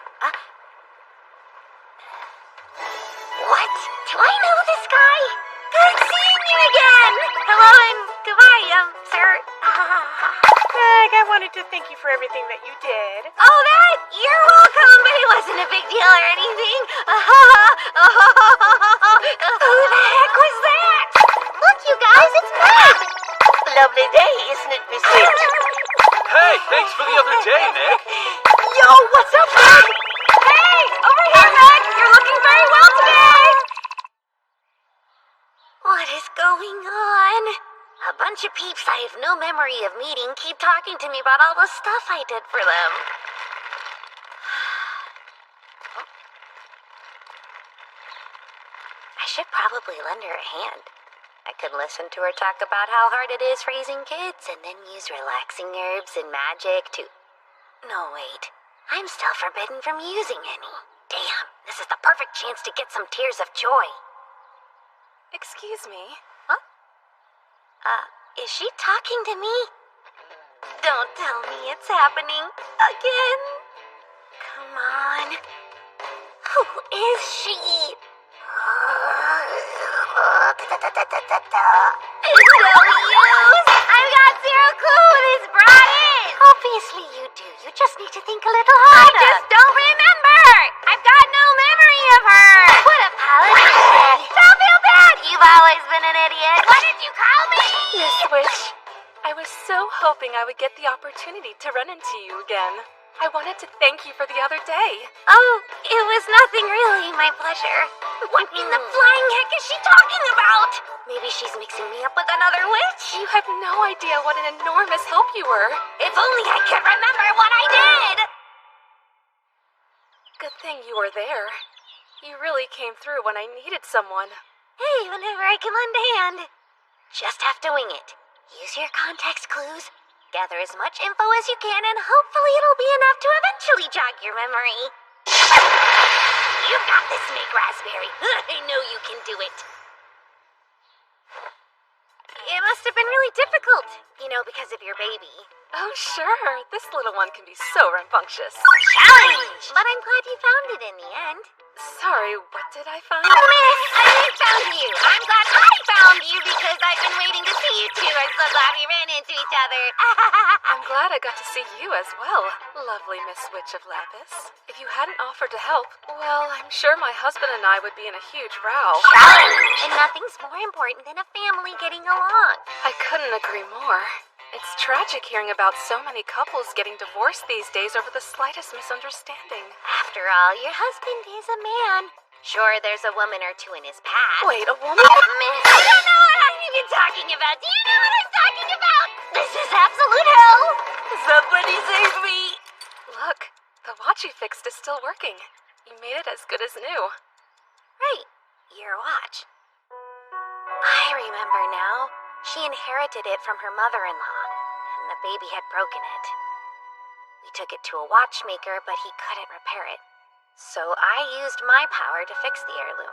What? Do I know this guy? Good seeing you again! Hello and goodbye, sir. Meg, I wanted to thank you for everything that you did. Oh, that? You're welcome, but it wasn't a big deal or anything. Who the heck was that? Look, you guys, it's Meg! Lovely day, isn't it, Miss Witch? Hey, thanks for the other day, Meg. Yo, what's up, Meg? Hey, over here, Meg! You're looking very well today! What is going on? A bunch of peeps I have no memory of meeting keep talking to me about all the stuff I did for them. I should probably lend her a hand. I could listen to her talk about how hard it is raising kids and then use relaxing herbs and magic to... No, wait. I'm still forbidden from using any. Damn, this is the perfect chance to get some tears of joy. Excuse me? Huh? Is she talking to me? Don't tell me it's happening again. Come on. Who is she? It's no use! I've got zero clue who this bra is! Obviously you do. You just need to think a little harder. I just don't remember! I've got no memory of her! What apology! Don't feel bad! You've always been an idiot. What did you call me? Miss Witch, I was so hoping I would get the opportunity to run into you again. I wanted to thank you for the other day. Oh, it was nothing really, my pleasure. What in the flying heck is she talking about? Maybe she's mixing me up with another witch? You have no idea what an enormous help you were. If only I could remember what I did! Good thing you were there. You really came through when I needed someone. Hey, whenever I can lend a hand. Just have to wing it. Use your context clues. Gather as much info as you can, and hopefully it'll be enough to eventually jog your memory. You've got this, Meg Raspberry. I know you can do it. It must have been really difficult, because of your baby. Oh, sure. This little one can be so rambunctious. Challenge! But I'm glad you found it in the end. Sorry, what did I find? Oh, miss! I found you! I'm glad I found you because I've been waiting to see you two. I'm so glad we ran into each other. I'm glad I got to see you as well, lovely Miss Witch of Lapis. If you hadn't offered to help, well, I'm sure my husband and I would be in a huge row. Challenge! And nothing's more important than a family getting along. I couldn't agree more. It's tragic hearing about so many couples getting divorced these days over the slightest misunderstanding. After all, your husband is a man. Sure, there's a woman or two in his past. Wait, a woman? Miss, I don't know what I'm even talking about. Do you know what I'm talking about? This is absolute hell. Somebody save me. Look, the watch you fixed is still working. You made it as good as new. Right, your watch. I remember now. She inherited it from her mother-in-law, and the baby had broken it. We took it to a watchmaker, but he couldn't repair it. So I used my power to fix the heirloom.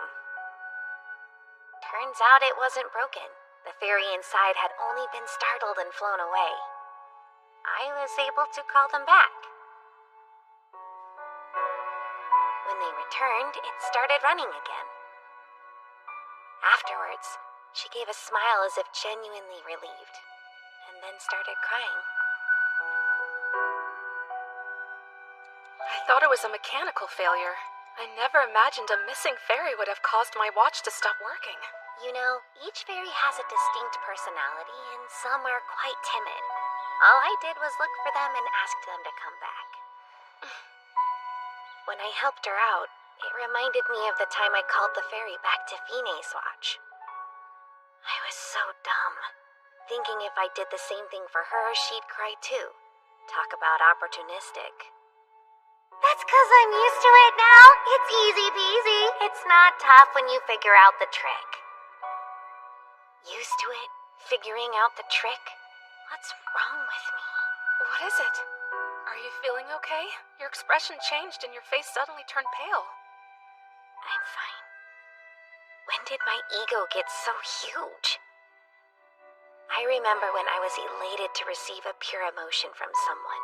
Turns out it wasn't broken. The fairy inside had only been startled and flown away. I was able to call them back. When they returned, it started running again. Afterwards, she gave a smile as if genuinely relieved, and then started crying. I thought it was a mechanical failure. I never imagined a missing fairy would have caused my watch to stop working. Each fairy has a distinct personality, and some are quite timid. All I did was look for them and ask them to come back. When I helped her out, it reminded me of the time I called the fairy back to Fine's watch. I was so dumb, thinking if I did the same thing for her, she'd cry too. Talk about opportunistic. That's 'cause I'm used to it now. It's easy peasy. It's not tough when you figure out the trick. Used to it? Figuring out the trick? What's wrong with me? What is it? Are you feeling okay? Your expression changed and your face suddenly turned pale. I'm fine. When did my ego get so huge? I remember when I was elated to receive a pure emotion from someone.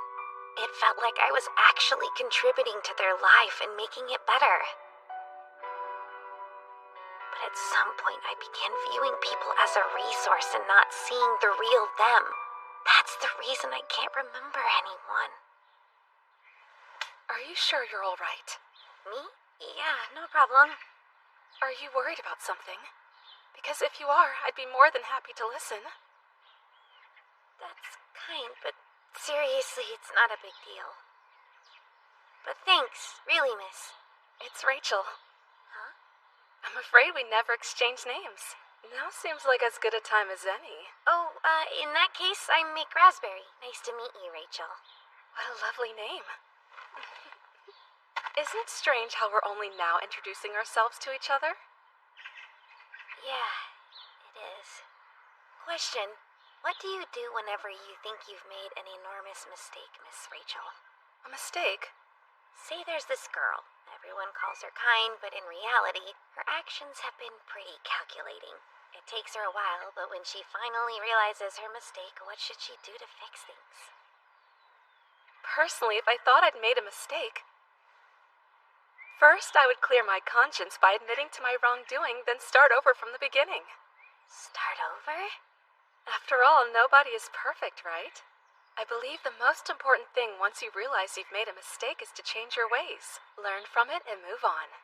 It felt like I was actually contributing to their life and making it better. But at some point I began viewing people as a resource and not seeing the real them. That's the reason I can't remember anyone. Are you sure you're all right? Me? Yeah, no problem. Are you worried about something? Because if you are, I'd be more than happy to listen. That's kind, but seriously, it's not a big deal. But thanks, really, miss. It's Rachel. Huh? I'm afraid we never exchanged names. Now seems like as good a time as any. Oh, in that case, I'm Mick Raspberry. Nice to meet you, Rachel. What a lovely name. Isn't it strange how we're only now introducing ourselves to each other? Yeah, it is. Question. What do you do whenever you think you've made an enormous mistake, Miss Rachel? A mistake? Say there's this girl. Everyone calls her kind, but in reality, her actions have been pretty calculating. It takes her a while, but when she finally realizes her mistake, what should she do to fix things? Personally, if I thought I'd made a mistake, First, I would clear my conscience by admitting to my wrongdoing, then start over from the beginning. Start over? After all, nobody is perfect, right? I believe the most important thing once you realize you've made a mistake is to change your ways, learn from it, and move on.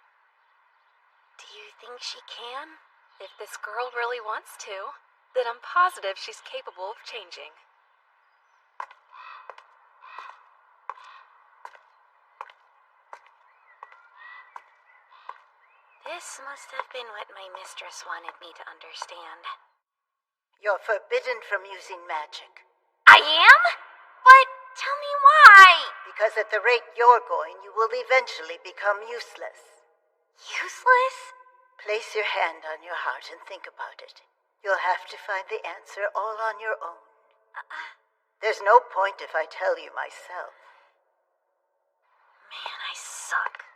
Do you think she can? If this girl really wants to, then I'm positive she's capable of changing. This must have been what my mistress wanted me to understand. You're forbidden from using magic. I am? But tell me why. Because at the rate you're going, you will eventually become useless. Useless? Place your hand on your heart and think about it. You'll have to find the answer all on your own. There's no point if I tell you myself. Man, I suck.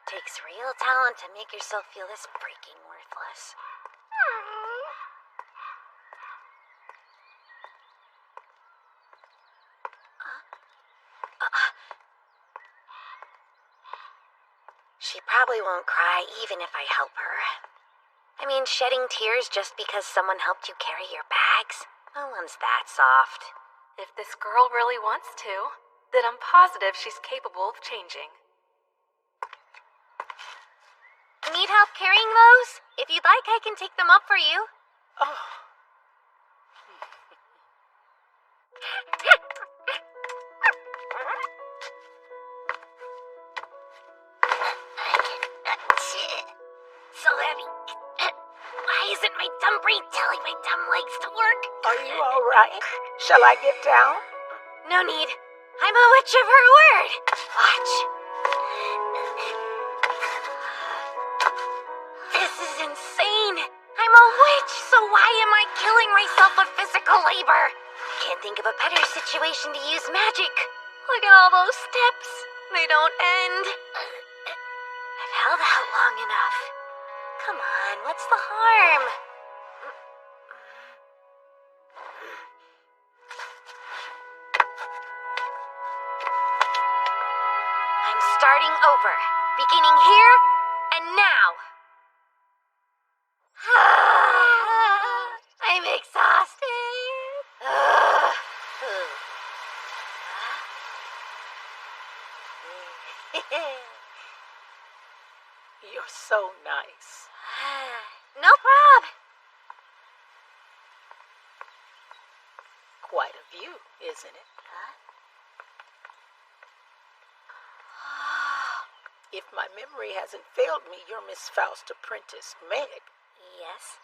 Takes real talent to make yourself feel this freaking worthless. She probably won't cry even if I help her. I mean, shedding tears just because someone helped you carry your bags? No one's that soft. If this girl really wants to, then I'm positive she's capable of changing. Need help carrying those? If you'd like, I can take them up for you. Oh. So heavy. Why isn't my dumb brain telling my dumb legs to work? Are you all right? Shall I get down? No need. I'm a witch of her word. Watch. This is insane. I'm a witch, so why am I killing myself with physical labor? Can't think of a better situation to use magic. Look at all those steps. They don't end. I've held out long enough. Come on, what's the harm? I'm starting over. Beginning here and now. I'm exhausted. You're so nice. No prob. Quite a view, isn't it? If my memory hasn't failed me, you're Miss Faust's apprentice, Meg. Yes?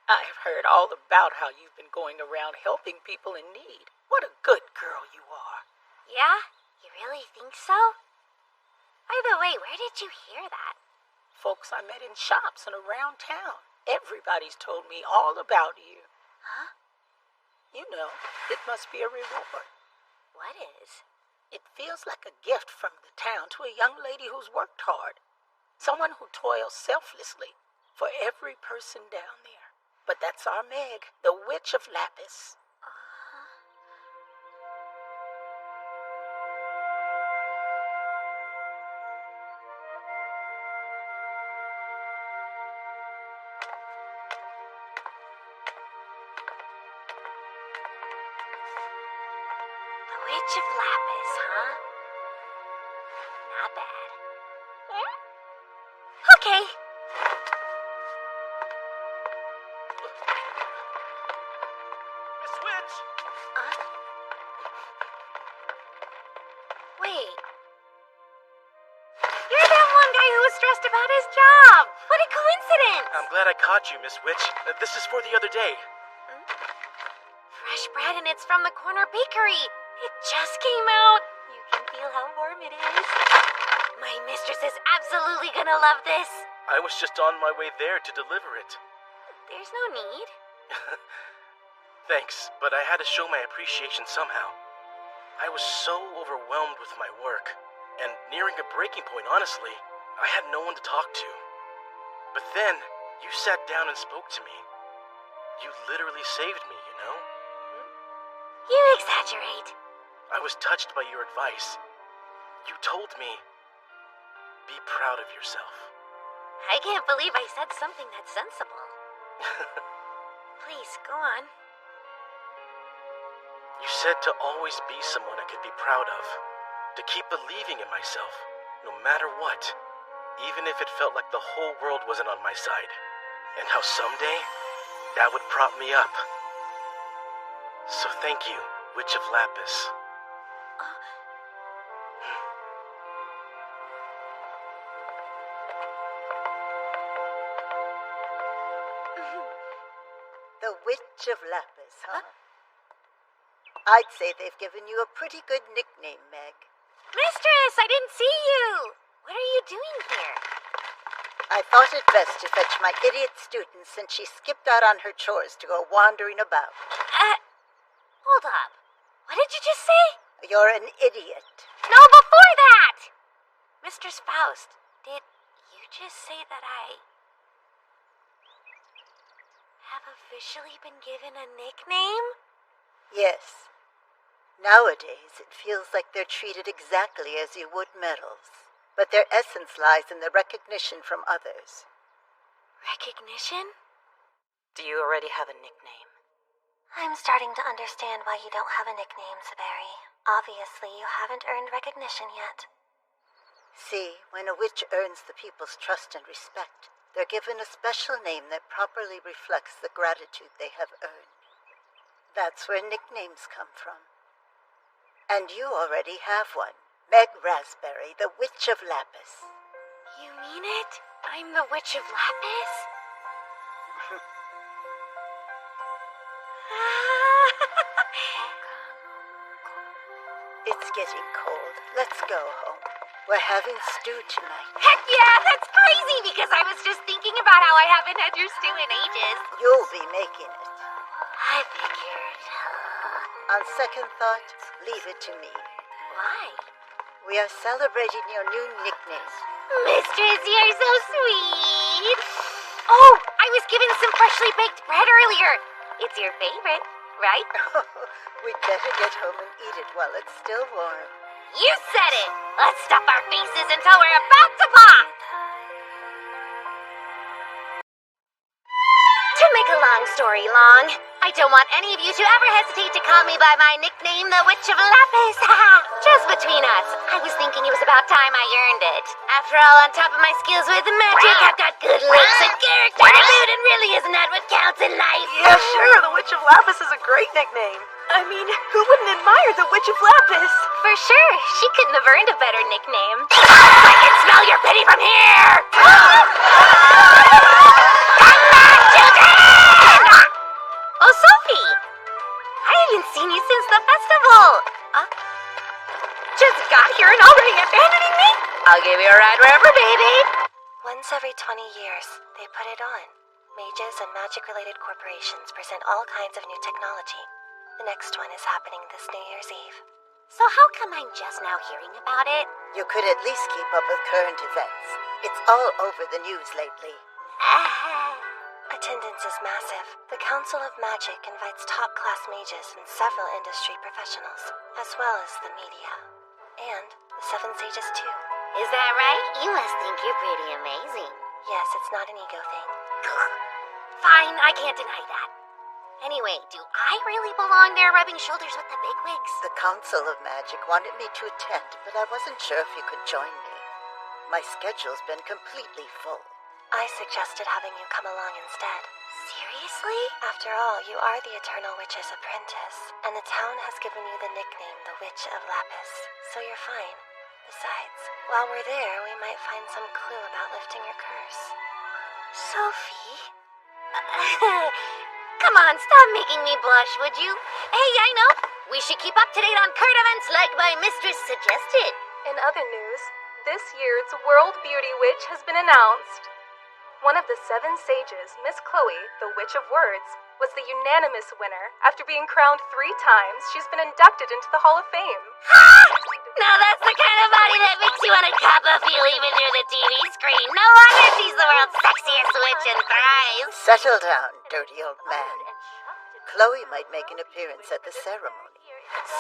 I've heard all about how you've been going around helping people in need. What a good girl you are. Yeah? You really think so? By the way, where did you hear that? Folks I met in shops and around town. Everybody's told me all about you. Huh? You know, it must be a reward. What is? It feels like a gift from the town to a young lady who's worked hard. Someone who toils selflessly for every person down there. But that's our Meg, the Witch of Lapis. Witch of Lapis, huh? Not bad. Okay. Miss Witch! Wait. You're that one guy who was stressed about his job. What a coincidence. I'm glad I caught you, Miss Witch. This is for the other day. Fresh bread and it's from the corner bakery. It just came out. You can feel how warm it is. My mistress is absolutely gonna love this. I was just on my way there to deliver it. There's no need. Thanks, but I had to show my appreciation somehow. I was so overwhelmed with my work, and nearing a breaking point, honestly. I had no one to talk to. But then, you sat down and spoke to me. You literally saved me, you know? You exaggerate. I was touched by your advice. You told me be proud of yourself. I can't believe I said something that's sensible. Please, go on. You said to always be someone I could be proud of. To keep believing in myself, no matter what. Even if it felt like the whole world wasn't on my side. And how someday, that would prop me up. So thank you, Witch of Lapis. The Witch of Lapis, huh? I'd say they've given you a pretty good nickname, Meg. Mistress, I didn't see you! What are you doing here? I thought it best to fetch my idiot student since she skipped out on her chores to go wandering about. Hold up. What did you just say? You're an idiot. No, before that! Mistress Faust, did you just say that I have officially been given a nickname? Yes. Nowadays, it feels like they're treated exactly as you would medals. But their essence lies in the recognition from others. Recognition? Do you already have a nickname? I'm starting to understand why you don't have a nickname, Saberi. Obviously, you haven't earned recognition yet. See, when a witch earns the people's trust and respect, they're given a special name that properly reflects the gratitude they have earned. That's where nicknames come from. And you already have one. Meg Raspberry, the Witch of Lapis. You mean it? I'm the Witch of Lapis? It's getting cold. Let's go home. We're having stew tonight. Heck yeah, that's crazy because I was just thinking about how I haven't had your stew in ages. You'll be making it. I figured. On second thought, leave it to me. Why? We are celebrating your new nickname. Mistress, you're so sweet. Oh, I was given some freshly baked bread earlier. It's your favorite, right? We'd better get home and eat it while it's still warm. You said it! Let's stuff our faces until we're about to pop! To make a long story long, I don't want any of you to ever hesitate to call me by my nickname, the Witch of Lapis. Just between us, I was thinking it was about time I earned it. After all, on top of my skills with magic, I've got good looks and character to boot, and really isn't that what counts in life? Yeah, sure, the Witch of Lapis is a great nickname. I mean, who wouldn't admire the Witch of Lapis? For sure, she couldn't have earned a better nickname. I can smell your pity from here! Oh, Sophie! I haven't seen you since the festival. Just got here and already abandoning me? I'll give you a ride wherever, baby. Once every 20 years, they put it on. Mages and magic-related corporations present all kinds of new technology. The next one is happening this New Year's Eve. So how come I'm just now hearing about it? You could at least keep up with current events. It's all over the news lately. Attendance is massive. The Council of Magic invites top-class mages and several industry professionals, as well as the media. And the Seven Sages, too. Is that right? You must think you're pretty amazing. Yes, it's not an ego thing. Fine, I can't deny that. Anyway, do I really belong there rubbing shoulders with the bigwigs? The Council of Magic wanted me to attend, but I wasn't sure if you could join me. My schedule's been completely full. I suggested having you come along instead. Seriously? After all, you are the Eternal Witch's apprentice, and the town has given you the nickname the Witch of Lapis, so you're fine. Besides, while we're there, we might find some clue about lifting your curse. Sophie? Come on, stop making me blush, would you? Hey, I know. We should keep up to date on current events like my mistress suggested. In other news, this year's World Beauty Witch has been announced. One of the Seven Sages, Miss Chloe, the Witch of Words, was the unanimous winner. After being crowned 3 times, she's been inducted into the Hall of Fame. Now that's the kind of body that makes you want to cop a feel even through the TV screen. No wonder she's the world's sexiest witch and thrives. Settle down, dirty old man. Chloe might make an appearance at the ceremony.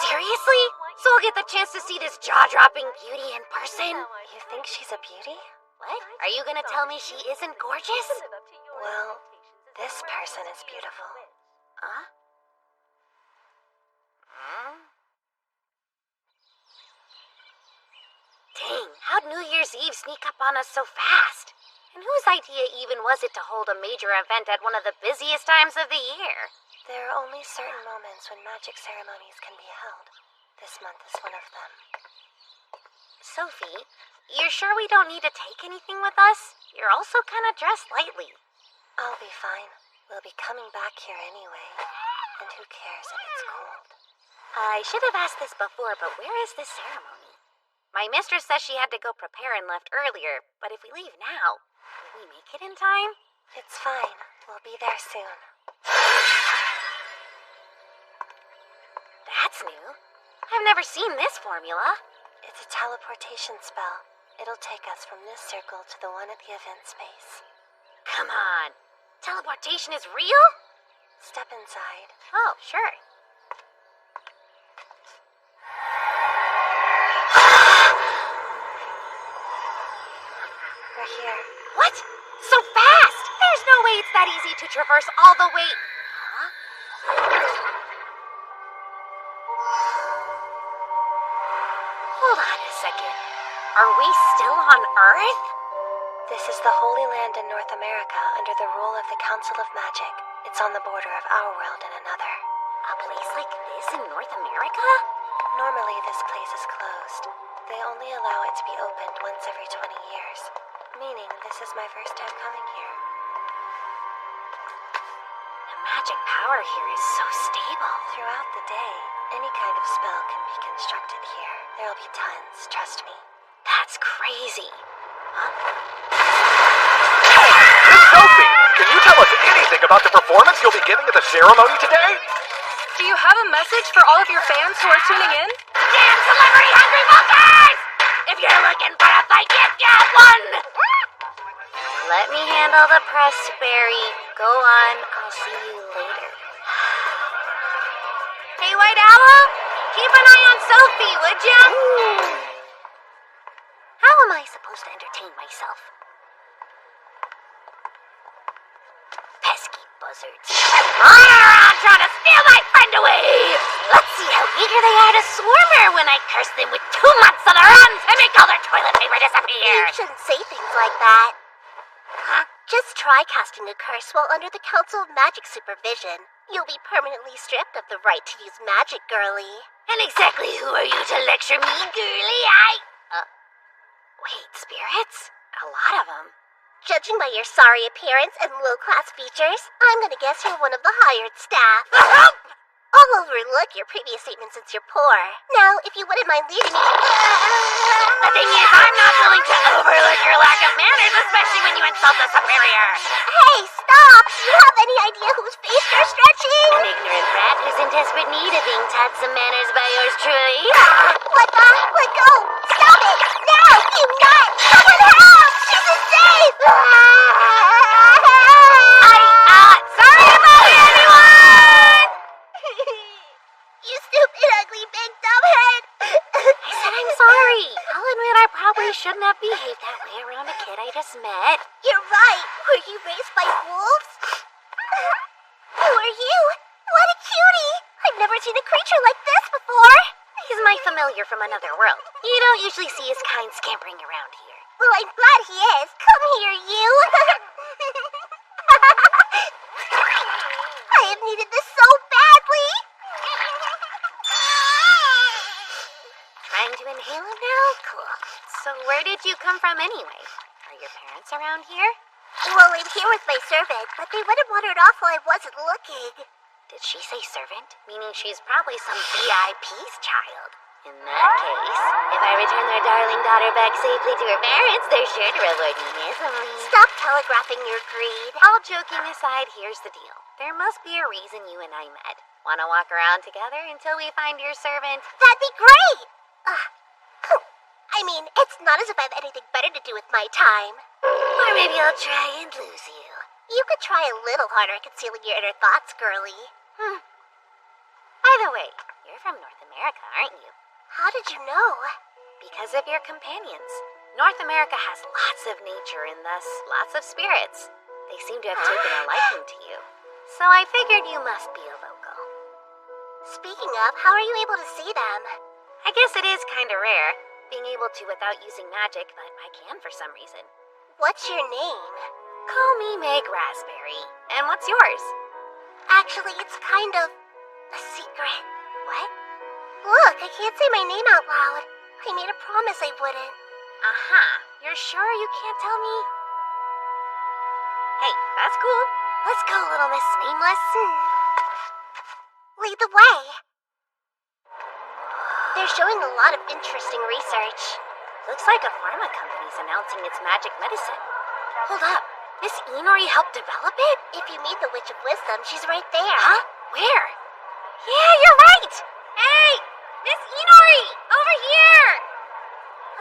Seriously? So I'll get the chance to see this jaw-dropping beauty in person? You think she's a beauty? What? Are you gonna tell me she isn't gorgeous? Well, this person is beautiful. Huh? Dang, how'd New Year's Eve sneak up on us so fast? And whose idea even was it to hold a major event at one of the busiest times of the year? There are only certain moments when magic ceremonies can be held. This month is one of them. Sophie, you're sure we don't need to take anything with us? You're also kind of dressed lightly. I'll be fine. We'll be coming back here anyway. And who cares if it's cold? I should have asked this before, but where is this ceremony? My mistress says she had to go prepare and left earlier, but if we leave now, will we make it in time? It's fine. We'll be there soon. That's new. I've never seen this formula. It's a teleportation spell. It'll take us from this circle to the one at the event space. Come on. Teleportation is real? Step inside. Oh, sure. We're here. What? So fast! There's no way it's that easy to traverse all the way... Huh? Hold on a second. Are we still on Earth? This is the Holy Land in North America under the rule of the Council of Magic. It's on the border of our world and another. A place like this in North America? Normally this place is closed. They only allow it to be opened once every 20 years. Meaning this is my first time coming here. The magic power here is so stable. Throughout the day, any kind of spell can be constructed here. There'll be tons, trust me. That's crazy. Huh? Miss Sophie, can you tell us anything about the performance you'll be giving at the ceremony today? Do you have a message for all of your fans who are tuning in? Damn celebrity hungry fuckers! If you're looking for a fight, you got one! Let me handle the press, Barry. Go on, I'll see you later. Hey, White Owl, keep an eye on Sophie, would ya? How am I supposed to entertain myself? Pesky buzzards. Running around trying to steal my friend away! Let's see how eager they are to swarm her when I curse them with 2 months on the run to make all their toilet paper disappear! You shouldn't say things like that. Huh? Just try casting a curse while under the Council of Magic supervision. You'll be permanently stripped of the right to use magic, girlie. And exactly who are you to lecture me, girlie? Wait, spirits? A lot of them. Judging by your sorry appearance and low-class features, I'm gonna guess you're one of the hired staff. I'll overlook your previous statement since you're poor. Now, if you wouldn't mind leaving me... The thing is, I'm not willing to overlook your lack of manners, especially when you insult a superior. Hey, stop! Do you have any idea whose face you're stretching? An ignorant brat who's in desperate need of being taught some manners by yours truly. Let go! Stop it! Now! You nut! Someone help! She's insane! Sorry about it, everyone! You stupid, ugly, big dumbhead! I said I'm sorry. I'll admit I probably shouldn't have behaved that way around a kid I just met. You're right. Were you raised by wolves? Who are you? What a cutie! I've never seen a creature like this before. He's my familiar from another world. You don't usually see his kind scampering around here. Well, I'm glad he is. Come here, you. I have needed this so badly. Trying to inhale him now? Cool. So where did you come from anyway? Are your parents around here? Well, I'm here with my servant, but they would have wandered off while I wasn't looking. Did she say servant? Meaning she's probably some VIP's child. In that case, if I return their darling daughter back safely to her parents, they're sure to reward me handsomely. Stop telegraphing your greed. All joking aside, here's the deal. There must be a reason you and I met. Wanna walk around together until we find your servant? That'd be great! I mean, it's not as if I have anything better to do with my time. Or maybe I'll try and lose you. You could try a little harder at concealing your inner thoughts, girlie. By the way, You're from North America, aren't you? How did you know? Because of your companions. North America has lots of nature and thus lots of spirits. They seem to have taken a liking to you. So I figured you must be a local. Speaking of, how are you able to see them? I guess it is kinda rare, being able to without using magic, but I can for some reason. What's your name? Call me Meg Raspberry. And what's yours? Actually, it's kind of a secret. What? Look, I can't say my name out loud. I made a promise I wouldn't. You're sure you can't tell me? Hey, that's cool. Let's go, little Miss Nameless. Lead the way. They're showing a lot of interesting research. Looks like a pharma company's announcing its magic medicine. Hold up. Miss Inori helped develop it? If you meet the Witch of Wisdom, she's right there. Huh? Where? Yeah, you're right! Hey! Miss Inori! Over here!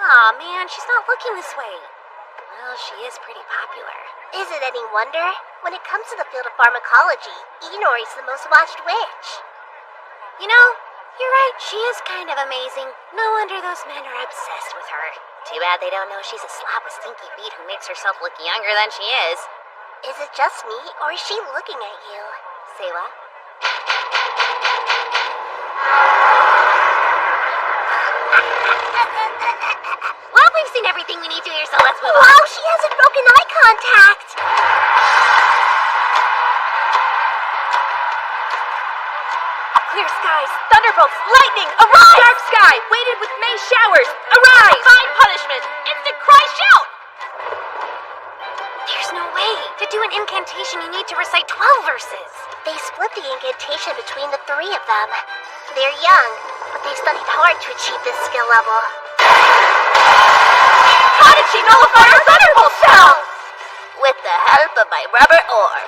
Aw, man, she's not looking this way. Well, she is pretty popular. Is it any wonder? When it comes to the field of pharmacology, Inori's the most watched witch. You know, you're right, she is kind of amazing. No wonder those men are obsessed with her. Too bad they don't know she's a slob with stinky feet who makes herself look younger than she is. Is it just me, or is she looking at you? Selah? Well, we've seen everything we need to here, so let's move on. Wow, she hasn't broken eye contact! Clear skies, thunderbolts, lightning, arise! Dark sky, weighted with May showers, arise! Divine punishment, instant cry shout! There's no way. To do an incantation, you need to recite 12 verses. They split the incantation between the three of them. They're young, but they've studied hard to achieve this skill level. How did she nullify her thunderbolt spell? With the help of my rubber orb.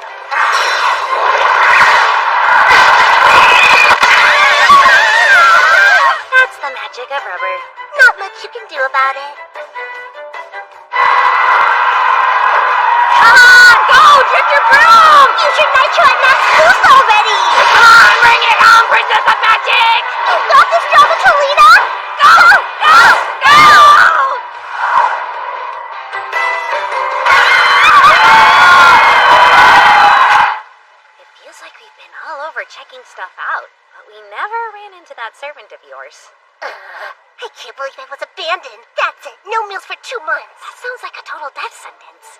That's the magic of rubber. Not much you can do about it. Come on, go! Drift your broom! Use your nitro at max boost already! Come on, bring it on, Princess of Magic! You got this, Dramatolina! Go! Go! Go! It feels like we've been all over checking stuff out, but we never ran into that servant of yours. I can't believe I was abandoned. That's it. No meals for 2 months. That sounds like a total death sentence.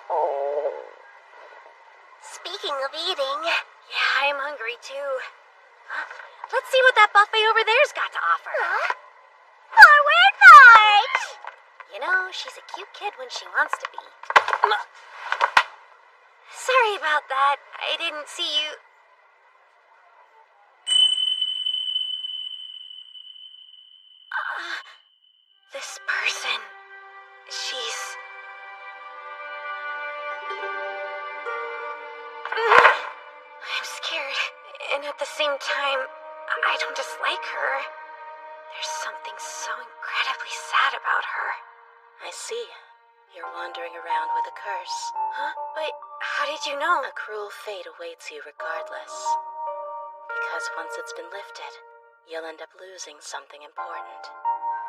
Speaking of eating... Yeah, I'm hungry too. Huh? Let's see what that buffet over there's got to offer. Forward march! You know, she's a cute kid when she wants to be. Sorry about that. I didn't see you. This person, she's... I'm scared, and at the same time, I don't dislike her. There's something so incredibly sad about her. I see. You're wandering around with a curse. Huh? But how did you know? A cruel fate awaits you regardless. Because once it's been lifted, you'll end up losing something important.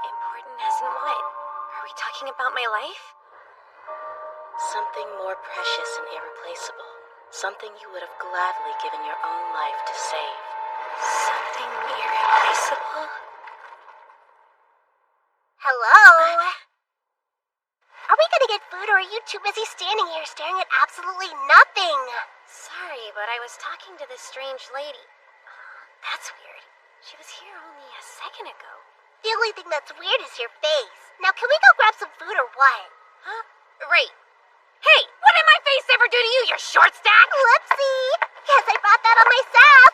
Important as in what? Are we talking about my life? Something more precious and irreplaceable. Something you would have gladly given your own life to save. Something irreplaceable? Hello? Are we gonna get food, or are you too busy standing here staring at absolutely nothing? Sorry, but I was talking to this strange lady. That's weird. She was here only a second ago. The only thing that's weird is your face. Now, can we go grab some food or what? Huh? Right. Hey, what did my face ever do to you, you short stack? Whoopsie! Guess I brought that on myself.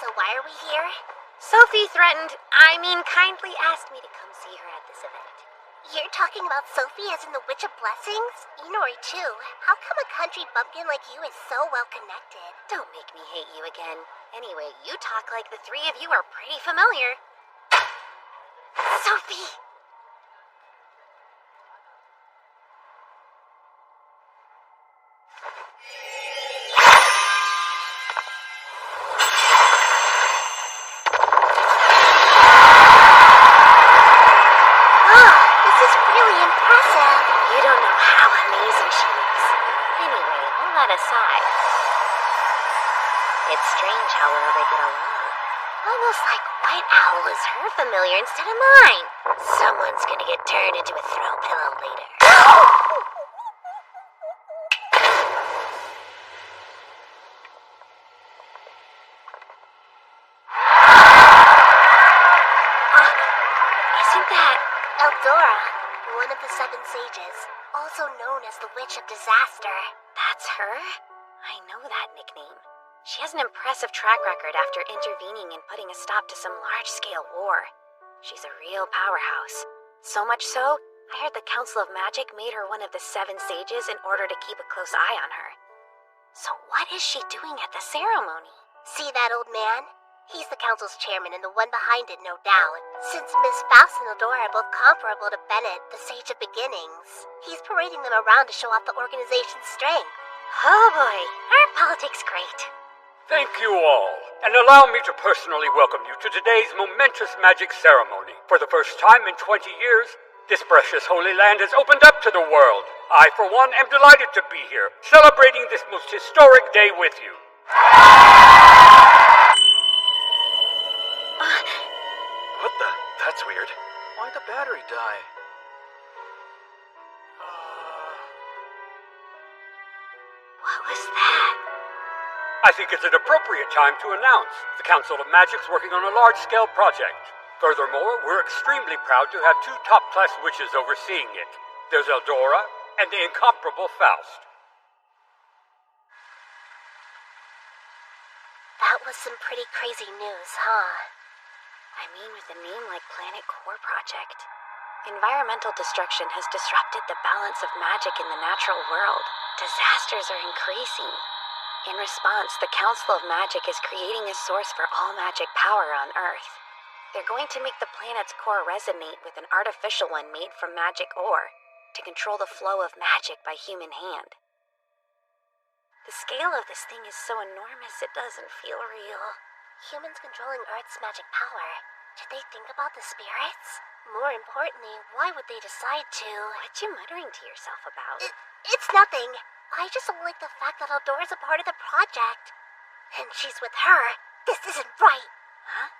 So why are we here? Sophie kindly asked me to come see her at this event. You're talking about Sophie as in the Witch of Blessings? Inori too. How come a country bumpkin like you is so well connected? Don't make me hate you again. Anyway, you talk like the three of you are pretty familiar. Sophie! that aside, it's strange how well they get along. Almost like White Owl is her familiar instead of mine. Someone's gonna get turned into a throw pillow later. Isn't that Eldora, one of the Seven Sages, also known as the Witch of Disaster? That's her? I know that nickname. She has an impressive track record after intervening and putting a stop to some large-scale war. She's a real powerhouse. So much so, I heard the Council of Magic made her one of the Seven Sages in order to keep a close eye on her. So what is she doing at the ceremony? See that old man? He's the council's chairman and the one behind it, no doubt. Since Miss Faust and Eldora are both comparable to Bennett, the Sage of Beginnings, he's parading them around to show off the organization's strength. Oh boy, our politics great. Thank you all, and allow me to personally welcome you to today's momentous magic ceremony. For the first time in 20 years, this precious holy land has opened up to the world. I, for one, am delighted to be here, celebrating this most historic day with you. What the? That's weird. Why'd the battery die? What was that? I think it's an appropriate time to announce the Council of Magic's working on a large-scale project. Furthermore, we're extremely proud to have two top-class witches overseeing it. There's Eldora and the incomparable Faust. That was some pretty crazy news, huh? I mean, with a name like Planet Core Project. Environmental destruction has disrupted the balance of magic in the natural world. Disasters are increasing. In response, the Council of Magic is creating a source for all magic power on Earth. They're going to make the planet's core resonate with an artificial one made from magic ore to control the flow of magic by human hand. The scale of this thing is so enormous it doesn't feel real. Humans controlling Earth's magic power. Did they think about the spirits? More importantly, why would they decide to... What you muttering to yourself about? It's nothing. I just don't like the fact that Eldora's a part of the project. And she's with her. This isn't right. Huh?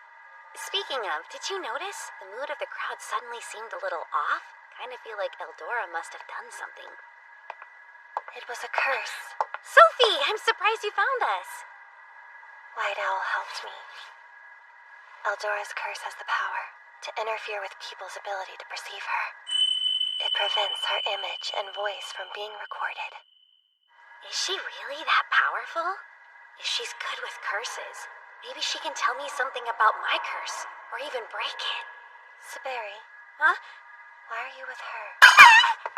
Speaking of, did you notice? The mood of the crowd suddenly seemed a little off. Kind of feel like Eldora must have done something. It was a curse. Sophie, I'm surprised you found us. White Owl helped me. Eldora's curse has the power to interfere with people's ability to perceive her. It prevents her image and voice from being recorded. Is she really that powerful? If she's good with curses, maybe she can tell me something about my curse, or even break it. Saberi. Huh? Why are you with her?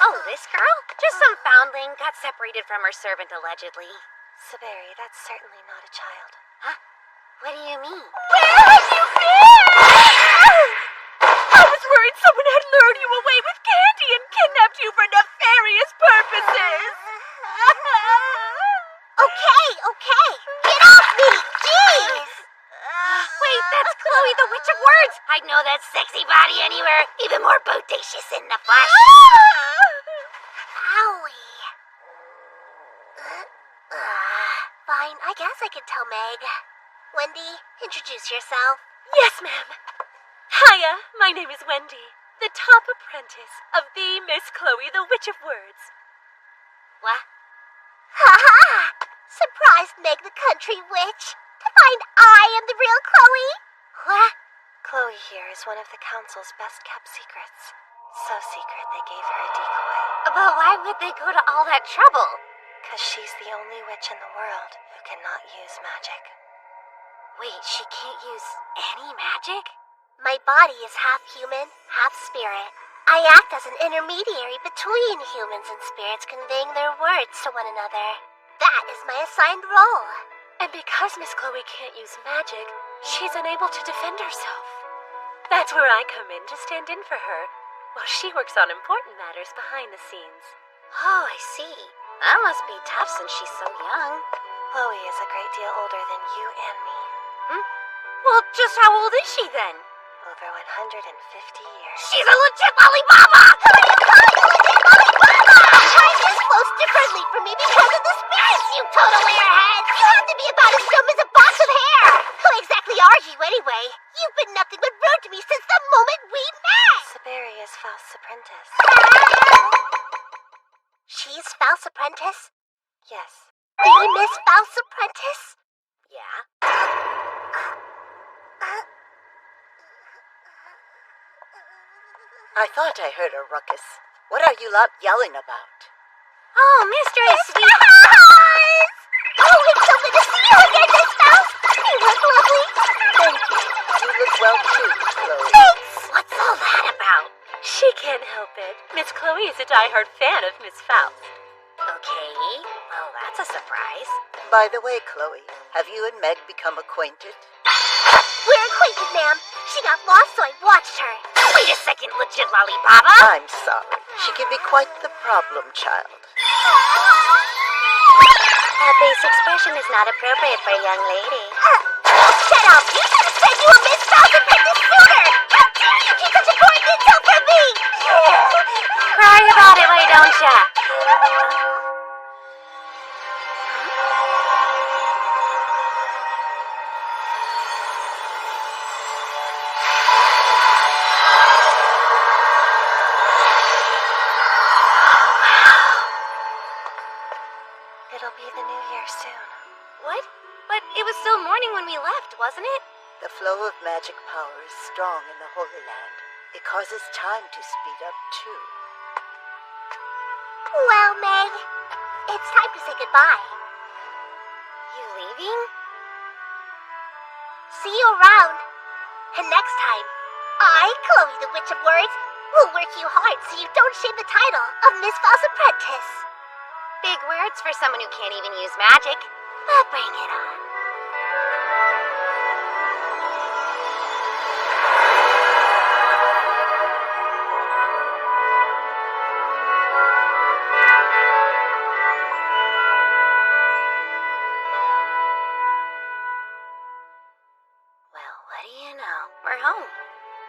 Oh, this girl? Just some foundling, got separated from her servant allegedly. Saberi, that's certainly not a child. Huh? What do you mean? Where have you been? I was worried someone had lured you away with candy and kidnapped you for nefarious purposes. Okay. Get off me! Jeez! Wait, that's Chloe, the Witch of Words! I'd know that sexy body anywhere, even more bodacious in the flesh. Owie. Fine, I guess I could tell Meg. Wendy, introduce yourself. Yes, ma'am. Hiya, my name is Wendy, the top apprentice of the Miss Chloe, the Witch of Words. What? Ha-ha! Surprised Meg the country witch to find I am the real Chloe? What? Chloe here is one of the council's best-kept secrets. So secret they gave her a decoy. But why would they go to all that trouble? 'Cause she's the only witch in the world who cannot use magic. Wait, she can't use any magic? My body is half human, half spirit. I act as an intermediary between humans and spirits, conveying their words to one another. That is my assigned role. And because Miss Chloe can't use magic, she's unable to defend herself. That's where I come in to stand in for her, while she works on important matters behind the scenes. Oh, I see. That must be tough since she's so young. Chloe is a great deal older than you and me. Well, just how old is she then? Over 150 years. She's a legit Alibaba! Time is flows differently for me because of the spirits, you total airheads! You have to be about as dumb as a box of hair! Who exactly are you, anyway? You've been nothing but rude to me since the moment we met! Siberia's Faust's apprentice. She's Faust's apprentice? Yes. The Miss Faust's apprentice? Yeah? I thought I heard a ruckus. What are you lot yelling about? Oh, Mistress, we... Oh, it's so good to see you again, Miss Faust! You look lovely. Thank you. You look well too, Chloe. Thanks! What's all that about? She can't help it. Miss Chloe is a diehard fan of Miss Faust. Okay, well, that's a surprise. By the way, Chloe, have you and Meg become acquainted? We're acquainted, ma'am. She got lost, so I watched her. Wait a second, legit lollipapa. I'm sorry. She can be quite the problem child. That base expression is not appropriate for a young lady. Shut up! You should have said you were Miss Faust apprentice sooner! How dare you keep such important intel from me? Cry about it, why don't ya? It'll be the new year soon. What? But it was still morning when we left, wasn't it? The flow of magic power is strong in the Holy Land. It causes time to speed up, too. Well, Meg, it's time to say goodbye. You leaving? See you around. And next time, I, Chloe the Witch of Words, will work you hard so you don't shame the title of Miss Faust's apprentice. Big words for someone who can't even use magic. But bring it on. Well, what do you know? We're home.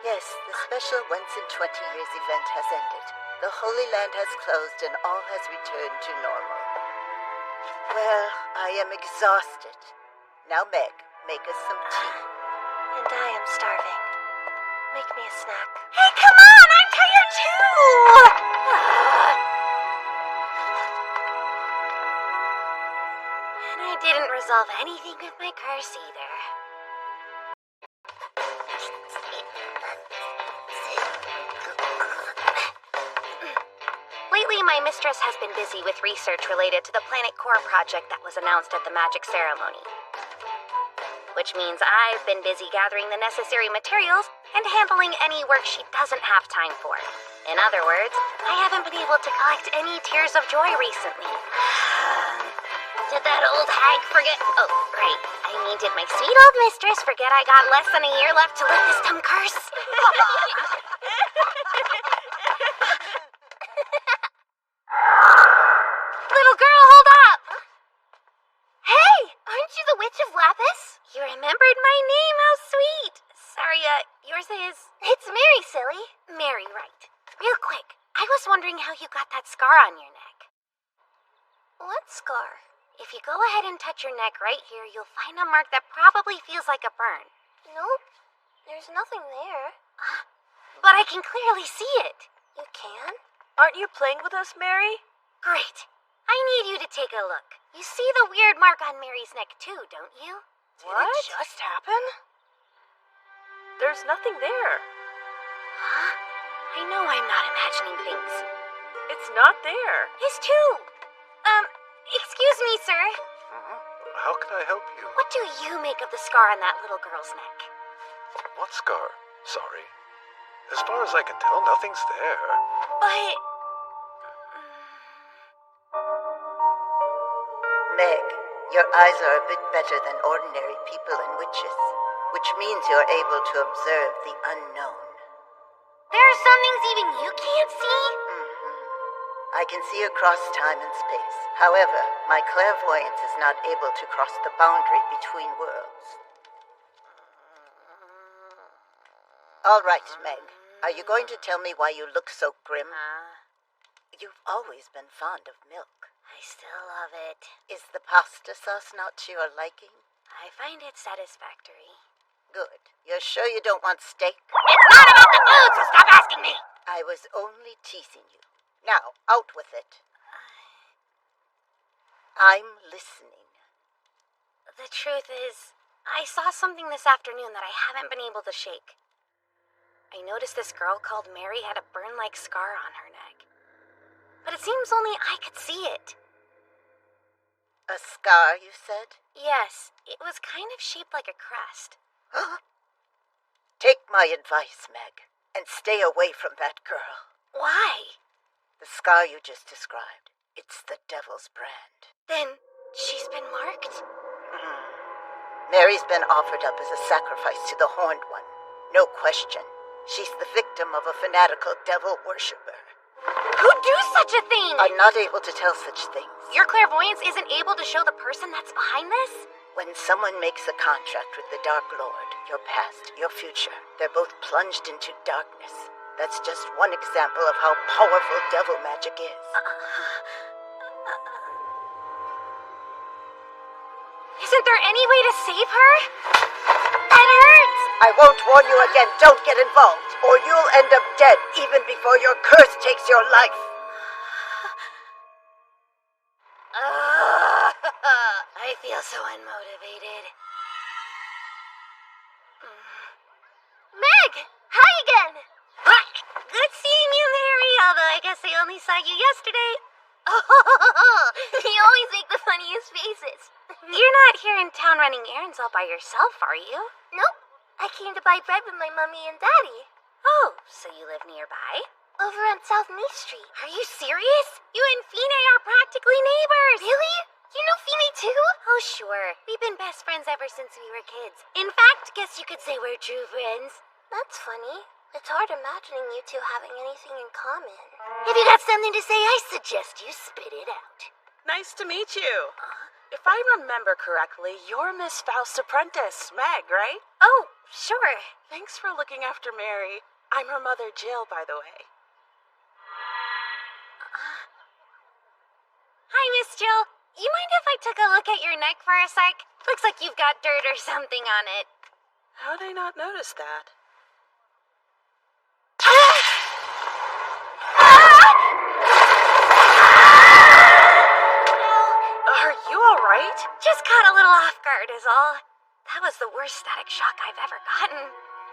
Yes, the special once-in-20 years event has ended. The Holy Land has closed and all has returned to normal. Well, I am exhausted. Now, Meg, make us some tea. And I am starving. Make me a snack. Hey, come on! I'm tired too! And I didn't resolve anything with my curse either. Lately, my mistress has been busy with research related to the Planet Core project that was announced at the magic ceremony. Which means I've been busy gathering the necessary materials and handling any work she doesn't have time for. In other words, I haven't been able to collect any tears of joy recently. Did that old hag forget? Oh, right. I mean, did my sweet old mistress forget I got less than a year left to live this dumb curse? Little girl, hold up! Hey, aren't you the Witch of Lapis? You remembered my name, how sweet! Sorry, yours is... It's Mary, silly. Mary, right. Real quick, I was wondering how you got that scar on your neck. What scar? If you go ahead and touch your neck right here, you'll find a mark that probably feels like a burn. Nope. There's nothing there. But I can clearly see it. You can? Aren't you playing with us, Mary? Great. I need you to take a look. You see the weird mark on Mary's neck too, don't you? Did it just happen? There's nothing there. Huh? I know I'm not imagining things. It's not there. His too. Excuse me, sir. How can I help you? What do you make of the scar on that little girl's neck? What scar? Sorry. As far as I can tell, nothing's there. But... Meg, your eyes are a bit better than ordinary people and witches, which means you're able to observe the unknown. There are some things even you can't see? I can see across time and space. However, my clairvoyance is not able to cross the boundary between worlds. All right, Meg. Are you going to tell me why you look so grim? You've always been fond of milk. I still love it. Is the pasta sauce not to your liking? I find it satisfactory. Good. You're sure you don't want steak? It's not about the food, so stop asking me! I was only teasing you. Now, out with it. I'm listening. The truth is, I saw something this afternoon that I haven't been able to shake. I noticed this girl called Mary had a burn-like scar on her neck. But it seems only I could see it. A scar, you said? Yes, it was kind of shaped like a crest. Take my advice, Meg, and stay away from that girl. Why? The scar you just described, it's the devil's brand. Then, she's been marked? Mary's been offered up as a sacrifice to the Horned One. No question. She's the victim of a fanatical devil worshipper. Who'd do such a thing? I'm not able to tell such things. Your clairvoyance isn't able to show the person that's behind this? When someone makes a contract with the Dark Lord, your past, your future, they're both plunged into darkness. That's just one example of how powerful devil magic is. Isn't there any way to save her? That hurts! I won't warn you again. Don't get involved, or you'll end up dead even before your curse takes your life. I feel so unmotivated. Meg! Hi again! Good seeing you, Mary, although I guess I only saw you yesterday. Oh, you always make the funniest faces. You're not here in town running errands all by yourself, are you? Nope. I came to buy bread with my mommy and daddy. Oh, so you live nearby? Over on South Main Street. Are you serious? You and Fine are practically neighbors. Really? You know Fine too? Oh, sure. We've been best friends ever since we were kids. In fact, guess you could say we're true friends. That's funny. It's hard imagining you two having anything in common. If you got something to say, I suggest you spit it out. Nice to meet you. If I remember correctly, you're Miss Faust's apprentice, Meg, right? Oh, sure. Thanks for looking after Mary. I'm her mother, Jill, by the way. Hi, Miss Jill. You mind if I took a look at your neck for a sec? Looks like you've got dirt or something on it. How'd I not notice that? Are you alright? Just caught a little off guard is all. That was the worst static shock I've ever gotten.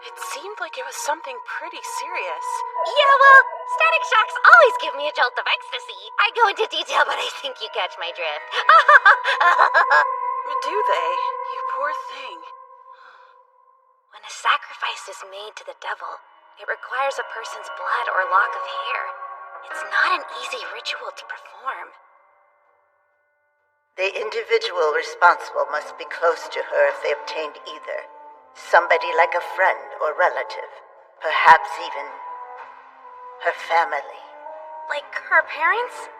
It seemed like it was something pretty serious. Yeah, well, static shocks always give me a jolt of ecstasy. I go into detail, but I think you catch my drift. Do they? You poor thing. When a sacrifice is made to the devil, it requires a person's blood or lock of hair. It's not an easy ritual to perform. The individual responsible must be close to her if they obtained either. Somebody like a friend or relative. Perhaps even her family. Like her parents?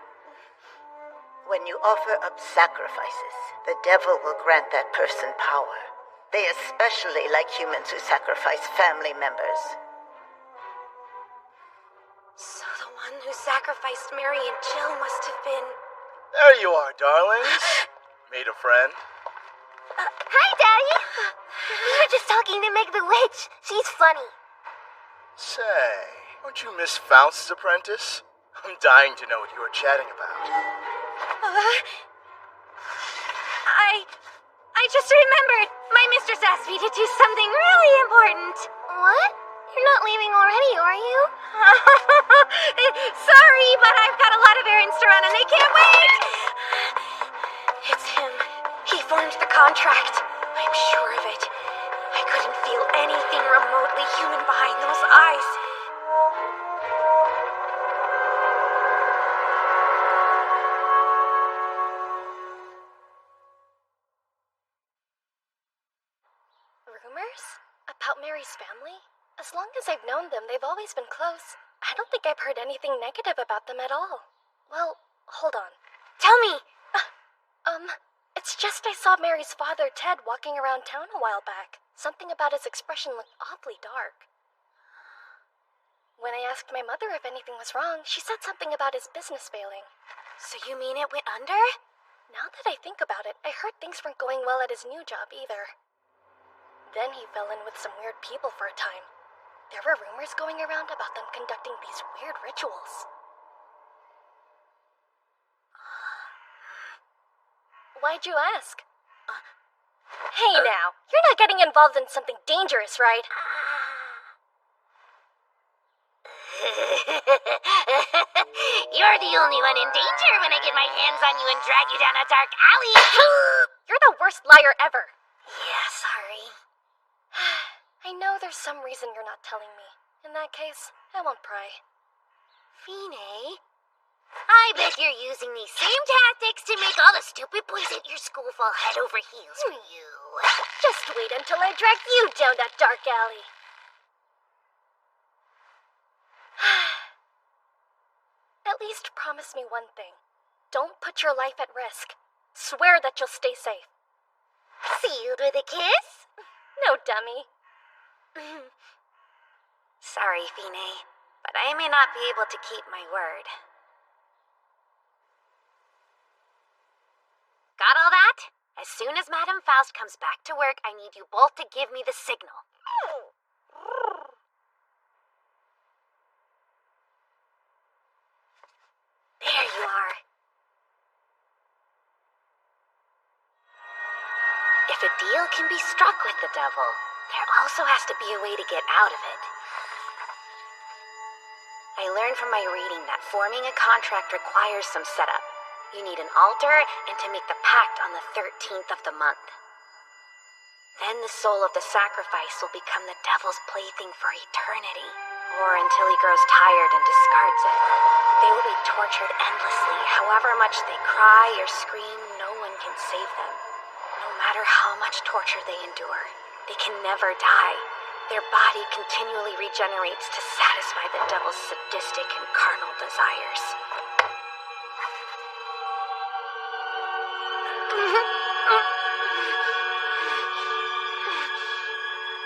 When you offer up sacrifices, the devil will grant that person power. They especially like humans who sacrifice family members. So the one who sacrificed Mary and Jill must have been... There you are, darlings. Made a friend. Hi, Daddy. We were just talking to Meg the Witch. She's funny. Say, aren't you Miss Faust's apprentice? I'm dying to know what you were chatting about. I just remembered. My mistress asked me to do something really important. What? You're not leaving already, are you? Sorry, but I've got a lot of errands to run and they can't wait. It's him. He formed the contract. I'm sure of it. I couldn't feel anything remotely human behind those eyes. Rumors? About Mary's family? As long as I've known them, they've always been close. I don't think I've heard anything negative about them at all. Well, hold on. Tell me! It's just I saw Mary's father, Ted, walking around town a while back. Something about his expression looked awfully dark. When I asked my mother if anything was wrong, she said something about his business failing. So you mean it went under? Now that I think about it, I heard things weren't going well at his new job either. Then he fell in with some weird people for a time. There were rumors going around about them conducting these weird rituals. Why'd you ask? Hey now, you're not getting involved in something dangerous, right? You're the only one in danger when I get my hands on you and drag you down a dark alley. You're the worst liar ever. Yeah, sorry. I know there's some reason you're not telling me. In that case, I won't pry. Fine, I bet you're using these same tactics to make all the stupid boys at your school fall head over heels for you. Just wait until I drag you down that dark alley. At least promise me one thing. Don't put your life at risk. Swear that you'll stay safe. Sealed with a kiss? No, dummy. Sorry, Fine, but I may not be able to keep my word. Got all that? As soon as Madame Faust comes back to work, I need you both to give me the signal. There you are. If a deal can be struck with the devil, there also has to be a way to get out of it. I learned from my reading that forming a contract requires some setup. You need an altar and to make the pact on the 13th of the month. Then the soul of the sacrifice will become the devil's plaything for eternity, or until he grows tired and discards it. They will be tortured endlessly. However much they cry or scream, no one can save them. No matter how much torture they endure, they can never die. Their body continually regenerates to satisfy the devil's sadistic and carnal desires.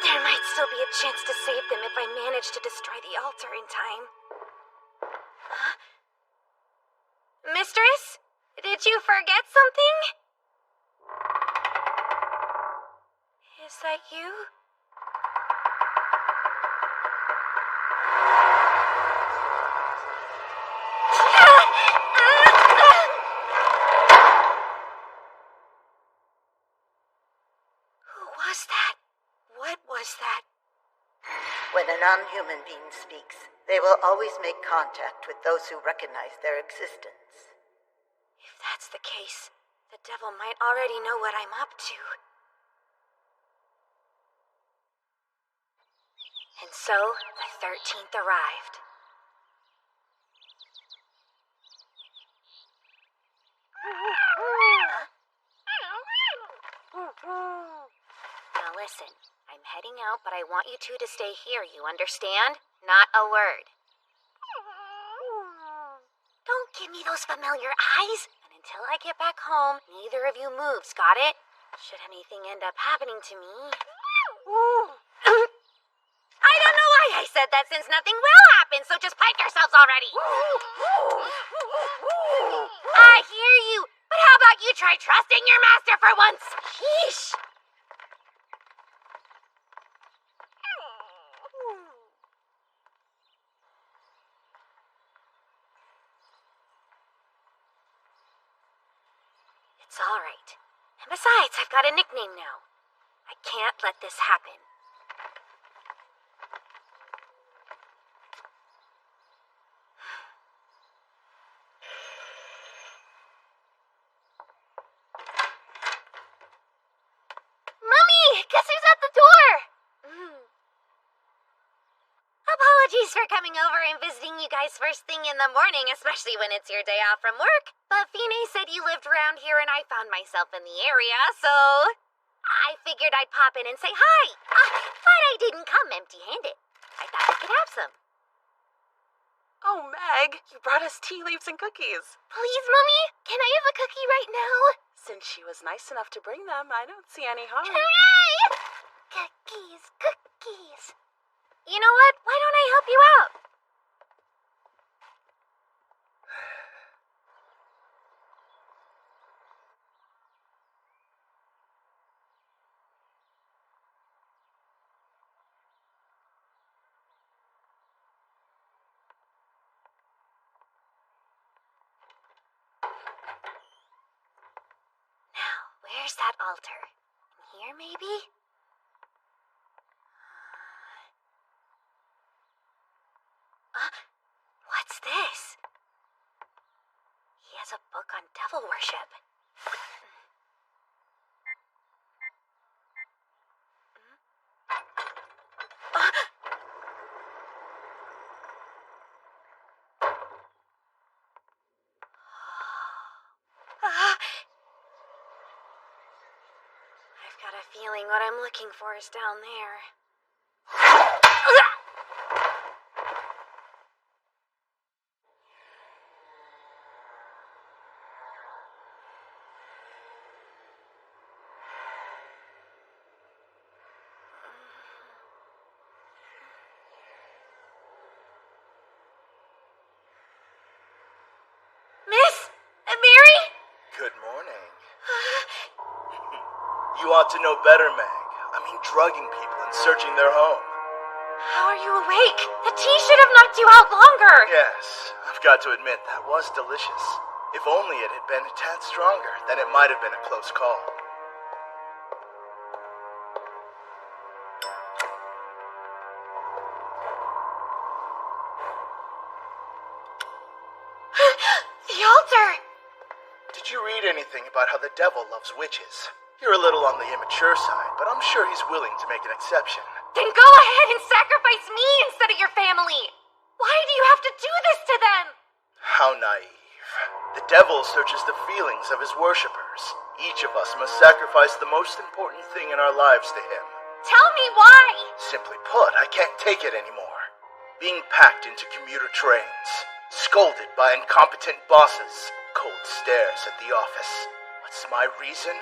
There might still be a chance to save them if I manage to destroy the altar in time. Mistress? Did you forget something? Is that you? Who was that? What was that? When a non-human being speaks, they will always make contact with those who recognize their existence. If that's the case, the devil might already know what I'm up to. And so, the 13th arrived. Now listen, I'm heading out, but I want you two to stay here, you understand? Not a word. Don't give me those familiar eyes. And until I get back home, neither of you moves, got it? Should anything end up happening to me... I don't know why I said that, since nothing will happen, so just pipe yourselves already. I hear you, but how about you try trusting your master for once? Sheesh. It's all right. And besides, I've got a nickname now. I can't let this happen. Mommy! Guess who's at the door? Apologies for coming over and visiting you guys first thing in the morning, especially when it's your day off from work. But Fine said you lived around here and I found myself in the area, so I figured I'd pop in and say hi. But I didn't come empty-handed. I thought we could have some. Oh, Meg, you brought us tea leaves and cookies. Please, Mommy, can I have a cookie right now? Since she was nice enough to bring them, I don't see any harm. Hooray! Cookies, cookies. You know what? Why don't I help you out? altar. In here, maybe? What's this? He has a book on devil worship. I've got a feeling what I'm looking for is down there. Good morning. You ought to know better, Meg. I mean, drugging people and searching their home. How are you awake? The tea should have knocked you out longer. Yes, I've got to admit, that was delicious. If only it had been a tad stronger, then it might have been a close call. The altar! Did you read anything about how the devil loves witches? You're a little on the immature side, but I'm sure he's willing to make an exception. Then go ahead and sacrifice me instead of your family! Why do you have to do this to them? How naive. The devil searches the feelings of his worshippers. Each of us must sacrifice the most important thing in our lives to him. Tell me why! Simply put, I can't take it anymore. Being packed into commuter trains, scolded by incompetent bosses, cold stares at the office. What's my reason?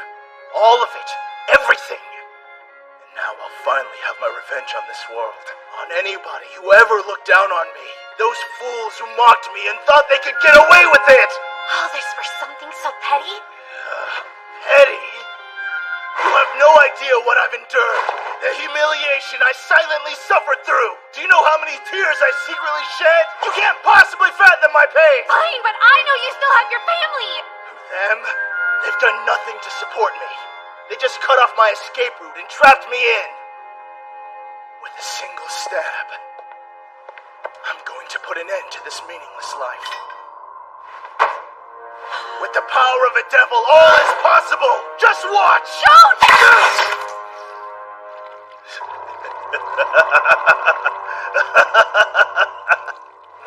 All of it. Everything. And now I'll finally have my revenge on this world. On anybody who ever looked down on me. Those fools who mocked me and thought they could get away with it! All this for something so petty? Petty? You have no idea what I've endured. The humiliation I silently suffered through. Do you know how many tears I secretly shed? You can't possibly fathom my pain. Fine, but I know you still have your family. Them? They've done nothing to support me. They just cut off my escape route and trapped me in. With a single stab, I'm going to put an end to this meaningless life. With the power of a devil, all is possible! Just watch! Don't!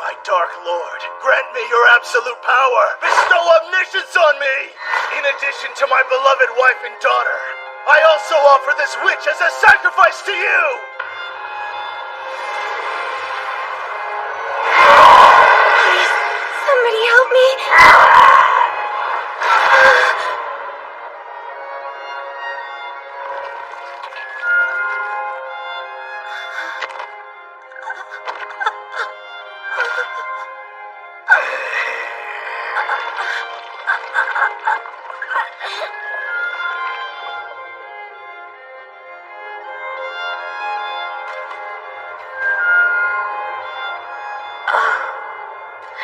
My Dark Lord, grant me your absolute power! Bestow omniscience on me! In addition to my beloved wife and daughter, I also offer this witch as a sacrifice to you! Please, somebody help me!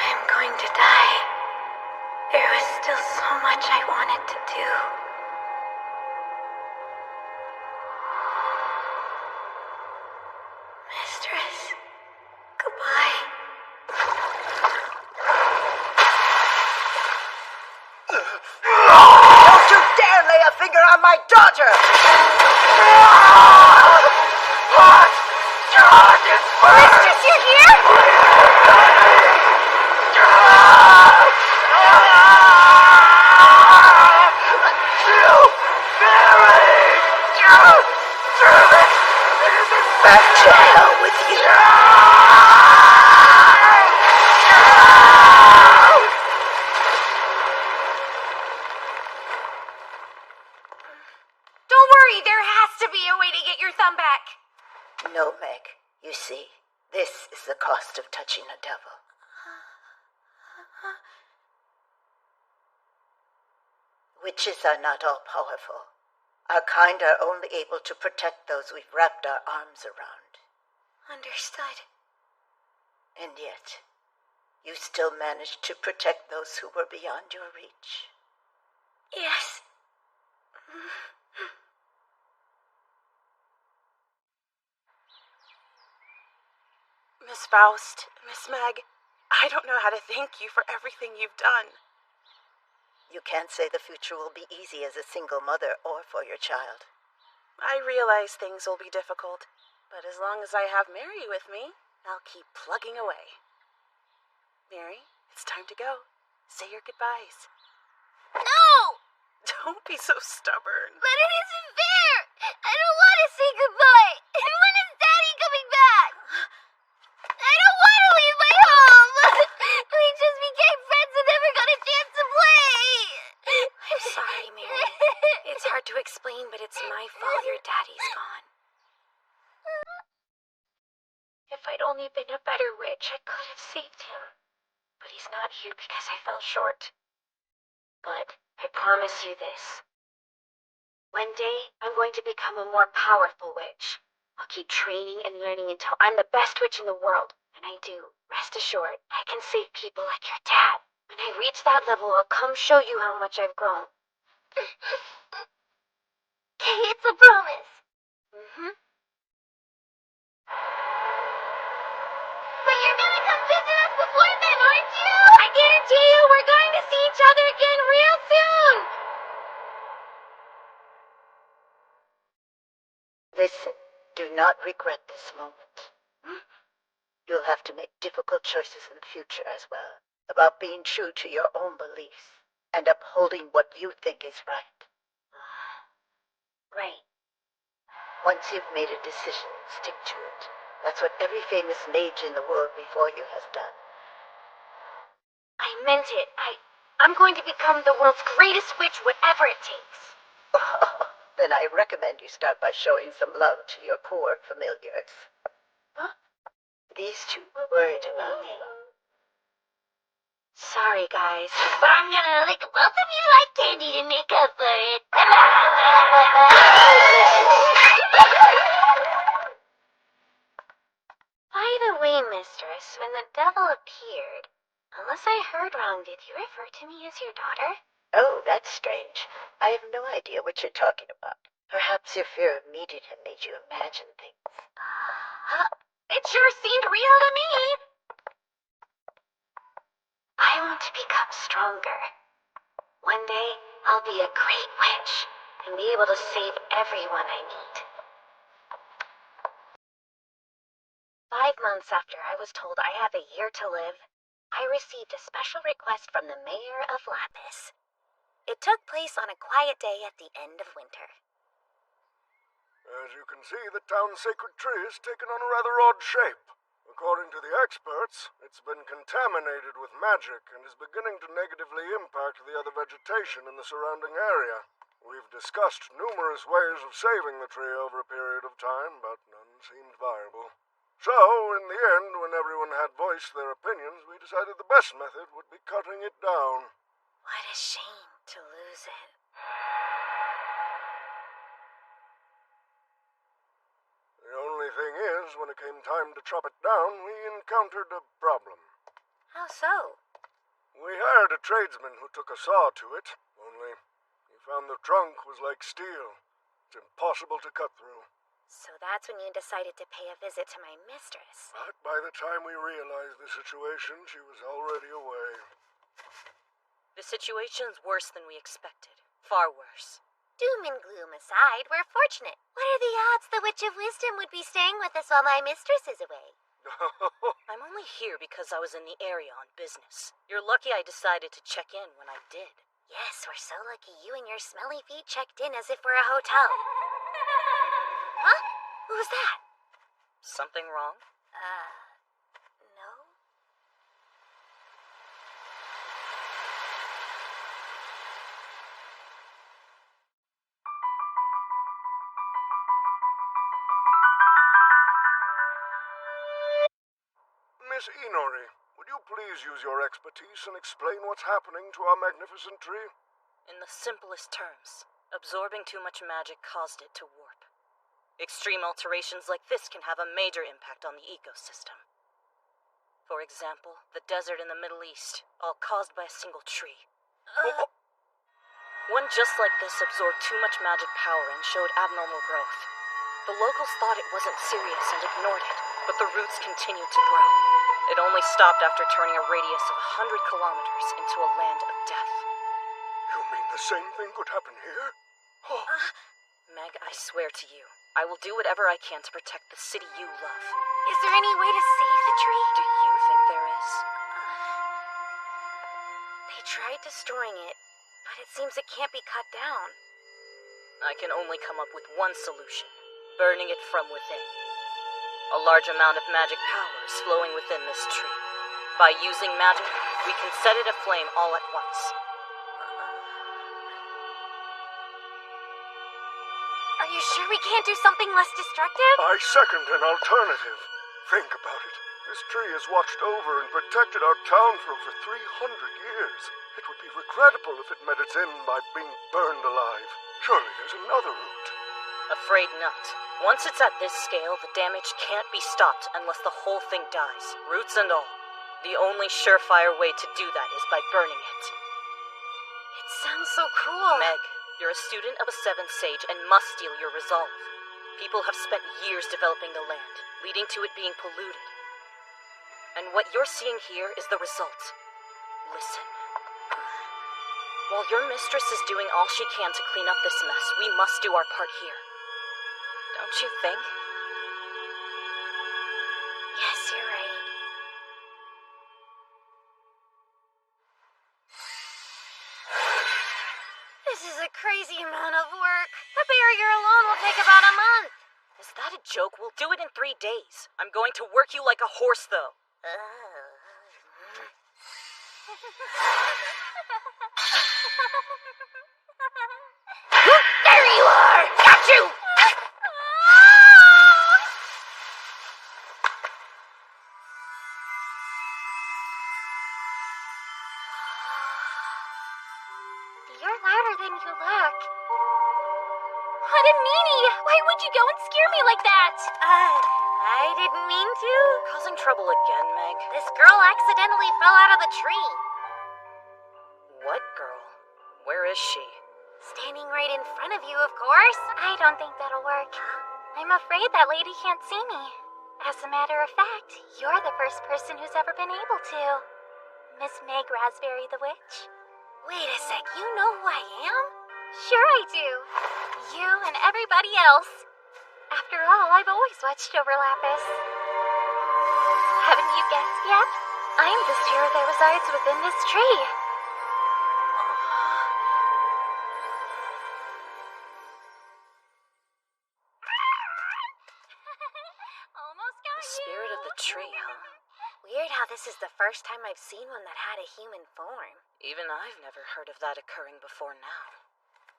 I'm going to die. There was still so much I wanted to do. Mistress, goodbye. Don't you dare lay a finger on my daughter! Mistress, you're here? Back to hell with you. Don't worry, there has to be a way to get your thumb back. No, Meg. You see, this is the cost of touching a devil. Witches are not all powerful. Our kind are only able to protect those we've wrapped our arms around. Understood. And yet, you still managed to protect those who were beyond your reach. Yes. Miss Faust, Miss Meg, I don't know how to thank you for everything you've done. You can't say the future will be easy as a single mother or for your child. I realize things will be difficult, but as long as I have Mary with me, I'll keep plugging away. Mary, it's time to go. Say your goodbyes. No! Don't be so stubborn. But it isn't fair! I don't want to say goodbye! And when is Daddy coming back? I don't want to leave my home! We just became friends and never got a chance to play! I'm sorry, Mary. It's hard to explain, but it's my fault your daddy's gone. If I'd only been a better witch, I could have saved him. But he's not here because I fell short. But I promise you this. One day, I'm going to become a more powerful witch. I'll keep training and learning until I'm the best witch in the world. When I do, rest assured, I can save people like your dad. When I reach that level, I'll come show you how much I've grown. Okay, it's a promise. Mm-hmm. But you're gonna come visit us before then, aren't you? I guarantee you we're going to see each other again real soon! Listen, do not regret this moment. You'll have to make difficult choices in the future as well, about being true to your own beliefs and upholding what you think is right. Right. Once you've made a decision, stick to it. That's what every famous mage in the world before you has done. I meant it. I'm going to become the world's greatest witch, whatever it takes. Then I recommend you start by showing some love to your poor familiars. Huh? These two were worried about me. Sorry, guys. But I'm gonna lick both of you like candy to make up for it. By the way, mistress, when the devil appeared, unless I heard wrong, did you refer to me as your daughter? Oh, that's strange. I have no idea what you're talking about. Perhaps your fear of meeting him made you imagine things. It sure seemed real to me. I want to become stronger. One day, I'll be a great witch and be able to save everyone I meet. 5 months after I was told I have a year to live, I received a special request from the mayor of Lapis. It took place on a quiet day at the end of winter. As you can see, the town's sacred tree has taken on a rather odd shape. According to the experts, it's been contaminated with magic and is beginning to negatively impact the other vegetation in the surrounding area. We've discussed numerous ways of saving the tree over a period of time, but none seemed viable. So, in the end, when everyone had voiced their opinions, we decided the best method would be cutting it down. What a shame to lose it. The only thing is, when it came time to chop it down, we encountered a problem. How so? We hired a tradesman who took a saw to it, only he found the trunk was like steel. It's impossible to cut through. So that's when you decided to pay a visit to my mistress. But by the time we realized the situation, she was already away. The situation's worse than we expected. Far worse. Doom and gloom aside, we're fortunate. What are the odds the Witch of Wisdom would be staying with us while my mistress is away? I'm only here because I was in the area on business. You're lucky I decided to check in when I did. Yes, we're so lucky you and your smelly feet checked in as if we're a hotel. Huh? What was that? Something wrong? No. Miss Inori, would you please use your expertise and explain what's happening to our magnificent tree? In the simplest terms, absorbing too much magic caused it to warp. Extreme alterations like this can have a major impact on the ecosystem. For example, the desert in the Middle East, all caused by a single tree. One just like this absorbed too much magic power and showed abnormal growth. The locals thought it wasn't serious and ignored it, but the roots continued to grow. It only stopped after turning a radius of 100 kilometers into a land of death. You mean the same thing could happen here? Oh. Meg, I swear to you, I will do whatever I can to protect the city you love. Is there any way to save the tree? Do you think there is? They tried destroying it, but it seems it can't be cut down. I can only come up with one solution, burning it from within. A large amount of magic power is flowing within this tree. By using magic, we can set it aflame all at once. Are you sure we can't do something less destructive? I second an alternative. Think about it. This tree has watched over and protected our town for over 300 years. It would be regrettable if it met its end by being burned alive. Surely there's another route. Afraid not. Once it's at this scale, the damage can't be stopped unless the whole thing dies, roots and all. The only surefire way to do that is by burning it. It sounds so cruel. Meg, you're a student of a Seventh Sage and must steel your resolve. People have spent years developing the land, leading to it being polluted. And what you're seeing here is the result. Listen. While your mistress is doing all she can to clean up this mess, we must do our part here. Don't you think? Yes, you're right. This is a crazy amount of work. The barrier alone will take about a month. Is that a joke? We'll do it in 3 days. I'm going to work you like a horse, though. There you are! Got you! You're louder than you look. Hanameenie! Why would you go and scare me like that? I didn't mean to. Causing trouble again, Meg. This girl accidentally fell out of the tree. What girl? Where is she? Standing right in front of you, of course. I don't think that'll work. I'm afraid that lady can't see me. As a matter of fact, you're the first person who's ever been able to. Miss Meg Raspberry the Witch. Wait a sec, you know who I am? Sure I do. You and everybody else. After all, I've always watched over Lapis. Haven't you guessed yet? I'm the spirit that resides within this tree. Almost got The spirit of the tree, huh? Weird how this is the first time I've seen one that had a human form. Even I've never heard of that occurring before now.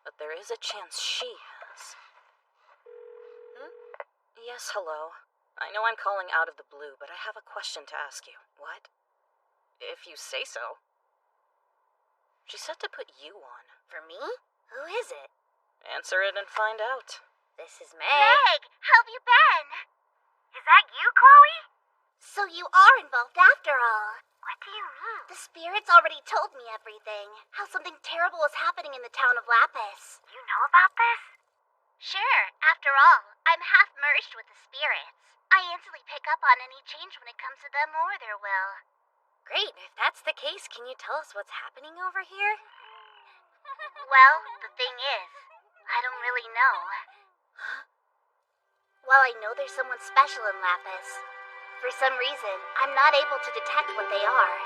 But there is a chance she has. Yes, hello. I know I'm calling out of the blue, but I have a question to ask you. What? If you say so. She said to put you on. For me? Who is it? Answer it and find out. This is Meg. Meg, how've you been? Is that you, Chloe? So you are involved after all. What do you mean? The spirits already told me everything. How something terrible is happening in the town of Lapis. You know about this? Sure. After all, I'm half merged with the spirits. I instantly pick up on any change when it comes to them or their will. Great. If that's the case, can you tell us what's happening over here? Well, the thing is, I don't really know. Huh? Well, I know there's someone special in Lapis. For some reason, I'm not able to detect what they are.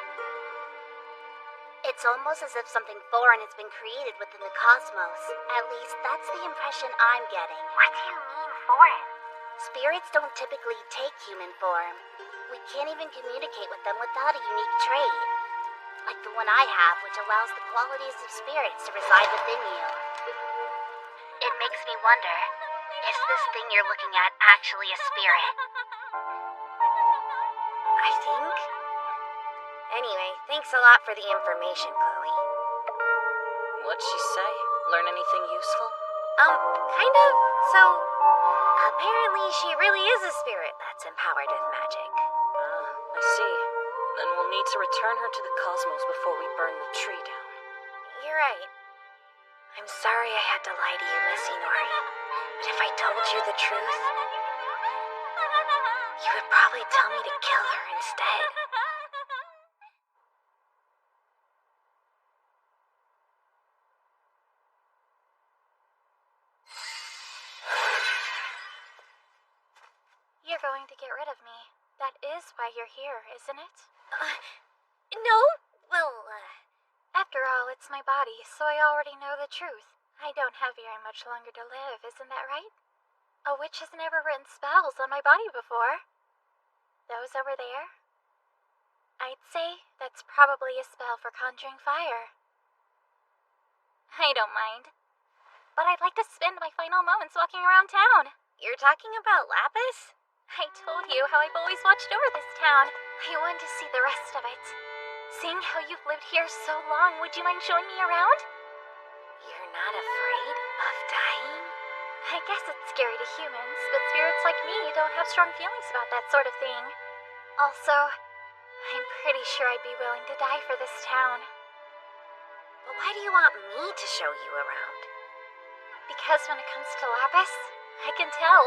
It's almost as if something foreign has been created within the cosmos. At least that's the impression I'm getting. What do you mean, foreign? Spirits don't typically take human form. We can't even communicate with them without a unique trait. Like the one I have, which allows the qualities of spirits to reside within you. It makes me wonder, is this thing you're looking at actually a spirit? I think. Anyway, thanks a lot for the information, Chloe. What'd she say? Learn anything useful? Kind of. So, apparently she really is a spirit that's empowered with magic. I see. Then we'll need to return her to the cosmos before we burn the tree down. You're right. I'm sorry I had to lie to you, Miss Inori. But if I told you the truth, you would probably tell me to kill her instead. You're going to get rid of me. That is why you're here, isn't it? No, well, After all, it's my body, so I already know the truth. I don't have very much longer to live, isn't that right? A witch has never written spells on my body before. Those over there? I'd say that's probably a spell for conjuring fire. I don't mind. But I'd like to spend my final moments walking around town. You're talking about Lapis? I told you how I've always watched over this town. I want to see the rest of it. Seeing how you've lived here so long, would you mind showing me around? You're not afraid of dying? I guess it's scary to humans, but spirits like me don't have strong feelings about that sort of thing. Also, I'm pretty sure I'd be willing to die for this town. But why do you want me to show you around? Because when it comes to Lapis, I can tell.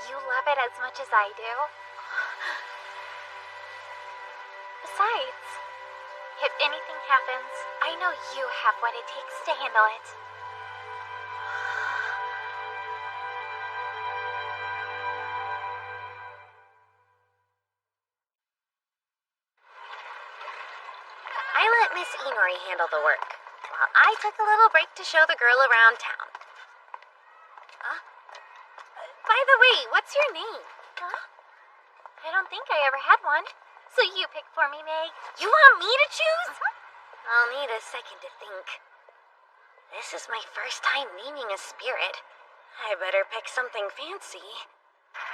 You love it as much as I do. Besides, if anything happens, I know you have what it takes to handle it. I let Miss Inori handle the work, while I took a little break to show the girl around town. By the way, what's your name? Huh? I don't think I ever had one. So you pick for me, Meg. You want me to choose? I'll need a second to think. This is my first time naming a spirit. I better pick something fancy.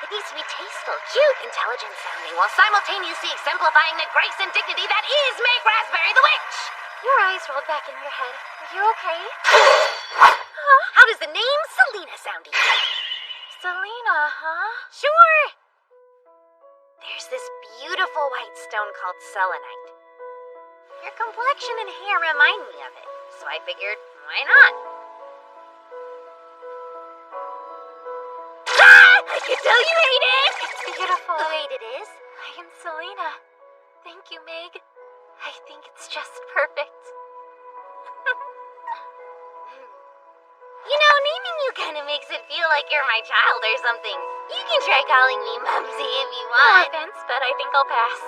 It needs to be tasteful, cute, intelligent sounding, while simultaneously exemplifying the grace and dignity that is Meg Raspberry the Witch! Your eyes rolled back in your head. Are you okay? How does the name Selena sound to you? Selena, huh? Sure! There's this beautiful white stone called selenite. Your complexion and hair remind me of it, so I figured, why not? I can tell you hate it! It's beautiful. The way it is. I am Selena. Thank you, Meg. I think it's just perfect. You know, naming you kind of makes it feel like you're my child or something. You can try calling me Mumsy if you No want. offense, but I think I'll pass.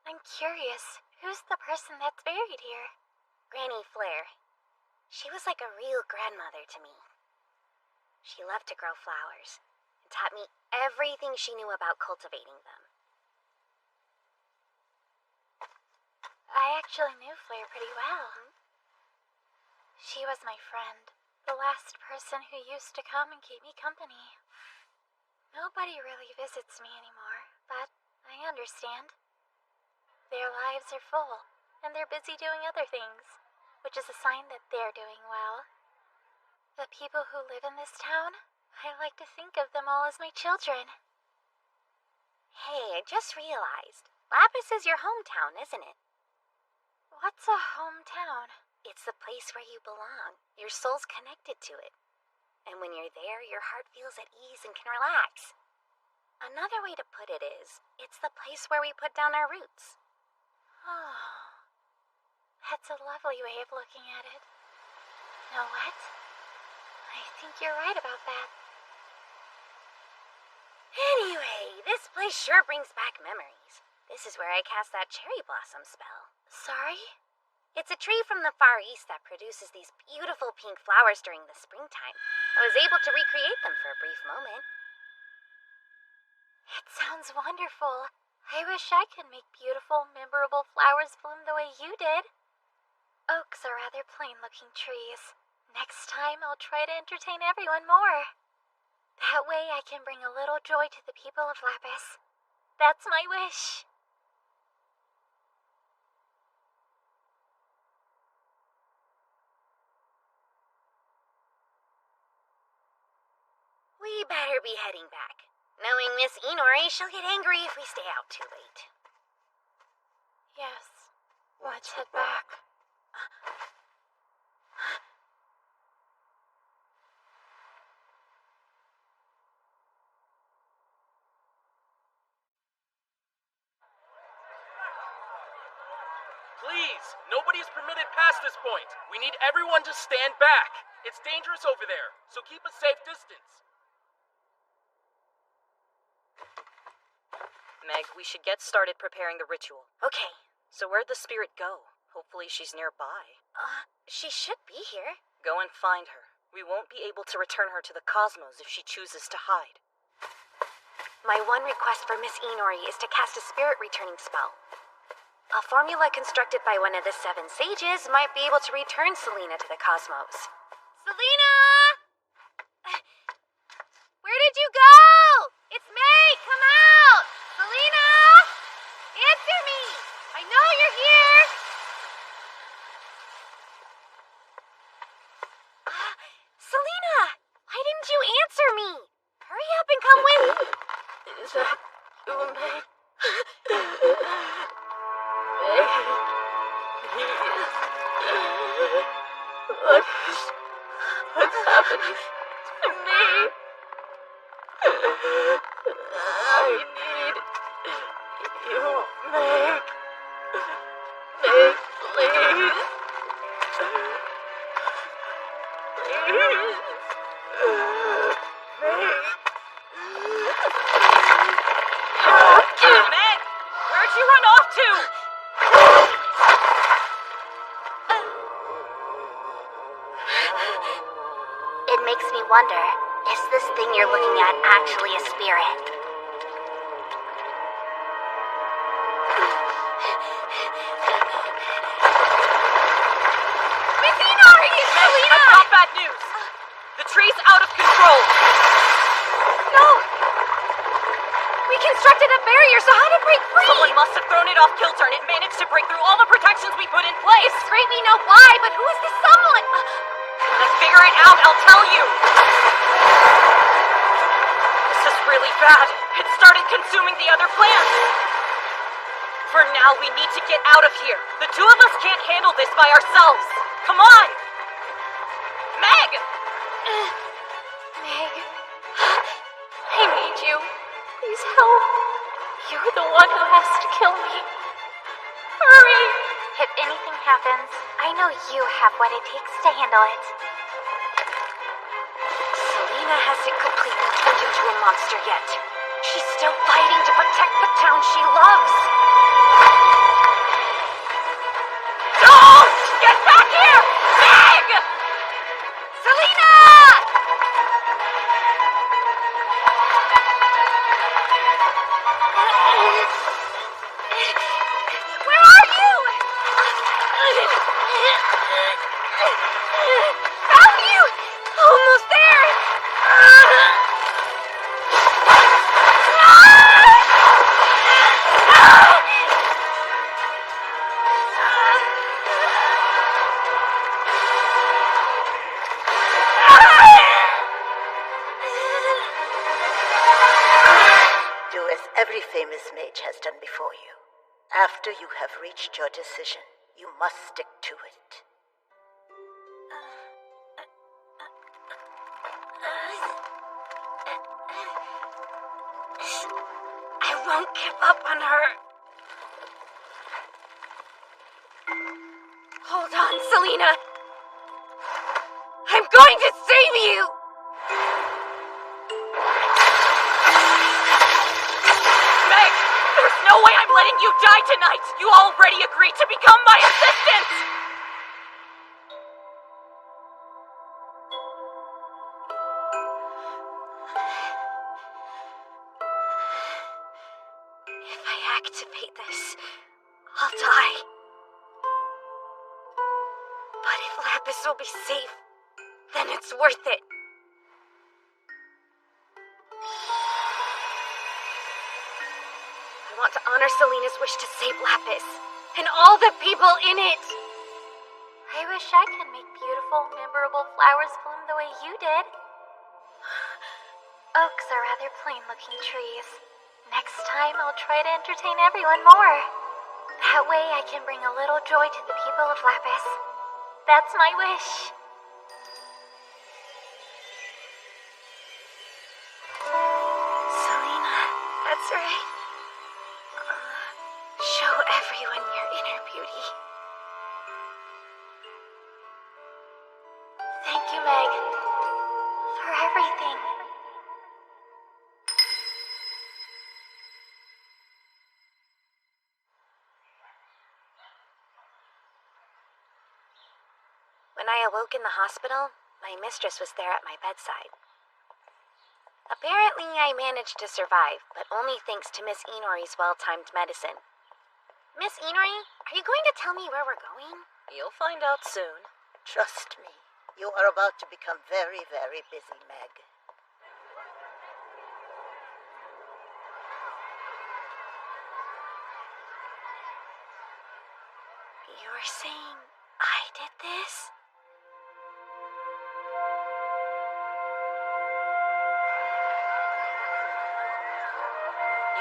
I'm curious, who's the person that's buried here? Granny Flair. She was like a real grandmother to me. She loved to grow flowers and taught me everything she knew about cultivating them. I actually knew Flair pretty well. She was my friend, the last person who used to come and keep me company. Nobody really visits me anymore, but I understand. Their lives are full, and they're busy doing other things, which is a sign that they're doing well. The people who live in this town, I like to think of them all as my children. Hey, I just realized. Lapis is your hometown, isn't it? What's a hometown? It's the place where you belong. Your soul's connected to it. And when you're there, your heart feels at ease and can relax. Another way to put it is, it's the place where we put down our roots. Oh, that's a lovely way of looking at it. Know what? I think you're right about that. Anyway, this place sure brings back memories. This is where I cast that cherry blossom spell. Sorry? It's a tree from the Far East that produces these beautiful pink flowers during the springtime. I was able to recreate them for a brief moment. It sounds wonderful. I wish I could make beautiful, memorable flowers bloom the way you did. Oaks are rather plain-looking trees. Next time, I'll try to entertain everyone more. That way, I can bring a little joy to the people of Lapis. That's my wish. We better be heading back. Knowing Miss Inori, she'll get angry if we stay out too late. Yes, let's head back. Please, nobody is permitted past this point. We need everyone to stand back. It's dangerous over there, so keep a safe distance. Meg, we should get started preparing the ritual. Okay. So where'd the spirit go? Hopefully she's nearby. She should be here. Go and find her. We won't be able to return her to the cosmos if she chooses to hide. My one request for Miss Inori is to cast a spirit returning spell. A formula constructed by one of the 7 sages might be able to return Selena to the cosmos. Selena! Where did you go? It's May! Come out! Selena! Answer me! I know you're here! Selena! Why didn't you answer me? Hurry up and come with me! Is that you, May? What's happening to me? I need you, Meg. Meg, please. Please. Meg! Where'd you run off to? It makes me wonder, is this thing you're looking at actually a spirit? Miss Inori! Selena! I've got bad news. The tree's out of control. No! We constructed a barrier, so how to break free? Someone must have thrown it off kilter and it managed to break through all the protections we put in place. It's great we know why, but who is this someone? When I figure it out, I'll tell you. This is really bad. It started consuming the other plants. For now, we need to get out of here. The two of us can't handle this by ourselves. Come on! Meg! Meg, I need you. Please help. You're the one who has to kill me. Hurry! If anything happens, I know you have what it takes to handle it. Selena hasn't completely turned into a monster yet. She's still fighting to protect the town she loves. Don't! Get back here! Meg! Selena! Where are you? Found you! Almost there! Do as every famous mage has done before you. After you have reached your decision, you must stick to it. I won't give up on her. Hold on, Selena. I'm going to save you! Meg! There's no way I'm letting you die tonight! You already agreed to become my assistant! If I activate this, I'll die. But if Lapis will be safe, then it's worth it. I want to honor Selena's wish to save Lapis, and all the people in it. I wish I could make beautiful, memorable flowers bloom the way you did. Oaks are rather plain-looking trees. Next time, I'll try to entertain everyone more. That way, I can bring a little joy to the people of Lapis. That's my wish. Selena, that's right. Show everyone your inner beauty. Thank you, Meg, for everything. When I awoke in the hospital, my mistress was there at my bedside. Apparently, I managed to survive, but only thanks to Miss Inori's well-timed medicine. Miss Inori, are you going to tell me where we're going? You'll find out soon. Trust me, you are about to become very, very busy, Meg. You're saying I did this?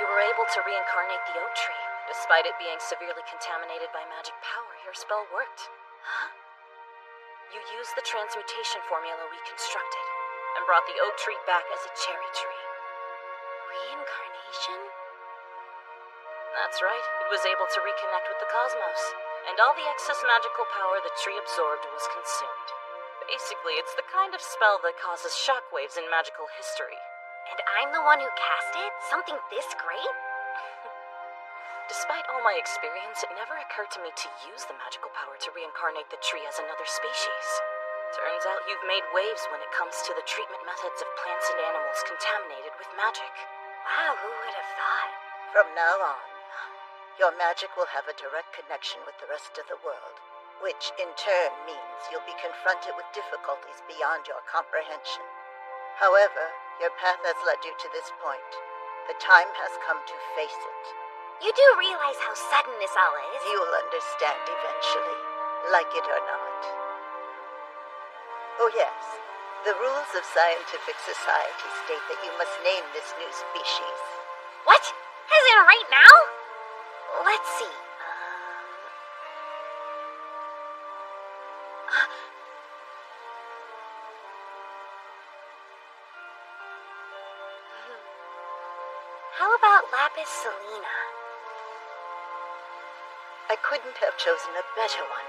You were able to reincarnate the oak tree. Despite it being severely contaminated by magic power, your spell worked. Huh? You used the transmutation formula we constructed, and brought the oak tree back as a cherry tree. Reincarnation? That's right, it was able to reconnect with the cosmos, and all the excess magical power the tree absorbed was consumed. Basically, it's the kind of spell that causes shockwaves in magical history. And I'm the one who cast it? Something this great? Despite all my experience, it never occurred to me to use the magical power to reincarnate the tree as another species. Turns out you've made waves when it comes to the treatment methods of plants and animals contaminated with magic. Wow, who would have thought? From now on, your magic will have a direct connection with the rest of the world, which in turn means you'll be confronted with difficulties beyond your comprehension. However, your path has led you to this point. The time has come to face it. You do realize how sudden this all is? You'll understand eventually, like it or not. Oh yes, the rules of scientific society state that you must name this new species. What? As in right now? Let's see. How about Lapis Selena? I couldn't have chosen a better one.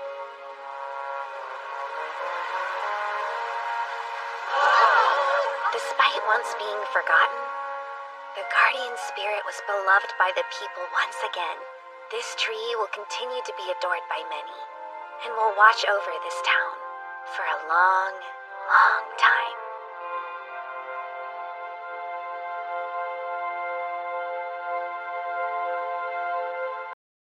Despite once being forgotten, the guardian spirit was beloved by the people once again. This tree will continue to be adored by many, and will watch over this town for a long, long time.